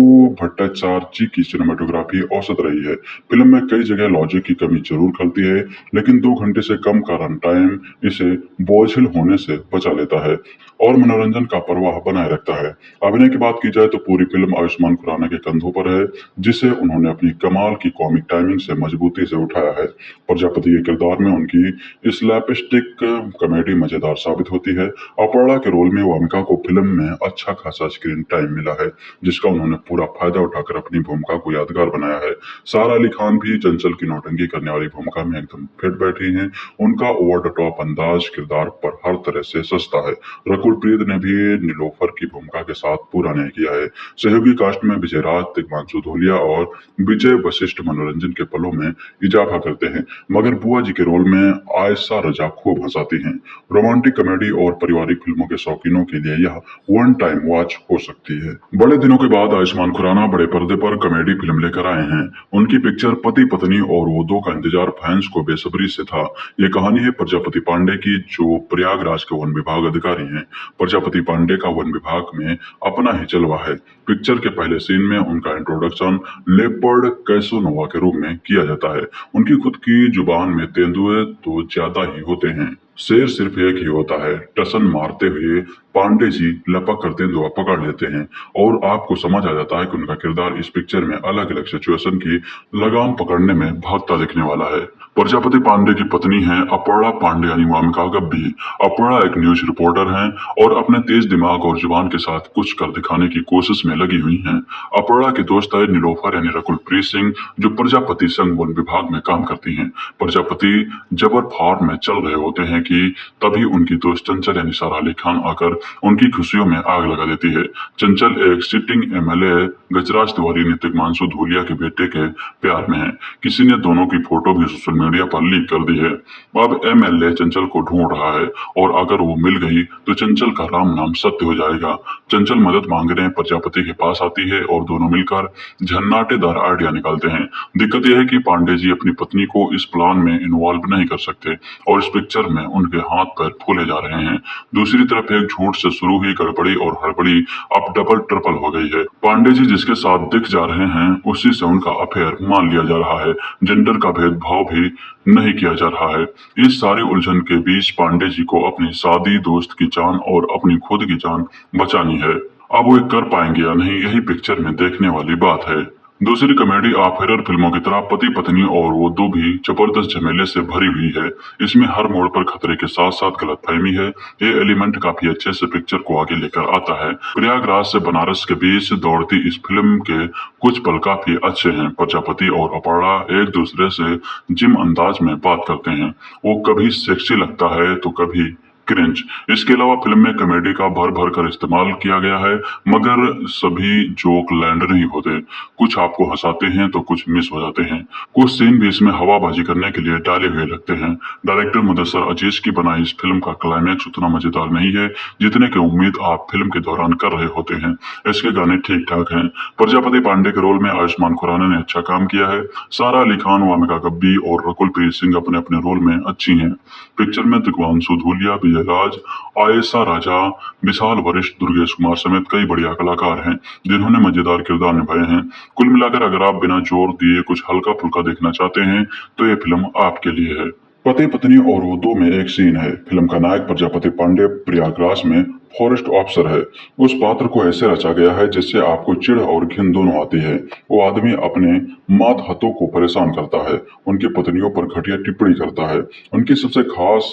भट्टाचार्य जी की सिनेमेटोग्राफी औसत रही है। फिल्म में कई जगह लॉजिक की कमी जरूर खलती है, लेकिन 2 घंटे से कम का रन टाइम इसे बोझिल होने से बचा लेता है और मनोरंजन का प्रवाह बनाए रखता है। अभिनय की बात की जाए तो पूरी फिल्म आयुष्मान खुराना के कंधों पर है, जिसे उन्होंने अपनी कमाल की कॉमिक टाइमिंग से मजबूती से उठाया है। प्रजापति के किरदार में उनकी स्लैपस्टिक कॉमेडी मजेदार साबित होती है। अपर्णा के रोल में वामिका को फिल्म में अच्छा खासा स्क्रीन टाइम मिला है, जिसका उन्होंने पूरा फायदा उठाकर अपनी भूमिका को यादगार बनाया है। सारा अली खान भी चंचल की नौटंकी करने वाली भूमिका में एकदम फिट बैठी हैं। उनका ओवर द टॉप अंदाज किरदार पर हर तरह से सस्ता है। रकुलप्रीत ने भी नीलोफर की भूमिका के साथ पूरा न्याय किया है। सहयोगी कास्ट में विजय राज, तिग्मांशु धूलिया और विजय वशिष्ठ मनोरंजन के पलों में इजाफा करते हैं, मगर बुआ जी के रोल में आयशा रजा खूब हंसाती हैं। रोमांटिक कॉमेडी और पारिवारिक फिल्मों के शौकीनों के लिए यह वन टाइम वॉच हो सकती है। बड़े दिनों के बाद आयुष्मान खुराना बड़े पर्दे पर कॉमेडी फिल्म लेकर आए हैं। उनकी पिक्चर पति पत्नी और वो दो का इंतजार फैंस को बेसब्री से था। ये कहानी है प्रजापति पांडे की, जो प्रयागराज के वन विभाग अधिकारी हैं। प्रजापति पांडे का वन विभाग में अपना ही जलवा है। पिक्चर के पहले सीन में उनका इंट्रोडक्शन लेपर्ड कैसोनोवा के रूप में किया जाता है। उनकी खुद की जुबान में तेंदुए तो ज्यादा ही होते हैं, शेर सिर्फ एक ही होता है। टसन मारते हुए पांडे जी लपक कर तेंदुआ पकड़ लेते हैं और आपको समझ आ जाता है कि उनका किरदार इस पिक्चर में अलग अलग सिचुएशन की लगाम पकड़ने में भागता दिखने वाला है। प्रजापति पांडे की पत्नी है अपर्णा पांडे यानी वामिका गब्बी। अपर्णा एक न्यूज रिपोर्टर हैं और अपने तेज दिमाग और जुबान के साथ कुछ कर दिखाने की कोशिश में लगी हुई हैं। अपर्णा की दोस्त है नीलोफर यानी रकुलप्रीत सिंह, जो प्रजापति संघ वन विभाग में काम करती हैं। प्रजापति जबर फार्म में चल रहे होते हैं कि तभी उनकी दोस्त चंचल यानी सारा अली खान आकर उनकी खुशियों में आग लगा देती है। चंचल एक सिटिंग एमएलए गजराज तिवारी ने तिग्मांशु धूलिया के बेटे के प्यार में है। किसी ने दोनों की फोटो भी सोशल मीडिया पर लीक कर दी है। अब एमएलए चंचल को ढूंढ रहा है और अगर वो मिल गई तो चंचल का राम नाम सत्य हो जाएगा। चंचल मदद मांगने प्रजापति के पास आती है और दोनों मिलकर झन्नाटेदार आइडिया निकालते हैं। दिक्कत यह है कि पांडे जी अपनी पत्नी को इस प्लान में इन्वॉल्व नहीं कर सकते और इस पिक्चर में उनके हाथ पैर फूले जा रहे हैं। दूसरी तरफ एक झूठ से शुरू हुई गड़बड़ी और हड़बड़ी अब डबल ट्रिपल हो गई है। पांडे जी जिसके साथ दिख जा रहे हैं उसी से उनका अफेयर मान लिया जा रहा है। जेंडर का भेदभाव भी नहीं किया जा रहा है। इस सारी उलझन के बीच पांडे जी को अपनी सादी दोस्त की जान और अपनी खुद की जान बचानी है। अब वो कर पाएंगे या नहीं, यही पिक्चर में देखने वाली बात है। दूसरी कॉमेडी ऑफ एरर फिल्मों की तरह पति पत्नी और वो दो भी जबरदस्त झमेले से भरी हुई है। इसमें हर मोड़ पर खतरे के साथ साथ गलतफहमी है। ये एलिमेंट काफी अच्छे से पिक्चर को आगे लेकर आता है। प्रयागराज से बनारस के बीच दौड़ती इस फिल्म के कुछ पल काफी अच्छे हैं। प्रजापति और अपर्णा एक दूसरे से जिम अंदाज में बात करते हैं। वो कभी सेक्सी लगता है तो कभी क्रिंज। इसके अलावा फिल्म में कॉमेडी का भर भर कर इस्तेमाल किया गया है, मगर सभी जोक लैंड नहीं होते। कुछ आपको हंसाते हैं तो कुछ मिस हो जाते हैं। कुछ सीन भी इसमें हवाबाजी करने के लिए डाले हुए लगते हैं। डायरेक्टर मुदस्सर अजीज की बनाई इस फिल्म का क्लाइमैक्स उतना मजेदार नहीं है जितने की उम्मीद आप फिल्म के दौरान कर रहे होते हैं। इसके गाने ठीक ठाक हैं। प्रजापति पांडे के रोल में आयुष्मान खुराना ने अच्छा काम किया है। सारा अली खान, वामिका गब्बी और रकुल प्रीत सिंह अपने अपने रोल में अच्छी हैं। पिक्चर में दिग्वांशु धूलिया, विजय राज, आयशा राजा, विशाल वरिष्ठ, दुर्गेश कुमार समेत कई बढ़िया कलाकार हैं जिन्होंने मजेदार किरदार निभाए हैं। कुल मिलाकर अगर आप बिना जोर दिए कुछ हल्का फुल्का देखना चाहते हैं तो ये फिल्म आपके लिए है। पति पत्नी और वो दो में एक सीन है। फिल्म का नायक प्रजापति पांडे प्रयागराज में फॉरेस्ट ऑफिसर है। उस पात्र को ऐसे रचा गया है जिससे आपको चिढ़ और घिन दोनों आती है। वो आदमी अपने मातहतों को परेशान करता है, उनकी पत्नियों पर घटिया टिप्पणी करता है। उनकी सबसे खास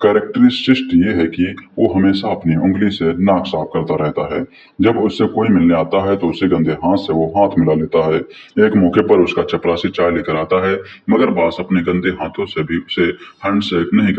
कैरेक्टरिस्टिक ये है कि वो हमेशा अपनी उंगली से नाक साफ करता रहता है। जब उससे कोई मिलने आता है तो उसे गंदे हाथ से वो हाथ मिला लेता है। एक मौके पर उसका चपरासी चाय लेकर आता है, मगर बास अपने गंदे हाथों से भी उसे हैंडशेक नहीं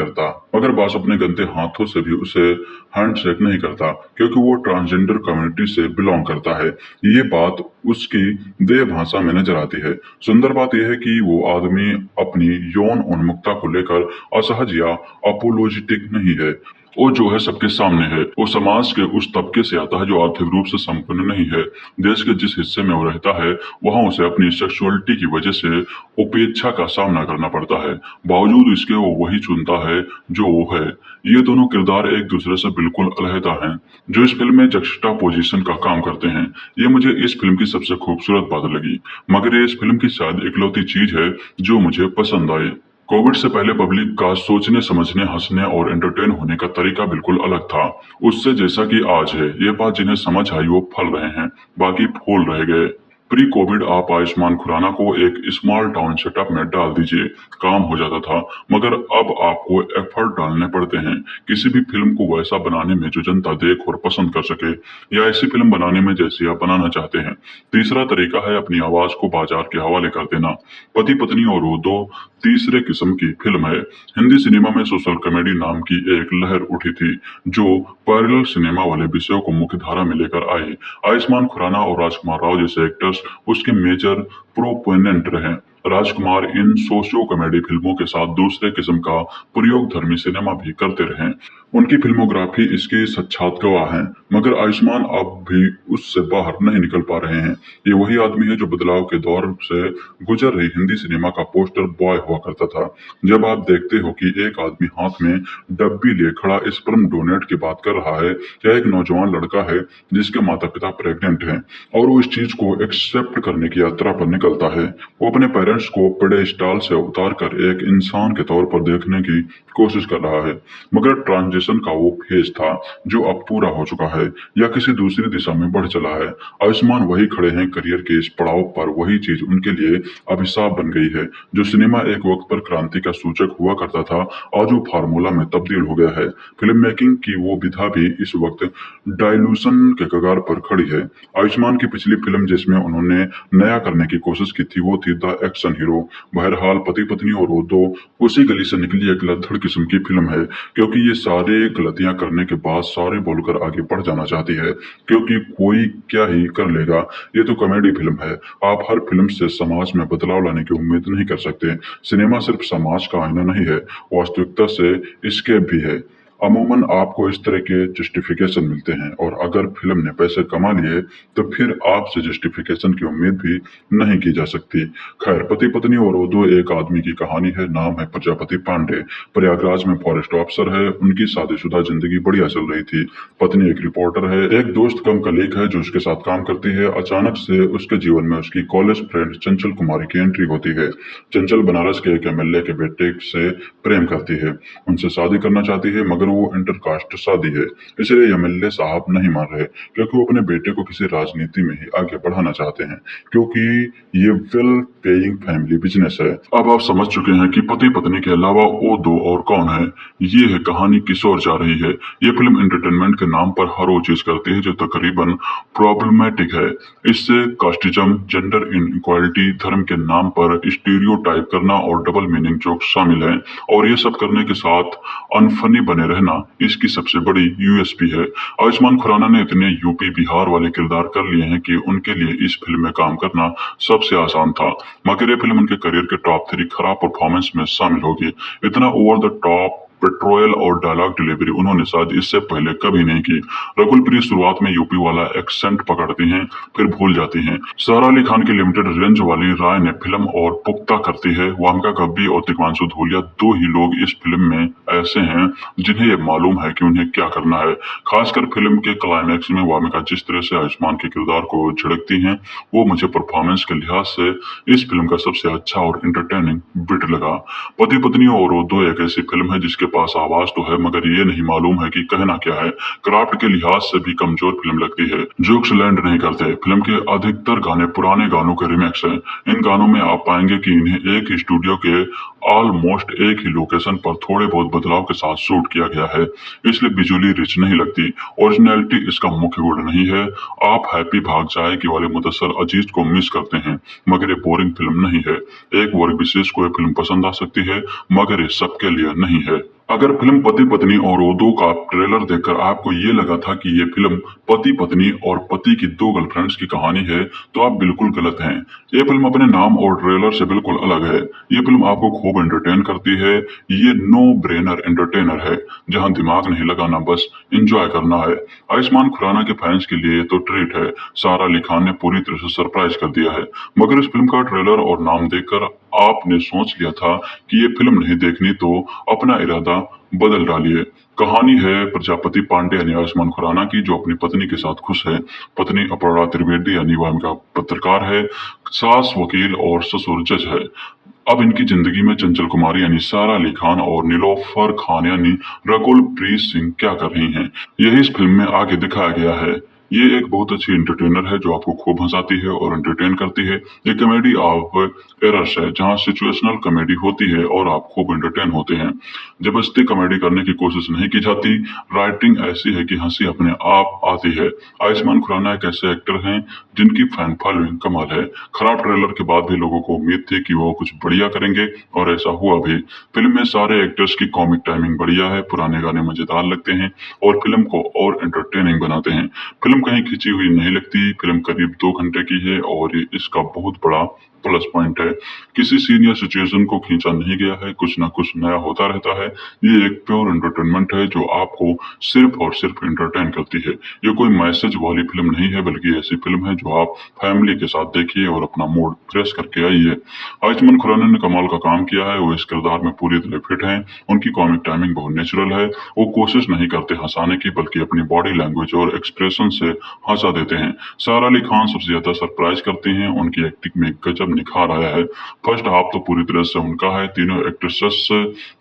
करता क्योंकि वो ट्रांसजेंडर कम्युनिटी से बिलोंग करता है। ये बात उसकी देह भाषा में नजर आती है। सुंदर बात यह है कि वो आदमी अपनी यौन उन्मुखता को लेकर असहज या अपोलोजिटिक नहीं है। वो जो है सबके सामने है। वो समाज के उस तबके से आता है जो आर्थिक रूप से संपन्न नहीं है। देश के जिस हिस्से में वो रहता है वहां उसे अपनी सेक्सुअलिटी की वजह से उपेक्षा का सामना करना पड़ता है। बावजूद इसके वो वही चुनता है जो वो है। ये दोनों किरदार एक दूसरे से बिल्कुल अलहदा हैं, जो इस फिल्म में जक्सटापोजिशन का काम करते हैं। ये मुझे इस फिल्म की सबसे खूबसूरत बात लगी, मगर ये इस फिल्म की शायद इकलौती चीज है जो मुझे पसंद आई। कोविड से पहले पब्लिक का सोचने, समझने, हंसने और एंटरटेन होने का तरीका बिल्कुल अलग था उससे जैसा कि आज है। ये बात जिन्हें समझ आई वो फल रहे हैं, बाकी फूल रह गए। प्री कोविड आप आयुष्मान खुराना को एक स्मॉल टाउन सेटअप में डाल दीजिए, काम हो जाता था, मगर अब आपको एफर्ट डालने पड़ते हैं किसी भी फिल्म को वैसा बनाने में जो जनता देख और पसंद कर सके, या ऐसी फिल्म बनाने में जैसी आप बनाना चाहते हैं। तीसरा तरीका है अपनी आवाज को बाजार के हवाले कर देना। पति पत्नी और वो दो तीसरे किस्म की फिल्म है। हिंदी सिनेमा में सोशल कॉमेडी नाम की एक लहर उठी थी जो पैरेलल सिनेमा वाले विषयों को मुख्य धारा में लेकर आई। आयुष्मान खुराना और राजकुमार राव जैसे एक्टर्स उसके मेजर प्रोपोनेंट रहे। राजकुमार इन सोशियो कॉमेडी फिल्मों के साथ दूसरे किस्म का प्रयोग धर्मी सिनेमा भी करते रहे। उनकी फिल्मोग्राफी इसकी सच्चात गवाह है, मगर आयुष्मान अब भी उससे बाहर नहीं निकल पा रहे हैं। ये वही आदमी है जो बदलाव के दौर से गुजर रही हिंदी सिनेमा का पोस्टर बॉय हुआ करता था। जब आप देखते हो कि एक आदमी हाथ में डब्बी लिए खड़ा स्पर्म डोनेट की बात कर रहा है, या एक नौजवान लड़का है जिसके माता पिता प्रेग्नेंट हैं और वो इस चीज को एक्सेप्ट करने की यात्रा पर निकलता है। वो अपने पेरेंट्स को पेडेस्टाल से उतार कर एक इंसान के तौर पर देखने की कोशिश कर रहा है, मगर ट्रांजिशन का वो फेज था जो अब पूरा हो चुका है या किसी दूसरी दिशा में बढ़ चला है। आयुष्मान वही खड़े हैं करियर के इस पड़ाव पर। वही चीज उनके लिए अभिशाप बन गई है। जो सिनेमा एक वक्त पर क्रांति का सूचक हुआ करता था, आज वो फार्मूला में तब्दील हो गया है। फिल्म मेकिंग की वो विधा भी इस वक्त डायलूशन के कगार पर खड़ी है। आयुष्मान की पिछली फिल्म जिसमें उन्होंने नया करने की कोशिश की थी वो थी द एक्शन हीरो। बहरहाल पति पत्नी और वो दो उसी गली से निकली एक लद्दड़ किस्म की फिल्म है, क्योंकि ये सारे गलतियां करने के बाद सारे बोलकर आगे बढ़ जाना चाहती है, क्योंकि कोई क्या ही कर लेगा। ये तो कॉमेडी फिल्म है। आप हर फिल्म से समाज में बदलाव लाने की उम्मीद नहीं कर सकते। सिनेमा सिर्फ समाज का आईना नहीं है, वास्तविकता से एस्केप भी है। अमूमन आपको इस तरह के जस्टिफिकेशन मिलते हैं, और अगर फिल्म ने पैसे कमा लिए तो फिर आपसे जस्टिफिकेशन की उम्मीद भी नहीं की जा सकती। खैर, पति पत्नी और वो दो एक आदमी की कहानी है। नाम है प्रजापति पांडे। प्रयागराज में फॉरेस्ट ऑफिसर है। उनकी शादीशुदा जिंदगी बढ़िया चल रही थी। पत्नी एक रिपोर्टर है। एक दोस्त कम कलीग है जो उसके साथ काम करती है। अचानक से उसके जीवन में उसकी कॉलेज फ्रेंड चंचल कुमारी की एंट्री होती है। चंचल बनारस के एक एमएलए के बेटे से प्रेम करती है, उनसे शादी करना चाहती है, मगर वो इंटरकास्ट शादी है, इसलिए एमएलए साहब नहीं मान रहे, क्योंकि वो अपने बेटे को किसी राजनीति में ही आगे बढ़ाना चाहते हैं, क्योंकि ये वेल पेइंग फैमिली बिजनेस है। अब आप समझ चुके हैं कि पति पत्नी के अलावा वो दो और कौन है। ये है कहानी किस ओर जा रही है। ये फिल्म एंटरटेनमेंट के नाम पर हर वो चीज करती है जो तकरीबन प्रॉब्लमेटिक है। इससे कास्टिज्म, जेंडर इनइक्वालिटी, धर्म के नाम पर स्टीरियोटाइप करना और डबल मीनिंग जोक शामिल है, और ये सब करने के साथ अनफनी बने रहना रहना इसकी सबसे बड़ी यूएसपी है। आयुष्मान खुराना ने इतने यूपी बिहार वाले किरदार कर लिए हैं कि उनके लिए इस फिल्म में काम करना सबसे आसान था, मगर ये फिल्म उनके करियर के टॉप 3 खराब परफॉर्मेंस में शामिल होगी। इतना ओवर द टॉप पेट्रोल और डायलॉग डिलीवरी उन्होंने शायद इससे पहले कभी नहीं की। रकुल प्रीत शुरुआत में यूपी वाला एक्सेंट पकड़ती हैं, फिर भूल जाती हैं। सारा अली खान की लिमिटेड रेंज वाली राय ने फिल्म और पुख्ता करती है। वामिका गब्बी और तिग्मांशु धूलिया 2 ही लोग इस फिल्म में ऐसे हैं जिन्हें ये मालूम है कि उन्हें क्या करना है। खासकर फिल्म के क्लाइमैक्स में वामिका जिस तरह से आयुष्मान के किरदार को झिड़कती हैं, वो मुझे परफॉर्मेंस के लिहाज से इस फिल्म का सबसे अच्छा और एंटरटेनिंग बिट लगा। पति पत्नी और वो 2 एक ऐसी फिल्म है जिसके पास आवाज तो है, मगर ये नहीं मालूम है कि कहना क्या है। क्राफ्ट के लिहाज से भी कमजोर फिल्म लगती है। जोक्स लैंड नहीं करते। फिल्म के अधिकतर गाने पुराने गानों के रिमिक्स हैं। इन गानों में आप पाएंगे कि इन्हें एक ही स्टूडियो के ऑलमोस्ट एक ही लोकेशन पर थोड़े बहुत बदलाव के साथ शूट किया गया है, इसलिए विजुअली रिच नहीं लगती। ओरिजिनलिटी इसका मुख्य गुण नहीं है। आप हैप्पी भाग जाएगी वाले मुदस्सर अजीज को मिस करते हैं, मगर ये बोरिंग फिल्म नहीं है। एक वर्ग विशेष को ये फिल्म पसंद आ सकती है, मगर ये सबके लिए नहीं है। अगर फिल्म पति पत्नी और वो 2 का ट्रेलर देखकर आपको ये लगा था कि ये फिल्म पति पत्नी और पति की 2 गर्लफ्रेंड्स की कहानी है, तो आप बिल्कुल गलत हैं। ये फिल्म अपने नाम और ट्रेलर से बिल्कुल अलग है। ये फिल्म आपको खूब एंटरटेन करती है। ये नो ब्रेनर एंटरटेनर है, जहां दिमाग नहीं लगाना, बस एंजॉय करना है। आयुष्मान खुराना के फैंस के लिए तो ट्रीट है। सारा अली खान ने पूरी तरह से सरप्राइज कर दिया है, मगर इस फिल्म का ट्रेलर और नाम देखकर आपने सोच लिया था कि ये फिल्म नहीं देखनी, तो अपना इरादा बदल डालिए। कहानी है प्रजापति पांडे यानी आयुष्मान खुराना की, जो अपनी पत्नी के साथ खुश है। पत्नी अपर्णा त्रिवेदी यानी वामिका पत्रकार है, सास वकील और ससुर जज है। अब इनकी जिंदगी में चंचल कुमारी यानी सारा अली खान और नीलोफर खान यानी रकुल प्रीत सिंह क्या कर रही हैं, यही इस फिल्म में आगे दिखाया गया है। ये एक बहुत अच्छी एंटरटेनर है जो आपको खूब हंसाती है और एंटरटेन करती है। ये कॉमेडी ऑफ एरर्स है, जहां सिचुएशनल कॉमेडी होती है और आप खूब एंटरटेन होते हैं। जबरदस्ती कॉमेडी करने की कोशिश नहीं की जाती। राइटिंग ऐसी है कि हंसी अपने आप आती है। आयुष्मान खुराना एक ऐसे एक्टर हैं जिनकी फैन फॉलोइंग कमाल है। खराब ट्रेलर के बाद भी लोगों को उम्मीद थी कि वो कुछ बढ़िया करेंगे, और ऐसा हुआ भी। फिल्म में सारे एक्टर्स की कॉमिक टाइमिंग बढ़िया है, पुराने गाने मजेदार लगते हैं और फिल्म को और एंटरटेनिंग बनाते हैं। फिल्म कहीं खिंची हुई नहीं लगती। फिल्म करीब 2 घंटे की है और ये इसका बहुत बड़ा प्लस पॉइंट है। किसी सीन या सिचुएशन को खींचा नहीं गया है, कुछ ना कुछ नया होता रहता है। ये एक प्योर एंटरटेनमेंट है जो आपको सिर्फ और सिर्फ एंटरटेन करती है। ये कोई मैसेज वाली फिल्म नहीं है, बल्कि ऐसी फिल्म है जो आप फैमिली के साथ देखिए और अपना मूड फ्रेश करके आइए। आयुष्मान खुराना ने कमाल का काम किया है। वो इस किरदार में पूरी तरह फिट हैं। उनकी कॉमिक टाइमिंग बहुत नेचुरल है। वो कोशिश नहीं करते हंसाने की, बल्कि अपनी बॉडी लैंग्वेज और एक्सप्रेशन से हंसा देते हैं। सारा अली खान सबसे ज्यादा सरप्राइज करती हैं। उनकी एक्टिंग में गजब निखार आया है। फर्स्ट हाफ तो पूरी तरह से उनका है। तीनों एक्ट्रेसेस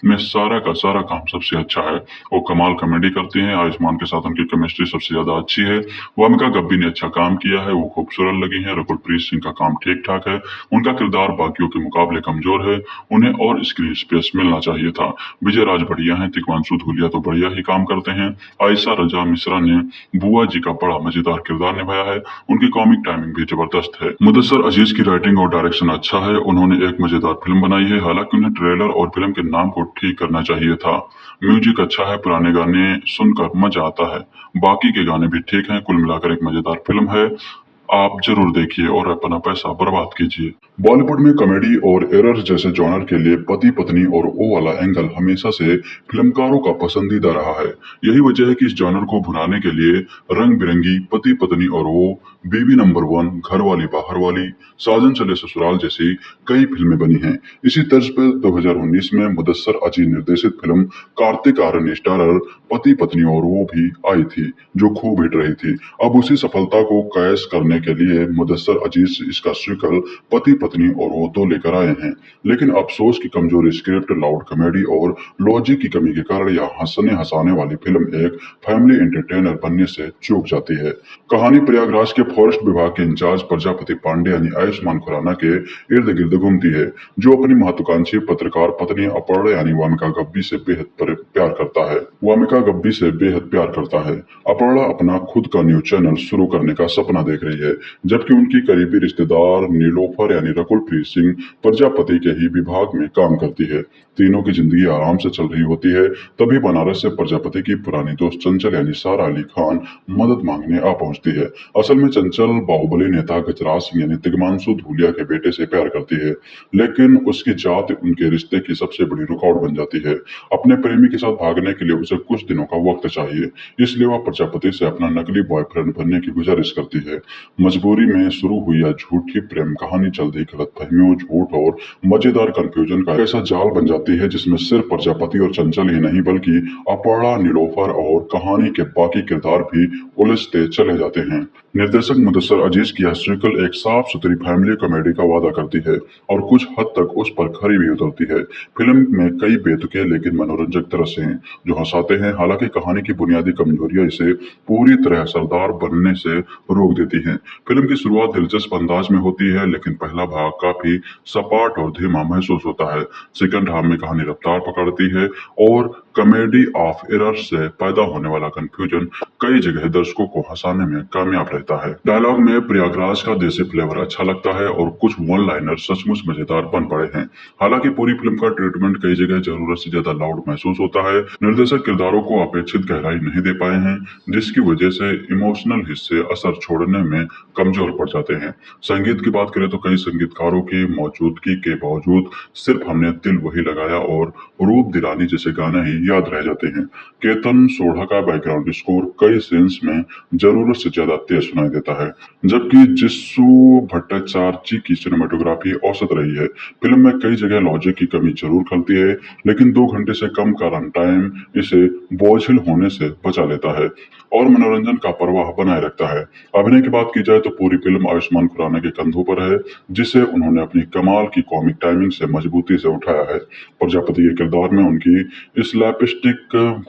में सारा का सारा काम सबसे अच्छा है। वो कमाल कॉमेडी करती हैं। आयुष्मान के साथ उनकी केमिस्ट्री सबसे ज्यादा अच्छी है। वामिका गब्बी ने अच्छा काम किया है, वो खूबसूरत लगी है। रकुल प्रीत सिंह का काम ठीक ठाक है। उनका किरदार बाकियों के मुकाबले कमजोर है, उन्हें और स्क्रीन स्पेस मिलना चाहिए था। विजय राज बढ़िया है। तिग्मांशु धूलिया तो बढ़िया ही काम करते हैं। आयशा रजा मिश्रा ने बुआ जी का बड़ा मजेदार किरदार निभाया है। उनकी कॉमिक टाइमिंग भी जबरदस्त है। मुदस्सर अजीज की राइटिंग और डायरेक्शन अच्छा है। उन्होंने एक मजेदार फिल्म बनाई है। हालांकि उन्हें ट्रेलर और फिल्म के नाम को ठीक करना चाहिए था। म्यूजिक अच्छा है, पुराने गाने सुनकर मजा आता है। बाकी के गाने भी ठीक हैं। कुल मिलाकर एक मजेदार फिल्म है। आप जरूर देखिए और अपना पैसा बर्बाद कीजिए। बॉलीवुड में कॉमेडी और एरर जैसे जॉनर के लिए पति पत्नी और ओ वाला एंगल हमेशा से फिल्मकारों का पसंदीदा रहा है। यही वजह है कि इस जॉनर को भुनाने के लिए रंग बिरंगी पति पत्नी और वो, बीवी नंबर 1, घरवाली बाहर वाली, साजन चले ससुराल जैसी कई फिल्में बनी हैं। इसी तर्ज पर 2019 में मुदस्सर अजीज निर्देशित फिल्म कार्तिक आर्यन स्टारर पति पत्नी और वो भी आई थी, जो खूब हिट रही थी। अब उसी सफलता को कैश करने के लिए मुदस्सर अजीज इसका सीक्वल पति पत्नी और वो 2 लेकर आए हैं। लेकिन अफसोस की कमजोर स्क्रिप्ट, लाउड कॉमेडी और लॉजिक की कमी के कारण यह हंसने हंसाने वाली फिल्म एक फैमिली एंटरटेनर बनने से चूक जाती है। कहानी प्रयागराज के फॉरेस्ट विभाग के इंचार्ज प्रजापति पांडे यानी आयुष्मान खुराना के इर्द गिर्द घूमती है, जो अपनी महत्वाकांक्षी पत्रकार पत्नी अपर्णा यानी वामिका गब्बी से बेहद प्यार करता है। अपर्णा अपना खुद का न्यूज चैनल शुरू करने का सपना देख रही है। है, जबकि उनकी करीबी रिश्तेदार नीलोफर यानी रकुलप्रीत सिंह प्रजापति के ही विभाग में काम करती है। तीनों की जिंदगी आराम से चल रही होती है, तभी बनारस से प्रजापति की पुरानी दोस्त चंचल यानी सारा अली खान मदद मांगने आ पहुंचती है। असल में चंचल बाहुबली नेता गजराज सिंह यानी तिग्मांशु धूलिया के बेटे से प्यार करती है, लेकिन उसकी जात उनके रिश्ते की सबसे बड़ी रुकावट बन जाती है। अपने प्रेमी के साथ भागने के लिए उसे कुछ दिनों का वक्त चाहिए, इसलिए वह प्रजापति से अपना नकली बॉयफ्रेंड बनने की गुजारिश करती है। मजबूरी में शुरू हुई यह झूठी प्रेम कहानी जल्द ही गलतफहमियों, झूठ और मजेदार कंफ्यूजन का ऐसा जाल बन जाती है जिसमें सिर्फ प्रजापति और चंचल ही नहीं बल्कि अपर्णा, नीलोफर और कहानी के बाकी किरदार भी उलझते चले जाते हैं। निर्देशक मुदस्सिर अजीज की यह सीक्वल एक साफ सुथरी फैमिली कॉमेडी का वादा करती है और कुछ हद तक उस पर खरी भी उतरती है। फिल्म में कई बेतुके लेकिन मनोरंजक दृश्य हैं जो हंसाते हैं। हालांकि कहानी की बुनियादी कमजोरियां इसे पूरी तरह असरदार बनने से रोक देती हैं। फिल्म की शुरुआत दिलचस्प अंदाज में होती है, लेकिन पहला भाग काफी सपाट और धीमा महसूस होता है। सेकंड हाफ में कहानी रफ्तार पकड़ती है और कॉमेडी ऑफ एरर से पैदा होने वाला कंफ्यूजन कई जगह दर्शकों को हंसाने में कामयाब रहता है। डायलॉग में प्रयागराज का देसी फ्लेवर अच्छा लगता है और कुछ वन लाइनर सचमुच मजेदार बन पड़े हैं। हालांकि पूरी फिल्म का ट्रीटमेंट कई जगह जरूरत से ज्यादा लाउड महसूस होता है। निर्देशक किरदारों को अपेक्षित गहराई नहीं दे पाए हैं, जिसकी वजह से इमोशनल हिस्से असर छोड़ने में कमजोर पड़ जाते हैं। संगीत की बात करें तो कई संगीतकारों की मौजूदगी के बावजूद सिर्फ हमने दिल वही लगाया और रूप दिलानी जैसे गाने ही याद रह जाते हैं। केतन सोढ़ा का बैकग्राउंड स्कोर कई सीन्स में जरूरत से ज्यादा तेज सुनाई देता है, जबकि जिस्सू भट्टाचार्य की सिनेमेटोग्राफी औसत रही है। फिल्म में कई जगह लॉजिक की कमी जरूर खलती है, लेकिन 2 घंटे से कम का रन टाइम इसे बोझिल होने से बचा लेता है और मनोरंजन का प्रवाह बनाए रखता है। अभिनय की बात की जाए तो पूरी फिल्म आयुष्मान खुराना के कंधों पर है, जिसे उन्होंने अपनी कमाल की कॉमिक टाइमिंग से मजबूती से उठाया है। प्रजापति के किरदार में उनकी स्लैपस्टिक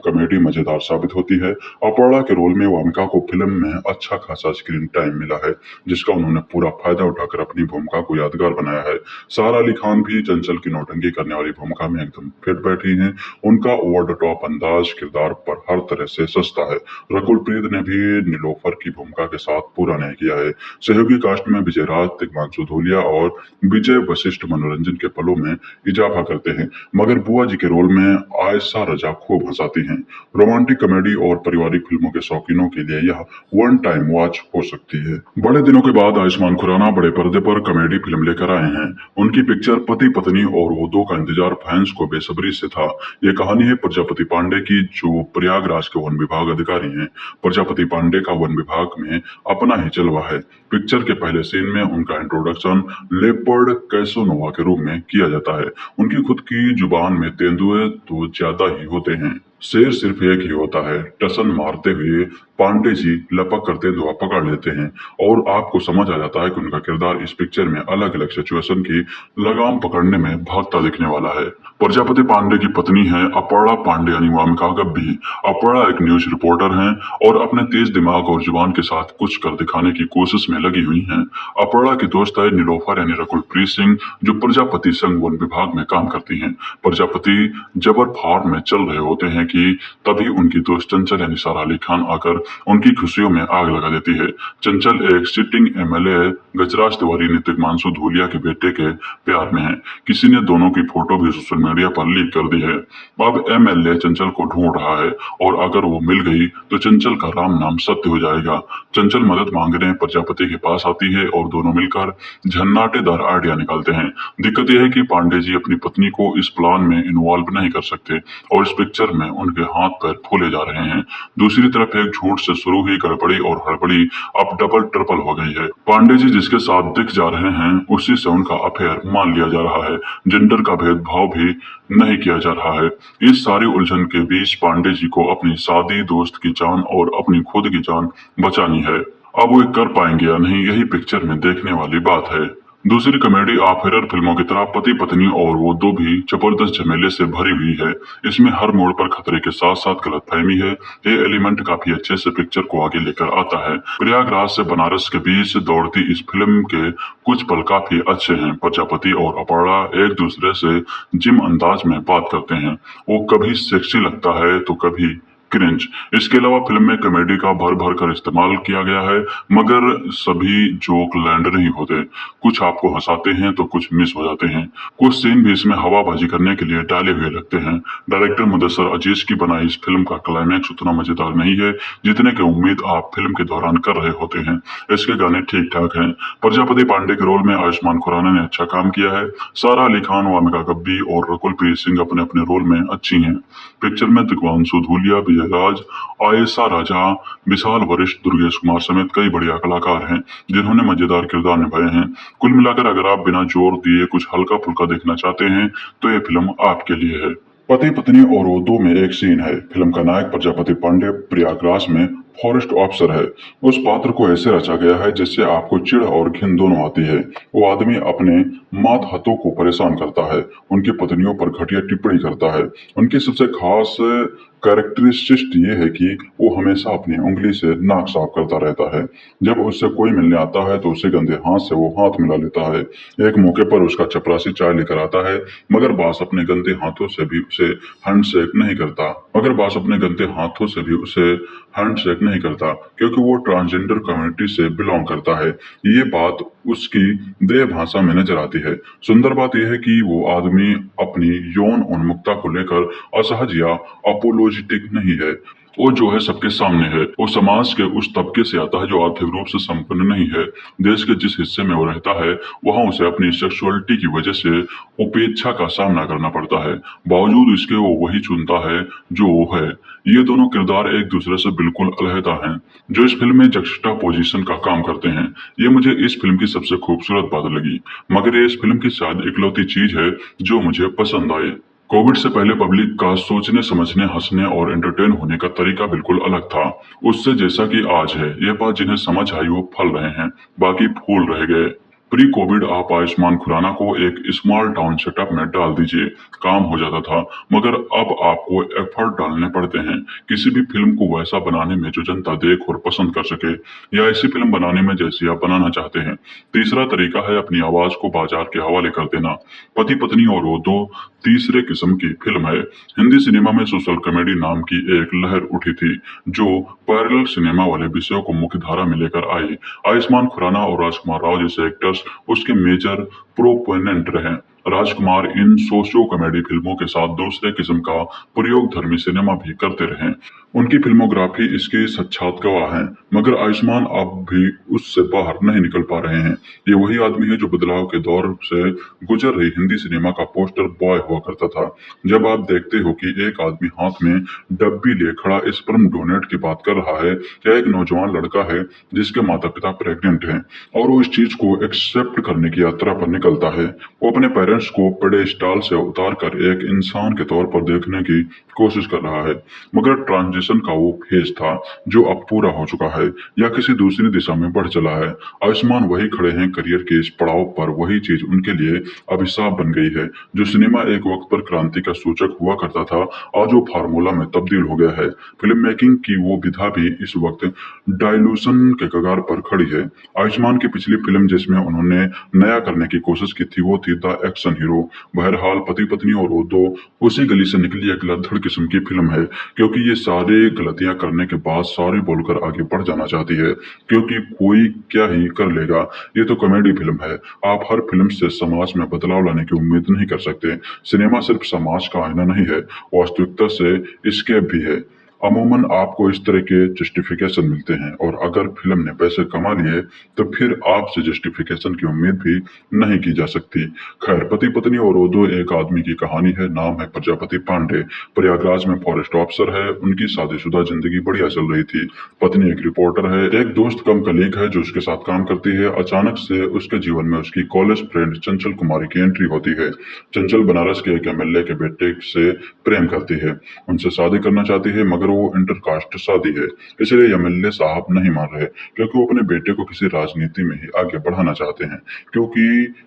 कॉमेडी मजेदार साबित होती है। अपर्णा के रोल में वामिका को फिल्म में अच्छा खासा स्क्रीन टाइम मिला है, जिसका उन्होंने पूरा फायदा उठाकर अपनी भूमिका को यादगार बनाया है। सारा अली खान भी चंचल की नौटंकी करने वाली भूमिका में एकदम फिट बैठी हैं। उनका ओवर द टॉप अंदाज किरदार पर हर तरह से सस्ता है। रकुलप्रीत ने भी नीलोफर की भूमिका के साथ पूरा न्याय किया है। सहयोगी कास्ट में विजय राज, तिग्मांशु धूलिया और विजय वशिष्ठ मनोरंजन के पलों में इजाफा करते हैं, मगर बुआ जी के रोल में आयशा रजा खूब हंसाती हैं। रोमांटिक कॉमेडी और पारिवारिक फिल्मों के शौकीनों के लिए यह वन टाइम वॉच हो सकती है। बड़े दिनों के बाद आयुष्मान खुराना बड़े पर्दे पर कॉमेडी फिल्म लेकर आए हैं। उनकी पिक्चर पति पत्नी और वो दो का इंतजार फैंस को बेसब्री से था। ये कहानी है प्रजापति पांडे की, जो प्रयागराज के वन विभाग अधिकारी हैं। प्रजापति पांडे का वन विभाग में अपना ही जलवा है। पिक्चर के पहले सीन में उनका इंट्रोडक्शन लेपर्ड कैसोनोवा के रूप में किया जाता है। उनकी खुद की जुबान में तेंदुए तो ज्यादा ही होते हैं, शेर सिर्फ एक ही होता है। टसन मारते हुए पांडे जी लपक करते दुआ पकड़ लेते हैं और आपको समझ आ जाता है कि उनका किरदार इस पिक्चर में अलग अलग सिचुएशन की लगाम पकड़ने में भागता दिखने वाला है। प्रजापति पांडे की पत्नी है अपर्णा पांडे यानी वामिका गब्बी। अपर्णा एक न्यूज रिपोर्टर हैं और अपने तेज दिमाग और जुबान के साथ कुछ कर दिखाने की कोशिश में लगी हुई हैं। अपर्णा की दोस्त है नीलोफर यानी रकुलप्रीत सिंह, जो प्रजापति संघ वन विभाग में काम करती हैं। प्रजापति जबर फार्म में चल रहे होते हैं कि तभी उनकी दोस्त चंचल यानी सारा अली खान आकर उनकी खुशियों में आग लगा देती है। चंचल एक सिटिंग एमएलए गजराज तिवारी ने तिग्मांशु धूलिया के बेटे के प्यार में है। किसी ने दोनों की फोटो भी सोशल मीडिया पर लीक कर दी है। अब एमएलए चंचल को ढूंढ रहा है और अगर वो मिल गई तो चंचल का राम नाम सत्य हो जाएगा। चंचल मदद मांगने प्रजापति के पास आती है और दोनों मिलकर झन्नाटेदार आइडिया निकालते हैं। दिक्कत यह है कि पांडे जी अपनी पत्नी को इस प्लान में इन्वॉल्व नहीं कर सकते और इस पिक्चर में उनके हाथ पैर फूले जा रहे हैं। दूसरी तरफ एक झूठ से शुरू हुई गड़बड़ी और हड़बड़ी अब डबल ट्रिपल हो गई है। पांडे जी जिसके साथ दिख जा रहे हैं उसी से उनका अफेयर मान लिया जा रहा है। जेंडर का भेदभाव भी नहीं किया जा रहा है। इस सारी उलझन के बीच पांडे जी को अपनी सादी दोस्त की जान और अपनी खुद की जान बचानी है। अब वो कर पाएंगे या नहीं, यही पिक्चर में देखने वाली बात है। दूसरी कॉमेडी ऑफ एरर फिल्मों की तरह पति पत्नी और वो दो भी जबरदस्त झमेले से भरी हुई है। इसमें हर मोड़ पर खतरे के साथ साथ गलतफहमी है। ये एलिमेंट काफी अच्छे से पिक्चर को आगे लेकर आता है। प्रयागराज से बनारस के बीच दौड़ती इस फिल्म के कुछ पल काफी अच्छे हैं। प्रजापति और अपर्णा एक दूसरे से जिम अंदाज में बात करते हैं। वो कभी सेक्सी लगता है तो कभी क्रिंज। इसके अलावा फिल्म में कॉमेडी का भर भर कर इस्तेमाल किया गया है, मगर सभी जोक लैंड नहीं होते। कुछ आपको हंसाते हैं तो कुछ मिस हो जाते हैं। कुछ सीन भी इसमें हवाबाजी करने के लिए डाले हुए लगते हैं। डायरेक्टर मुदस्सर अजीज की बनाई इस फिल्म का क्लाइमैक्स उतना मजेदार नहीं है जितने की उम्मीद आप फिल्म के दौरान कर रहे होते हैं। इसके गाने ठीक ठाक हैं। प्रजापति पांडे के रोल में आयुष्मान खुराना ने अच्छा काम किया है। सारा अली खान, वामिका गब्बी और रकुल प्रीत सिंह अपने अपने रोल में अच्छी हैं। पिक्चर में दिग्वांशु धूलिया, विजय राज, आयशा राजा, विशाल वरिष्ठ, दुर्गेश कुमार समेत कई बढ़िया कलाकार हैं जिन्होंने मजेदार किरदार निभाए हैं। कुल मिलाकर अगर आप बिना जोर दिए कुछ हल्का फुल्का देखना चाहते हैं तो ये फिल्म आपके लिए है। पति पत्नी और वो दो में एक सीन है। फिल्म का नायक प्रजापति पांडे प्रयागराज में फॉरेस्ट ऑफिसर है। उस पात्र को ऐसे रचा गया है जिससे आपको चिढ़ और घिन दोनों आती है। वो आदमी अपने मातहतों को परेशान करता है, उनकी पत्नियों पर घटिया टिप्पणी करता है। उनकी सबसे खास कैरेक्टरिस्टिक ये है कि वो हमेशा अपनी उंगली से नाक साफ करता रहता है। जब उससे कोई मिलने आता है तो उसे गंदे हाथ से वो हाथ मिला लेता है। एक मौके पर उसका चपरासी चाय लेकर आता है, मगर बास अपने गंदे हाथों से भी उसे हैंडशेक नहीं करता क्योंकि वो ट्रांसजेंडर कम्युनिटी से बिलोंग करता है। ये बात उसकी देह भाषा में नजर आती है। सुंदर बात यह है कि वो आदमी अपनी यौन उन्मुक्ता को लेकर असहज या अपोलोजिटिक नहीं है। वो जो है सबके सामने है। वो समाज के उस तबके से आता है जो आर्थिक रूप से संपन्न नहीं है। देश के जिस हिस्से में वो रहता है वहां उसे अपनी सेक्सुअलिटी की वजह से उपेक्षा का सामना करना पड़ता है। बावजूद इसके वो वही चुनता है जो वो है। ये दोनों किरदार एक दूसरे से बिल्कुल अलहदा हैं, जो इस फिल्म में जक्सटापोजिशन का काम करते हैं। ये मुझे इस फिल्म की सबसे खूबसूरत बात लगी, मगर ये इस फिल्म की शायद इकलौती चीज है जो मुझे पसंद आई। कोविड से पहले पब्लिक का सोचने, समझने, हंसने और एंटरटेन होने का तरीका बिल्कुल अलग था उससे जैसा कि आज है। ये बात जिन्हें समझ आई वो फल रहे हैं, बाकी फूल रह गए। प्री कोविड आप आयुष्मान खुराना को एक स्मॉल टाउन सेटअप में डाल दीजिए, काम हो जाता था, मगर अब आपको एफर्ट डालने पड़ते हैं किसी भी फिल्म को वैसा बनाने में जो जनता देख और पसंद कर सके, या ऐसी फिल्म बनाने में जैसी आप बनाना चाहते हैं। तीसरा तरीका है अपनी आवाज को बाजार के हवाले कर देना। पति पत्नी और वो दो तीसरे किस्म की फिल्म है। हिंदी सिनेमा में सोशल कॉमेडी नाम की एक लहर उठी थी जो पैरेलल सिनेमा वाले विषयों को मुख्य धारा में लेकर आई। आयुष्मान खुराना और राजकुमार राव जैसे एक्टर्स उसके मेजर प्रोपोनेंट रहे। राजकुमार इन सोशियो कॉमेडी फिल्मों के साथ दूसरे किस्म का प्रयोग धर्मी सिनेमा भी करते रहे। उनकी फिल्मोग्राफी इसकी साक्षात गवाह है, मगर आयुष्मान अब भी उससे बाहर नहीं निकल पा रहे हैं। ये वही आदमी है जो बदलाव के दौर से गुजर रही हिंदी सिनेमा का पोस्टर बॉय हुआ करता था। जब आप देखते हो कि एक आदमी हाथ में डब्बी लिए खड़ा स्पर्म डोनेट की बात कर रहा है, या एक नौजवान लड़का है जिसके माता पिता प्रेग्नेंट हैं और वो इस चीज को एक्सेप्ट करने की यात्रा पर निकलता है। वो अपने पेरेंट्स को पेडेस्टाल से उतार कर एक इंसान के तौर पर देखने की कोशिश कर रहा है, मगर ट्रांजिशन का वो फेज था जो अब पूरा हो चुका है या किसी दूसरी दिशा में बढ़ चला है। आयुष्मान वही खड़े हैं करियर के इस पड़ाव पर। वही चीज उनके लिए अभिशाप बन गई है। जो सिनेमा एक वक्त पर क्रांति का सूचक हुआ करता था, आज वो फार्मूला में तब्दील हो गया है। फिल्म मेकिंग की वो विधा भी इस वक्त डायलूशन के कगार पर खड़ी है। आयुष्मान की पिछली फिल्म जिसमें उन्होंने नया करने की कोशिश की थी वो थी द एक्शन हीरो। बहरहाल पति पत्नी और वो दो उसी गली से निकली एक लड़धड़ किस्म की फिल्म है, क्योंकि ये सारे गलतियां करने के बाद सॉरी बोलकर आगे बढ़ जाना चाहती है, क्योंकि कोई क्या ही कर लेगा। ये तो कॉमेडी फिल्म है। आप हर फिल्म से समाज में बदलाव लाने की उम्मीद नहीं कर सकते। सिनेमा सिर्फ समाज का आईना नहीं है, वास्तविकता से एस्केप भी है। अमूमन आपको इस तरह के जस्टिफिकेशन मिलते हैं, और अगर फिल्म ने पैसे कमा लिए तो फिर आपसे जस्टिफिकेशन की उम्मीद भी नहीं की जा सकती। खैर, पति पत्नी और वो दो एक आदमी की कहानी है। नाम है प्रजापति पांडे। प्रयागराज में फॉरेस्ट ऑफिसर है। उनकी शादीशुदा जिंदगी बढ़िया चल रही थी। पत्नी एक रिपोर्टर है। एक दोस्त कम कलीग है जो उसके साथ काम करती है। अचानक से उसके जीवन में उसकी कॉलेज फ्रेंड चंचल कुमारी की एंट्री होती है। चंचल बनारस के एक एमएलए के बेटे से प्रेम करती है, उनसे शादी करना चाहती है, मगर वो इंटरकास्ट शादी है, इसलिए एमएलए साहब नहीं मान रहे, क्योंकि वो अपने बेटे को किसी राजनीति में ही आगे बढ़ाना चाहते हैं, क्योंकि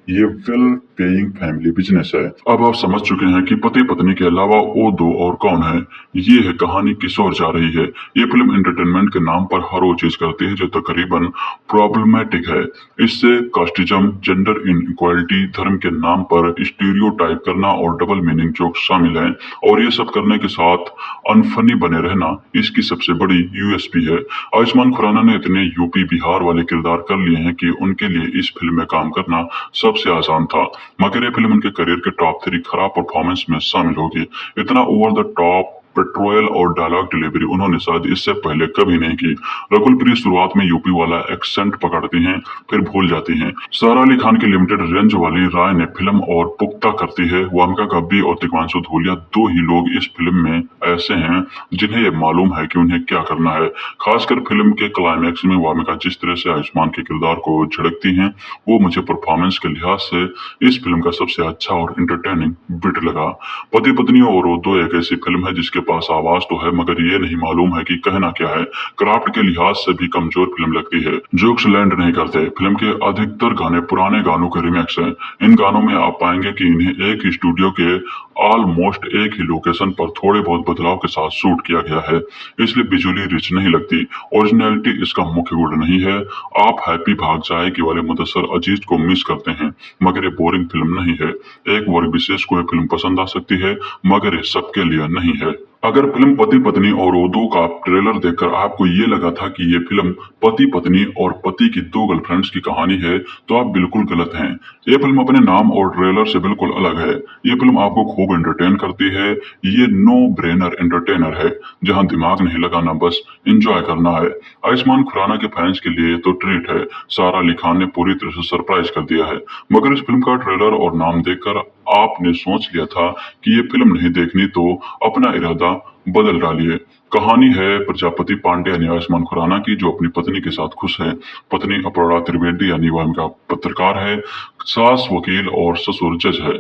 ये वेल पेइंग फैमिली बिजनेस है। अब आप समझ चुके हैं कि पति पत्नी के अलावा वो दो और कौन है। ये है कहानी किस ओर जा रही है। ये फिल्म एंटरटेनमेंट के नाम पर हर वो चीज करती है जो तकरीबन प्रॉब्लमेटिक है। इससे कास्टिज्म, जेंडर इनइक्वालिटी, धर्म के नाम पर स्टीरियोटाइप करना और डबल मीनिंग जोक शामिल हैं, और ये सब करने के साथ अनफनी बने रहना रहना इसकी सबसे बड़ी यूएसपी है। आयुष्मान खुराना ने इतने यूपी बिहार वाले किरदार कर लिए हैं कि उनके लिए इस फिल्म में काम करना सबसे आसान था, मगर ये फिल्म उनके करियर के टॉप 3 खराब परफॉर्मेंस में शामिल होगी। इतना ओवर द टॉप पेट्रोल और डायलॉग डिलीवरी उन्होंने शायद इससे पहले कभी नहीं की। रकुल प्रीत शुरुआत में यूपी वाला एक्सेंट पकड़ती हैं, फिर भूल जाती हैं। सारा अली खान की लिमिटेड रेंज वाली राय ने फिल्म और पुख्ता करती है। वामिका गब्बी और तिग्मांशु धूलिया 2 ही लोग इस फिल्म में ऐसे हैं जिन्हें ये मालूम है कि उन्हें क्या करना है। खासकर फिल्म के क्लाइमैक्स में वामिका जिस तरह से आयुष्मान के किरदार को झिड़कती हैं, वो मुझे परफॉर्मेंस के लिहाज से इस फिल्म का सबसे अच्छा और एंटरटेनिंग बिट लगा। पति पत्नी और वो दो एक ऐसी फिल्म है जिसके पास आवाज तो है, मगर ये नहीं मालूम है कि कहना क्या है। क्राफ्ट के लिहाज से भी कमजोर फिल्म लगती है। जोक्स लैंड नहीं करते। फिल्म के अधिकतर गाने पुराने गानों के रिमिक्स हैं। इन गानों में आप पाएंगे कि इन्हें एक ही स्टूडियो के ऑलमोस्ट एक ही लोकेशन पर थोड़े बहुत बदलाव के साथ शूट किया गया है, इसलिए विजुअली रिच नहीं लगती। ओरिजिनलिटी इसका मुख्य गुण नहीं है। आप हैप्पी भाग जाएगी वाले मुदस्सर अजीज को मिस करते हैं, मगर ये बोरिंग फिल्म नहीं है। एक वर्ग विशेष को ये फिल्म पसंद आ सकती है, मगर ये सबके लिए नहीं है। अगर फिल्म पति पत्नी और उर्दू का ट्रेलर देखकर आपको ये लगा था कि ये फिल्म पति पत्नी और पति की 2 गर्लफ्रेंड्स की कहानी है, तो आप बिल्कुल गलत हैं। ये फिल्म अपने नाम और ट्रेलर से बिल्कुल अलग है। ये फिल्म आपको खूब एंटरटेन करती है। ये नो ब्रेनर एंटरटेनर है, जहां दिमाग नहीं लगाना, बस एंजॉय करना है। आयुष्मान खुराना के फैंस के लिए तो ट्रीट है। सारा अली खान ने पूरी तरह से सरप्राइज कर दिया है, मगर इस फिल्म का ट्रेलर और नाम देखकर आपने सोच लिया था कि ये फिल्म नहीं देखनी, तो अपना इरादा बदल डालिए। कहानी है प्रजापति पांडे यानी आयुष्मान खुराना की, जो अपनी पत्नी के साथ खुश है। पत्नी अपर्णा त्रिवेदी यानी वामिका पत्रकार है, सास वकील और ससुर जज है।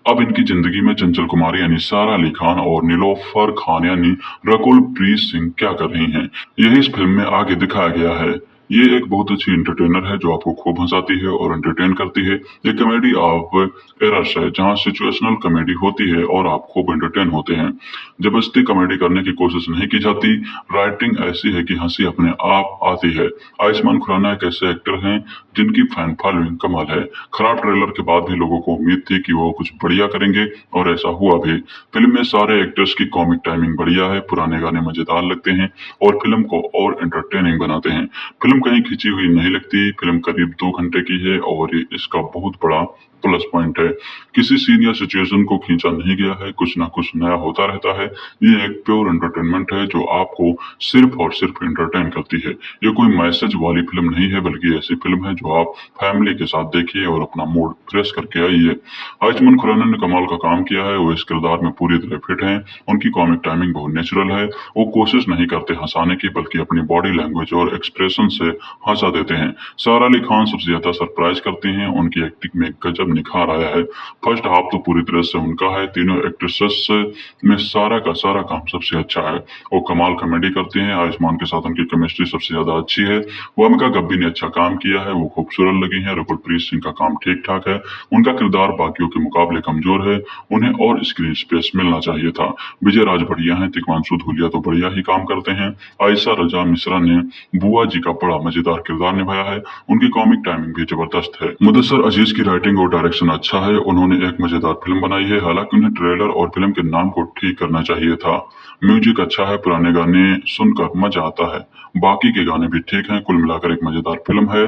अब इनकी जिंदगी में चंचल कुमारी यानी सारा अली खान और नीलोफर खान यानी रकुल प्रीत सिंह क्या कर रही हैं, यही इस फिल्म में आगे दिखाया गया है। ये एक बहुत अच्छी एंटरटेनर है जो आपको खूब हंसाती है और एंटरटेन करती है। ये कॉमेडी ऑफ एरर्स है, जहां सिचुएशनल कॉमेडी होती है और आप खूब एंटरटेन होते हैं। जबरदस्ती कॉमेडी करने की कोशिश नहीं की जाती। राइटिंग ऐसी है कि हंसी अपने आप आती है। आयुष्मान खुराना एक ऐसे एक्टर हैं जिनकी फैन फॉलोइंग कमाल है। खराब ट्रेलर के बाद भी लोगों को उम्मीद थी कि वो कुछ बढ़िया करेंगे, और ऐसा हुआ भी। फिल्म में सारे एक्टर्स की कॉमिक टाइमिंग बढ़िया है, पुराने गाने मजेदार लगते हैं और फिल्म को और एंटरटेनिंग बनाते हैं। फिल्म कहीं खिंची हुई नहीं लगती। फिल्म करीब 2 घंटे की है और ये इसका बहुत बड़ा प्लस पॉइंट है। किसी सीन या सिचुएशन को खींचा नहीं गया है, कुछ ना कुछ नया होता रहता है। ये एक प्योर एंटरटेनमेंट है जो आपको सिर्फ और सिर्फ एंटरटेन करती है। ये कोई मैसेज वाली फिल्म नहीं है, बल्कि ऐसी फिल्म है जो आप फैमिली के साथ देखिए और अपना मूड फ्रेश करके आइए। आयुष्मान खुराना ने कमाल का काम किया है। वो इस किरदार में पूरी तरह फिट हैं। उनकी कॉमिक टाइमिंग बहुत नेचुरल है। वो कोशिश नहीं करते हंसाने की, बल्कि अपनी बॉडी लैंग्वेज और एक्सप्रेशन से हंसा देते हैं। सारा अली खान सबसे ज्यादा सरप्राइज करती हैं। उनकी एक्टिंग में गजब निखार आया है। फर्स्ट हाफ तो पूरी तरह से उनका है। तीनों एक्ट्रेसेस में सारा का सारा काम सबसे अच्छा है। वो कमाल कॉमेडी करती हैं। आयुष्मान के साथ उनकी केमिस्ट्री सबसे ज्यादा अच्छी है। वामिका गब्बी ने अच्छा काम किया है, वो खूबसूरत लगी है। रकुल प्रीत सिंह का काम ठीक ठाक है। उनका किरदार बाकियों के मुकाबले कमजोर है, उन्हें और स्क्रीन स्पेस मिलना चाहिए था। विजय राज बढ़िया है। तिग्मांशु धूलिया तो बढ़िया ही काम करते हैं। आयशा रजा मिश्रा ने बुआ जी का बड़ा मजेदार किरदार निभाया है। उनकी कॉमिक टाइमिंग भी जबरदस्त है। मुदस्सर अजीज की राइटिंग और डायरेक्शन अच्छा है। उन्होंने एक मजेदार फिल्म बनाई है। हालांकि उन्हें ट्रेलर और फिल्म के नाम को ठीक करना चाहिए था। म्यूजिक अच्छा है, पुराने गाने सुनकर मजा आता है। बाकी के गाने भी ठीक हैं। कुल मिलाकर एक मजेदार फिल्म है।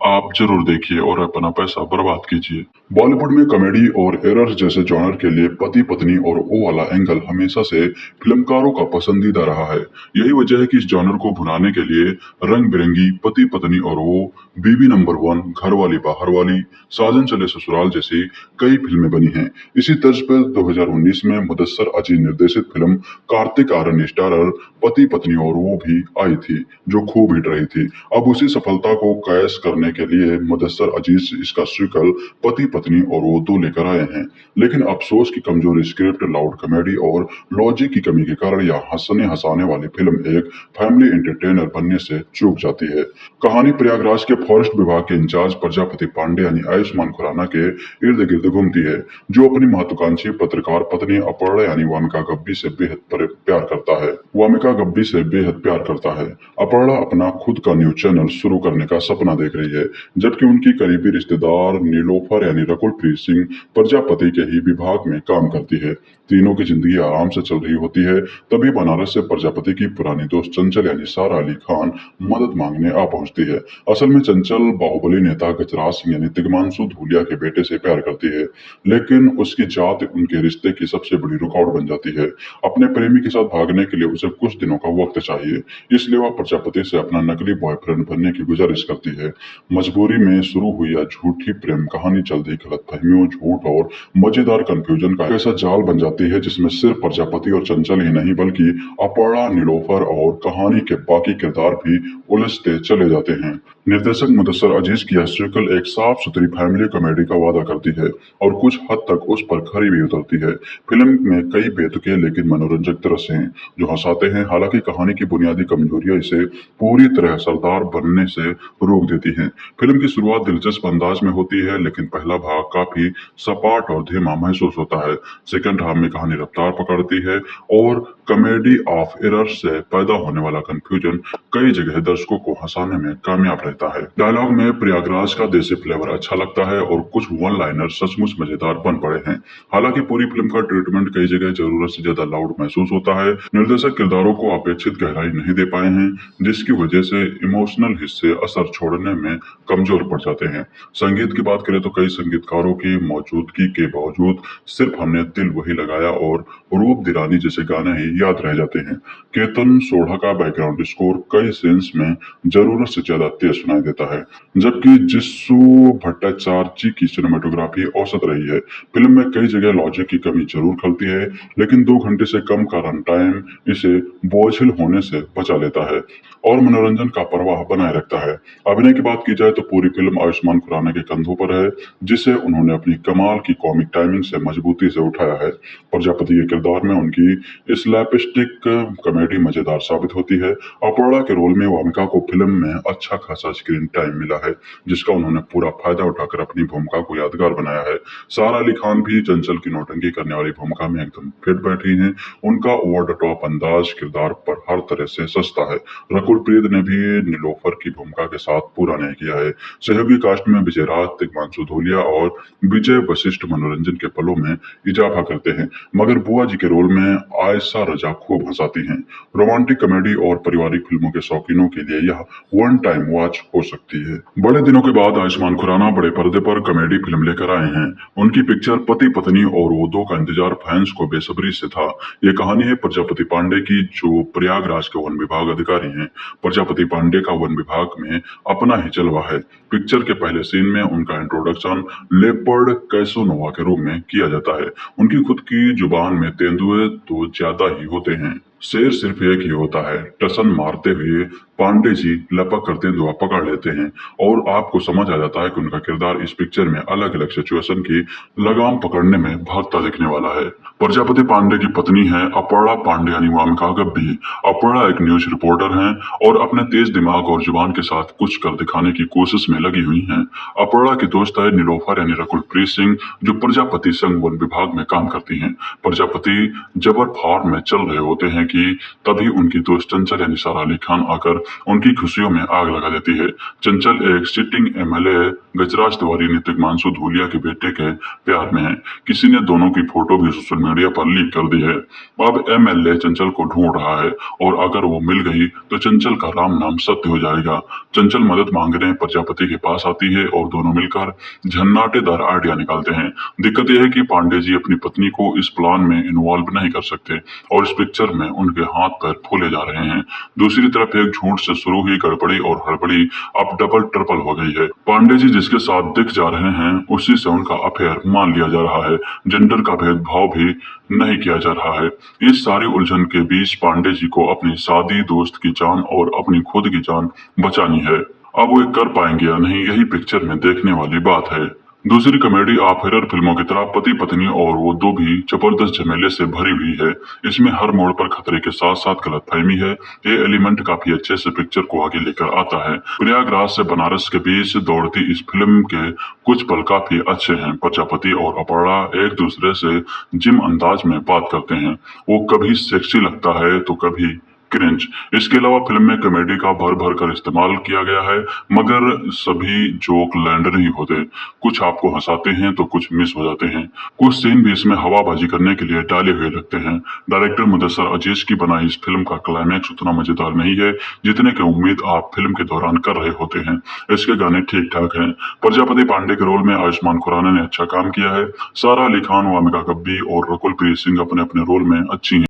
आप जरूर देखिए और अपना पैसा बर्बाद कीजिए। बॉलीवुड में कॉमेडी और एरर्स जैसे जॉनर के लिए पति पत्नी और ओ वाला एंगल हमेशा से फिल्मकारों का पसंदीदा रहा है। यही वजह है कि इस जॉनर को भुनाने के लिए रंग बिरंगी पति पत्नी और वो, बीवी नंबर 1, घरवाली बाहर वाली, साजन चले ससुराल जैसी कई फिल्में बनी हैं। इसी तर्ज पर 2019 में मुदस्सर अजीज निर्देशित फिल्म कार्तिक आर्यन स्टारर पति पत्नी और वो भी आई थी, जो खूब हिट रही थी। अब उसी सफलता को कैश करने के लिए मुदस्सर अजीज इसका सीक्वल पति पत्नी और वो 2 लेकर आए हैं। लेकिन अफसोस की कमजोर स्क्रिप्ट, लाउड कॉमेडी और लॉजिक की कमी के कारण यह हंसाने वाली फिल्म एक फैमिली एंटरटेनर बनने से चूक जाती है। कहानी प्रयागराज के फॉरेस्ट विभाग के इंचार्ज प्रजापति पांडे यानी आयुष्मान खुराना के इर्द गिर्द घूमती है, जो अपनी महत्वाकांक्षी पत्रकार पत्नी अपर्णा यानी वामिका गब्बी से बेहद प्यार करता है। वामिका गब्बी से बेहद प्यार करता है। अपर्णा अपना खुद का न्यूज चैनल शुरू करने का सपना देख रही है, जबकि उनकी करीबी रिश्तेदार नीलोफर यानी रकुलप्रीत सिंह प्रजापति के ही विभाग में काम करती है। तीनों की जिंदगी आराम से चल रही होती है, तभी बनारस से प्रजापति की पुरानी दोस्त चंचल यानी सारा अली खान मदद मांगने आ पहुंचती है। असल में चंचल बाहुबली नेता गजराज सिंह यानी तिग्मांशु धूलिया के बेटे से प्यार करती है, लेकिन उसकी जात उनके रिश्ते की सबसे बड़ी रुकावट बन जाती है। अपने प्रेमी के साथ भागने के लिए उसे कुछ दिनों का वक्त चाहिए, इसलिए वह प्रजापति से अपना नकली बॉयफ्रेंड बनने की गुजारिश करती है। मजबूरी में शुरू हुई यह झूठी प्रेम कहानी जल्दी गलतफहमियों, झूठ और मजेदार कंफ्यूजन का ऐसा जाल बन जाती है जिसमें सिर्फ प्रजापति और चंचल ही नहीं बल्कि अपर्णा, नीलोफर और कहानी के बाकी किरदार भी उलझते चले जाते हैं। निर्देशक मुदस्सर अजीज की यह सीक्वल एक साफ सुथरी फैमिली कॉमेडी का वादा करती है और कुछ हद तक उस पर खरी भी उतरती है। फिल्म में कई बेतुके लेकिन मनोरंजक दृश्य हैं जो हंसाते हैं। हालांकि कहानी की बुनियादी कमजोरियां इसे पूरी तरह असरदार बनने से रोक देती हैं। फिल्म की शुरुआत दिलचस्प अंदाज में होती है, लेकिन पहला भाग काफी सपाट और धीमा महसूस होता है। सेकंड हाफ में कहानी रफ्तार पकड़ती है और कॉमेडी ऑफ एरर से पैदा होने वाला कंफ्यूजन कई जगह दर्शकों को हंसाने में कामयाब रहता है। डायलॉग में प्रयागराज का देसी फ्लेवर अच्छा लगता है और कुछ वन लाइनर सचमुच मजेदार बन पड़े हैं। हालांकि पूरी फिल्म का ट्रीटमेंट कई जगह जरूरत से ज्यादा लाउड महसूस होता है। निर्देशक किरदारों को अपेक्षित गहराई नहीं दे पाए हैं, जिसकी वजह से इमोशनल हिस्से असर छोड़ने में कमजोर पड़ जाते हैं। संगीत की बात करें तो कई संगीतकारों की मौजूदगी के बावजूद सिर्फ हमने दिल वही लगाया और रूप दिरानी जैसे गाने ही याद रह जाते हैं। केतन सोढ़ा का बैकग्राउंड स्कोर कई सीन्स में जरूरत से ज्यादा तेज सुनाई देता है, जबकि जिस्सू भट्टाचार्य जी की सिनेमेटोग्राफी औसत रही है। फिल्म में कई जगह लॉजिक की कमी जरूर खलती है, लेकिन 2 घंटे से कम का रन टाइम इसे बोझिल होने से बचा लेता है और मनोरंजन का प्रवाह बनाए रखता है। अभिनय की बात की जाए तो पूरी फिल्म आयुष्मान खुराना के कंधों पर है, जिसे उन्होंने अपनी कमाल की कॉमिक टाइमिंग से मजबूती से उठाया है। प्रजापति के किरदार में उनकी स्लैपस्टिक कॉमेडी मजेदार साबित होती है। अपर्णा के रोल में वामिका को फिल्म में अच्छा खासा स्क्रीन टाइम मिला है, जिसका उन्होंने पूरा फायदा उठाकर अपनी भूमिका को यादगार बनाया है। सारा अली खान भी चंचल की नौटंकी करने वाली भूमिका में एकदम फिट बैठी हैं। उनका ओवर द टॉप अंदाज किरदार पर हर तरह से सस्ता है। रकुलप्रीत ने भी नीलोफर की भूमिका के साथ पूरा नहीं किया है। सहयोगी कास्ट में विजय राज, तिग्मांशु धूलिया और विजय वशिष्ठ मनोरंजन के पलों में इजाफा करते हैं, मगर बुआ जी के रोल में आयशा रजा खूब हंसाती हैं। रोमांटिक कॉमेडी और पारिवारिक फिल्मों के शौकीनों के लिए यह वन टाइम वॉच हो सकती है। बड़े दिनों के बाद आयुष्मान खुराना बड़े पर्दे पर कॉमेडी फिल्म लेकर आए हैं। उनकी पिक्चर पति पत्नी और वो दो का इंतजार फैंस को बेसब्री से था। ये कहानी है प्रजापति पांडे की, जो प्रयागराज के वन विभाग अधिकारी हैं। प्रजापति पांडे का वन विभाग में अपना ही जलवा है। पिक्चर के पहले सीन में उनका इंट्रोडक्शन लेपर्ड कैसोनोवा के रूप में किया जाता है। उनकी खुद की जुबान में तेंदुए तो ज्यादा ही होते हैं, शेर सिर्फ एक ही होता है। टसन मारते हुए पांडे जी लपक कर तेंदुआ पकड़ लेते हैं और आपको समझ आ जाता है कि उनका किरदार इस पिक्चर में अलग अलग सिचुएशन की लगाम पकड़ने में भागता दिखने वाला है। प्रजापति पांडे की पत्नी है अपर्णा पांडे यानी वामिका गब्बी। अपर्णा एक न्यूज रिपोर्टर हैं और अपने तेज दिमाग और जुबान के साथ कुछ कर दिखाने की कोशिश में लगी हुई हैं। अपर्णा की दोस्त है नीलोफर यानी रकुलप्रीत सिंह, जो प्रजापति संघ वन विभाग में काम करती हैं। प्रजापति जबर फार्म में चल रहे होते हैं कि तभी उनकी दोस्त चंचल यानी सारा अली खान आकर उनकी खुशियों में आग लगा देती है। चंचल एक सिटिंग एमएलए गजराज तिवारी ने तिग्मांशु धूलिया के बेटे के प्यार में है। किसी ने दोनों की फोटो भी सोशल मीडिया पर लीक कर दी है। अब एमएलए चंचल को ढूंढ रहा है और अगर वो मिल गई तो चंचल का राम नाम सत्य हो जाएगा। चंचल मदद मांगने प्रजापति के पास आती है और दोनों मिलकर झन्नाटेदार आइडिया निकालते हैं। दिक्कत यह है कि पांडे जी अपनी पत्नी को इस प्लान में इन्वॉल्व नहीं कर सकते और इस पिक्चर में उनके हाथ पैर फूले जा रहे हैं। दूसरी तरफ एक झूठ से शुरू हुई गड़बड़ी और हड़बड़ी अब डबल ट्रिपल हो गई है। पांडे जी जिसके साथ दिख जा रहे हैं उसी से उनका अफेयर मान लिया जा रहा है। जेंडर का भेदभाव भी नहीं किया जा रहा है। इस सारी उलझन के बीच पांडे जी को अपनी सादी दोस्त की जान और अपनी खुद की जान बचानी है। अब वो कर पाएंगे या नहीं, यही पिक्चर में देखने वाली बात है। दूसरी कॉमेडी आप हॉरर फिल्मों की तरह पति पत्नी और वो दो भी जबरदस्त झमेले से भरी हुई है। इसमें हर मोड़ पर खतरे के साथ साथ गलतफहमी है। ये एलिमेंट काफी अच्छे से पिक्चर को आगे लेकर आता है। प्रयागराज से बनारस के बीच दौड़ती इस फिल्म के कुछ पल काफी अच्छे हैं। प्रजापति और अपर्णा एक दूसरे से जिम अंदाज में बात करते हैं। वो कभी सेक्सी लगता है तो कभी क्रिंज। इसके अलावा फिल्म में कॉमेडी का भर भर कर इस्तेमाल किया गया है, मगर सभी जोक लैंड नहीं होते। कुछ आपको हंसाते हैं तो कुछ मिस हो जाते हैं। कुछ सीन भी इसमें हवाबाजी करने के लिए डाले हुए लगते हैं। डायरेक्टर मुदस्सर अजीज की बनाई इस फिल्म का क्लाइमैक्स उतना मजेदार नहीं है जितने की उम्मीद आप फिल्म के दौरान कर रहे होते हैं। इसके गाने ठीक ठाक हैं। प्रजापति पांडे के रोल में आयुष्मान खुराना ने अच्छा काम किया है। सारा अली खान, वामिका कब्बी और रकुल प्रीत सिंह अपने अपने रोल में अच्छी हैं।